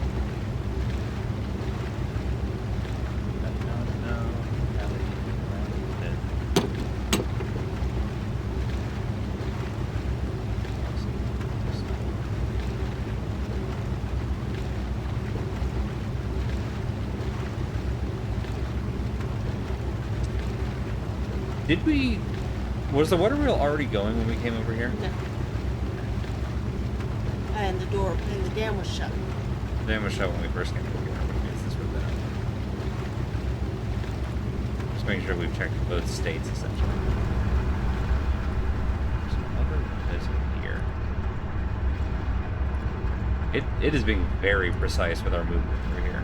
Did we... Was the water wheel already going when we came over here? No. And the dam was shut. The dam was shut when we first came over here, which means this would have been... Just making sure we've checked both states, essentially. There's another windows in here. It is being very precise with our movement through here.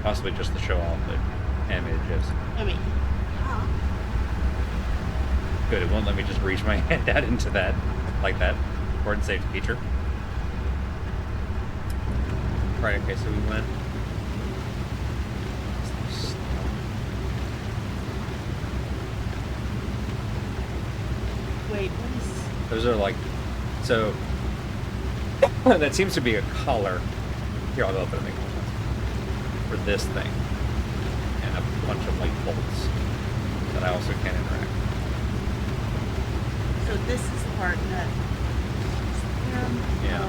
Possibly just to show off the animated GIFs. I mean, Good, it won't let me just reach my hand out into that, like that. Important safety feature. Right, okay, so we went... wait, what is... Those are like... So... that seems to be a collar. Here, I'll go up and make more sense. For this thing. And a bunch of, like, bolts that I also can interact. So this is the part that... Yeah.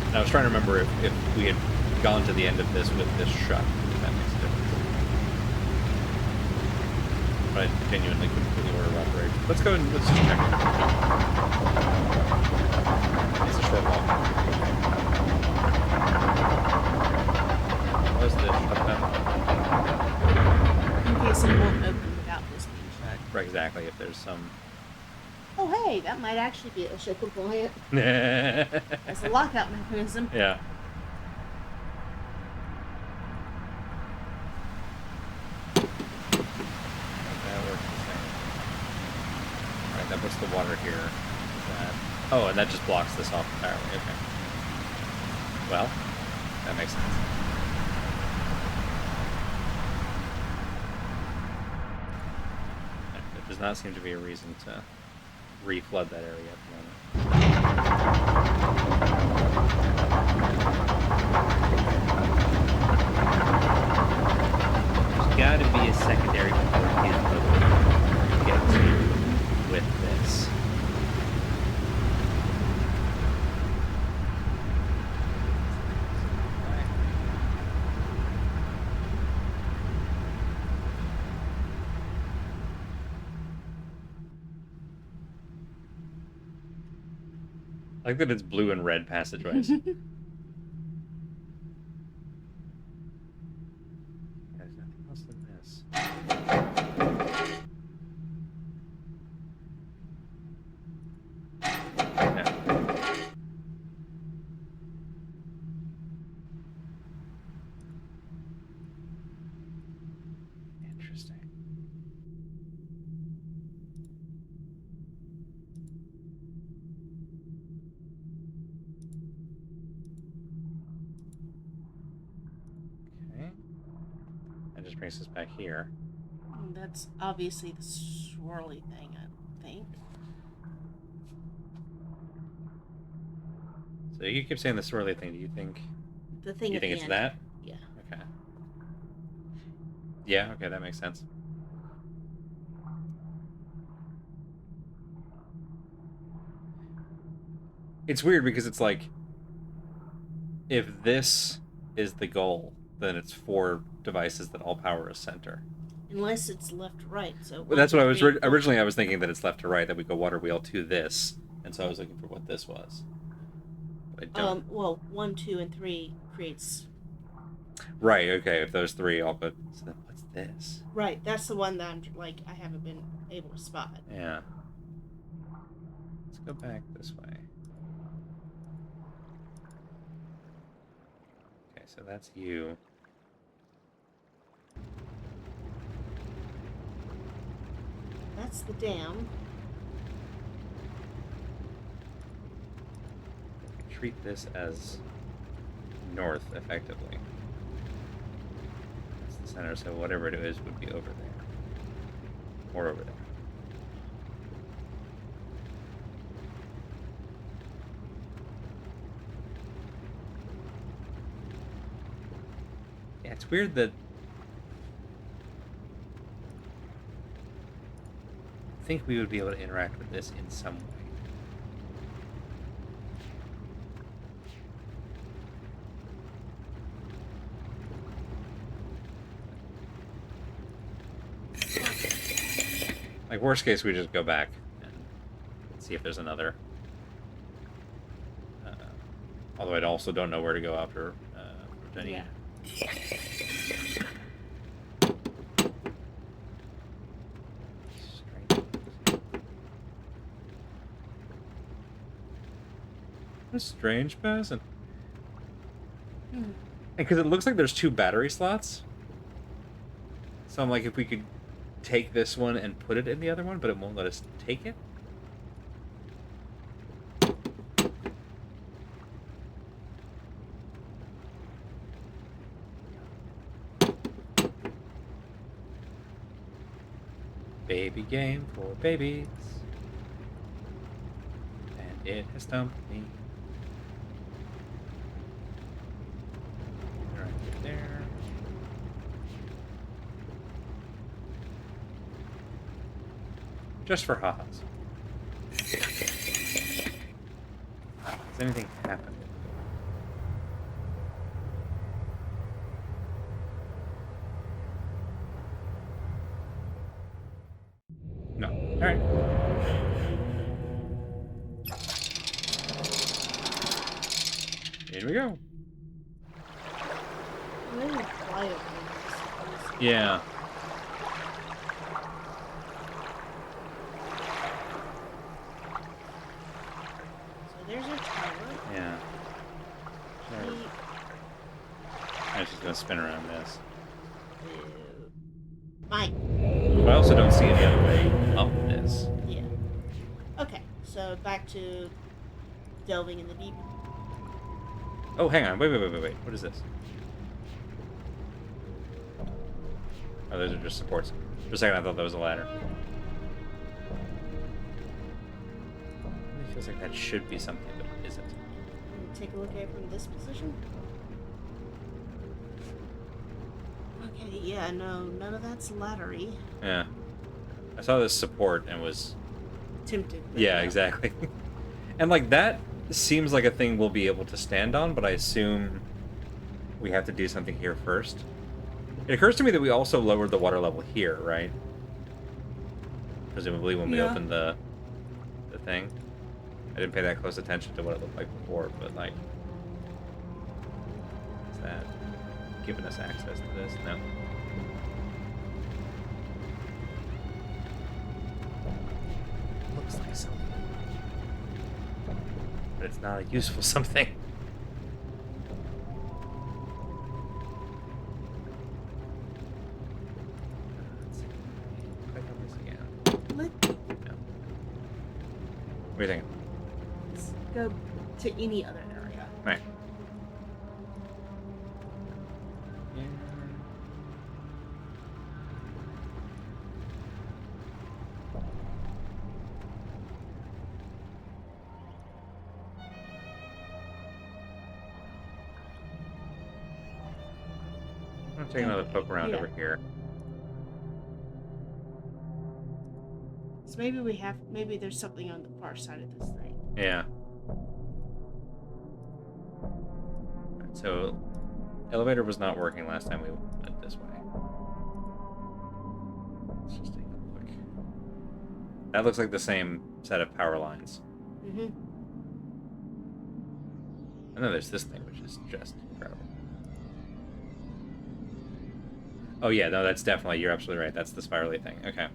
And I was trying to remember if we had gone to the end of this with this shut, if that makes a difference. But I genuinely couldn't do the order of operation. Let's go and let's just check it. It's a short walk. Was this shut down? In case it won't open without this being shut. Right, exactly, if there's some... Oh, hey, that might actually be OSHA compliant. Yeah. As a lockout mechanism. Yeah. That works the same. Alright, that puts the water here. That... Oh, and that just blocks this off entirely. Okay. Well, that makes sense. There does not seem to be a reason to re-flood that area at the moment. There's got to be a secondary input to get to with this. I like that it's blue and red passageways. There's nothing else than this. No. Interesting. Okay. That just brings us back here. That's obviously the swirly thing, I think. So you keep saying the swirly thing. Do you think? The thing You at think the it's end. that? Yeah. Okay. Yeah. Okay, that makes sense. It's weird because it's like, if this is the goal, then it's 4 devices that all power a center. Unless it's left to right. So Well, that's what I was originally. I was thinking that it's left to right, that we go water wheel to this, and so I was looking for what this was. But I don't. Well, 1, 2, and 3 creates. Right. Okay. If those three all go. So then what's this? Right, that's the one that I'm like I haven't been able to spot. Yeah. Let's go back this way. Okay, so that's you. That's the dam. Treat this as north, effectively. That's the center, so whatever it is would be over there. Or over there. Yeah, it's weird that I think we would be able to interact with this in some way. Like, worst case, we just go back and see if there's another. Although I also don't know where to go after Jenny. Yeah. A strange person. Because it looks like there's 2 battery slots. So I'm like, if we could take this one and put it in the other one, but it won't let us take it. Baby game for babies. And it has stumped me. Right there. Just for ha-has. Has anything happened? No. Alright. Here we go. Really quiet ones. Yeah. So there's a tower. Yeah. The, I'm just gonna spin around this. fine. But I also don't see any other way up this. Yeah. Okay, so back to delving in the deep. Oh, hang on. Wait. What is this? Oh, those are just supports. For a second, I thought that was a ladder. It feels like that should be something, but it isn't. Take a look at it from this position. Okay, yeah, no, none of that's laddery. Yeah. I saw this support and was... Tempted. But Yeah, no. exactly. And, like, that seems like a thing we'll be able to stand on, but I assume we have to do something here first. It occurs to me that we also lowered the water level here, right? Presumably when we Yeah. opened the thing. I didn't pay that close attention to what it looked like before, but, like... Is that giving us access to this? No. Looks like something. But it's not a useful something. Let's see. Click on this again. Let's No. What do you think? go to any other area. Right. Yeah. I'm gonna take another poke around Yeah. over here. So maybe there's something on the far side of this thing. Yeah. So, elevator was not working last time we went this way. Let's just take a look. That looks like the same set of power lines. Mm-hmm. And then there's this thing, which is just incredible. Oh yeah, no, that's definitely, you're absolutely right. That's the spirally thing. Okay.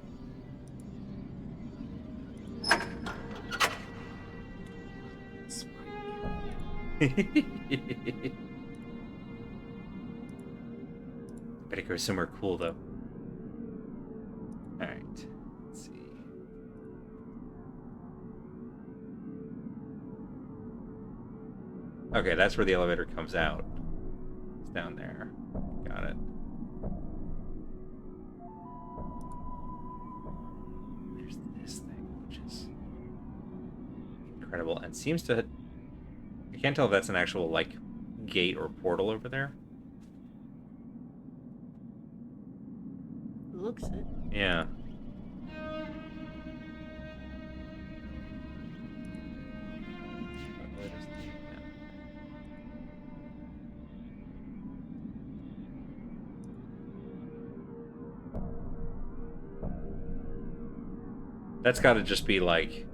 Bet it goes somewhere cool though. Alright. Let's see. Okay, that's where the elevator comes out. It's down there. Got it. There's this thing, which is incredible and seems to... I can't tell if that's an actual, like, gate or portal over there. Looks it. Yeah. That's got to just be like,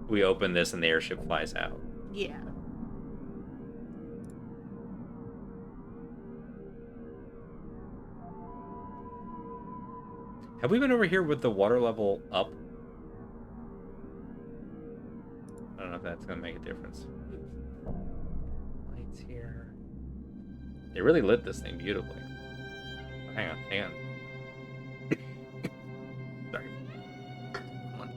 we open this and the airship flies out. Yeah. Have we been over here with the water level up? I don't know if that's going to make a difference. Lights here. They really lit this thing beautifully. Oh, hang on. Sorry. Come on.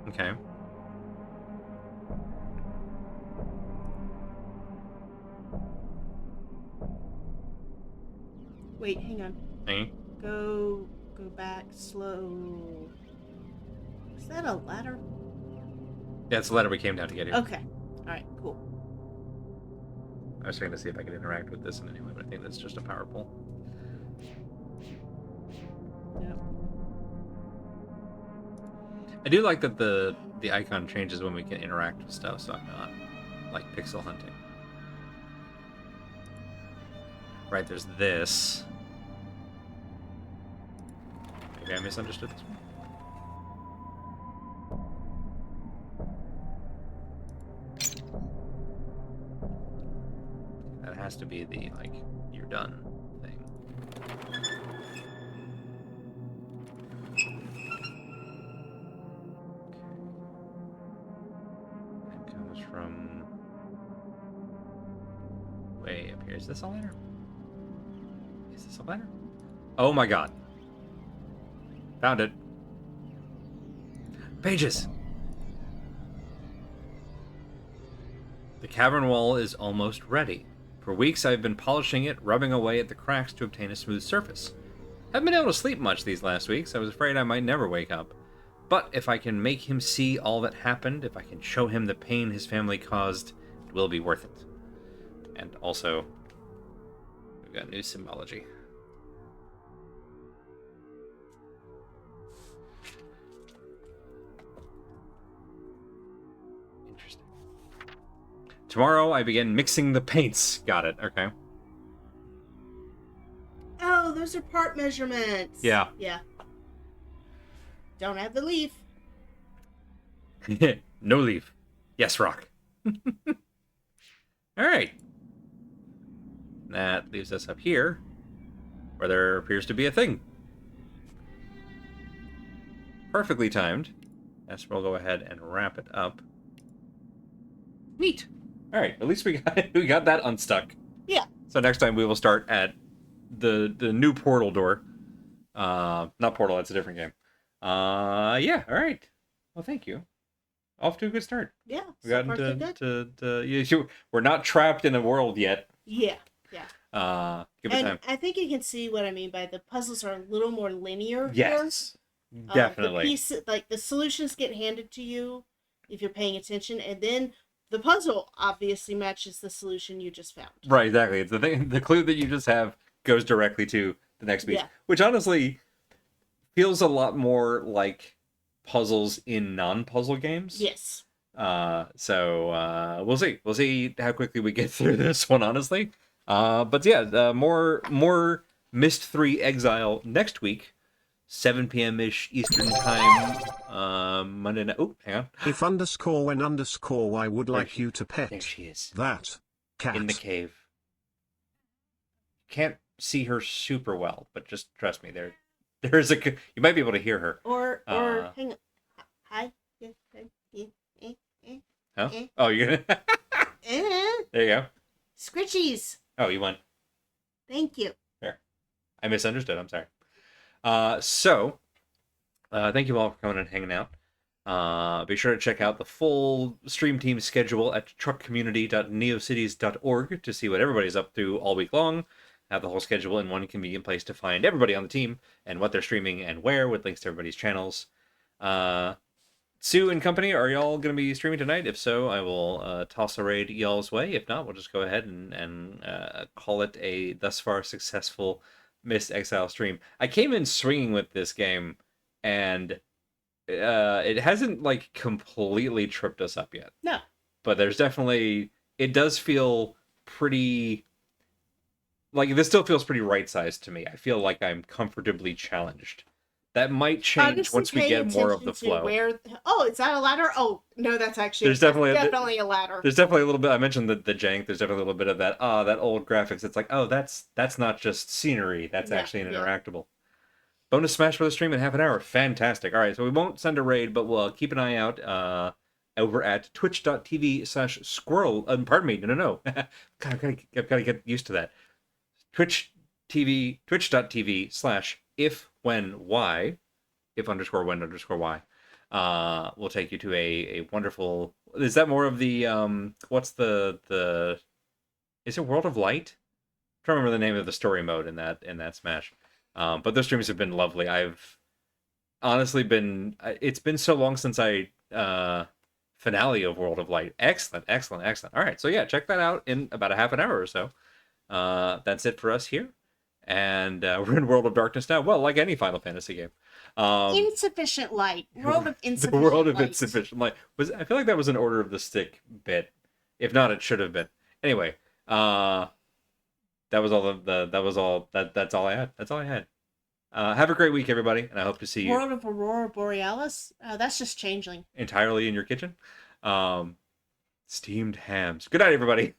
Okay. Wait, hang on. Hey. Go back slow. Is that a ladder? Yeah, it's the ladder we came down to get here. Okay. Alright, cool. I was trying to see if I could interact with this in any way, but I think that's just a power pole. Yep. I do like that the icon changes when we can interact with stuff, so I'm not like pixel hunting. Right, there's this. Maybe I misunderstood this one. That has to be the, like, you're done thing. That comes from way up here. Is this a ladder? Is this a ladder? Oh my god. Found it. Pages! The cavern wall is almost ready. For weeks I've been polishing it, rubbing away at the cracks to obtain a smooth surface. Haven't been able to sleep much these last weeks. I was afraid I might never wake up. But if I can make him see all that happened, if I can show him the pain his family caused, it will be worth it. And also, we've got new symbology. Interesting. Tomorrow I begin mixing the paints. Got it. Okay. Oh, those are part measurements. Yeah. Yeah. Don't have the leaf. No leaf. Yes, rock. Alright. That leaves us up here, where there appears to be a thing. Perfectly timed. Yes, we'll go ahead and wrap it up. Neat. Alright, at least we got that unstuck. Yeah. So next time we will start at the new portal door. Not portal, that's a different game. Yeah, alright. Well, thank you. Off to a good start. Yeah. We So got far, so good. we're not trapped in a world yet. Yeah. Give it time. I think you can see what I mean by the puzzles are a little more linear. Yes, Here. definitely. The piece, like the solutions get handed to you if you're paying attention, and then the puzzle obviously matches the solution you just found. Right, exactly. It's the thing. The clue that you just have goes directly to the next piece, Yeah. which honestly feels a lot more like puzzles in non-puzzle games. Yes. So we'll see. We'll see how quickly we get through this one, honestly. But yeah, more Myst 3 Exile next week, 7 p.m. ish Eastern time, Monday night. Oh, hang on. If _when_y would like she- you to There pet she is. that cat. In the cave. Can't see her super well, but just trust me. There's you might be able to hear her. Or Uh, hang on. Hi. Huh? Oh, you're gonna. Eh. There you go. Scritchies. Oh, you won. Thank you. There. I misunderstood. I'm sorry. Thank you all for coming and hanging out. Be sure to check out the full stream team schedule at truckcommunity.neocities.org to see what everybody's up to all week long. Have the whole schedule in one convenient place to find everybody on the team and what they're streaming and where, with links to everybody's channels. Sue and company, are y'all going to be streaming tonight? If so, I will toss a raid y'all's way. If not, we'll just go ahead and call it a thus far successful Myst Exile stream. I came in swinging with this game, and it hasn't like completely tripped us up yet. No. But there's definitely, it does feel pretty, like this still feels pretty right-sized to me. I feel like I'm comfortably challenged. That might change Honestly, once we pay get more of attention the to flow. Oh, is that a ladder? Oh, no, that's actually There's definitely a ladder. There's definitely a little bit. I mentioned the jank. There's definitely a little bit of that. That old graphics. It's like, oh, that's not just scenery. That's actually an interactable. Bonus smash for the stream in half an hour. Fantastic. All right, so we won't send a raid, but we'll keep an eye out over at twitch.tv/squirrel. Pardon me. No. God, I've got to get used to that. twitch.tv/if_when_y. If_when_y. Will take you to a wonderful. Is that more of the what's the? Is it World of Light? I'm trying to remember the name of the story mode in that Smash. But those streams have been lovely. I've honestly been. It's been so long since I finale of World of Light. Excellent. All right, so yeah, check that out in about a half an hour or so. That's it for us here, and we're in World of Darkness now. Well, like any Final Fantasy game. Insufficient light. World of insufficient The world of light. insufficient light. I feel like that was an Order of the Stick bit. If not, it should have been. Anyway, that was all that's all I had. That's all I had. Have a great week, everybody, and I hope to see you World of Aurora Borealis? That's just changeling. entirely in your kitchen. Steamed hams. Good night, everybody.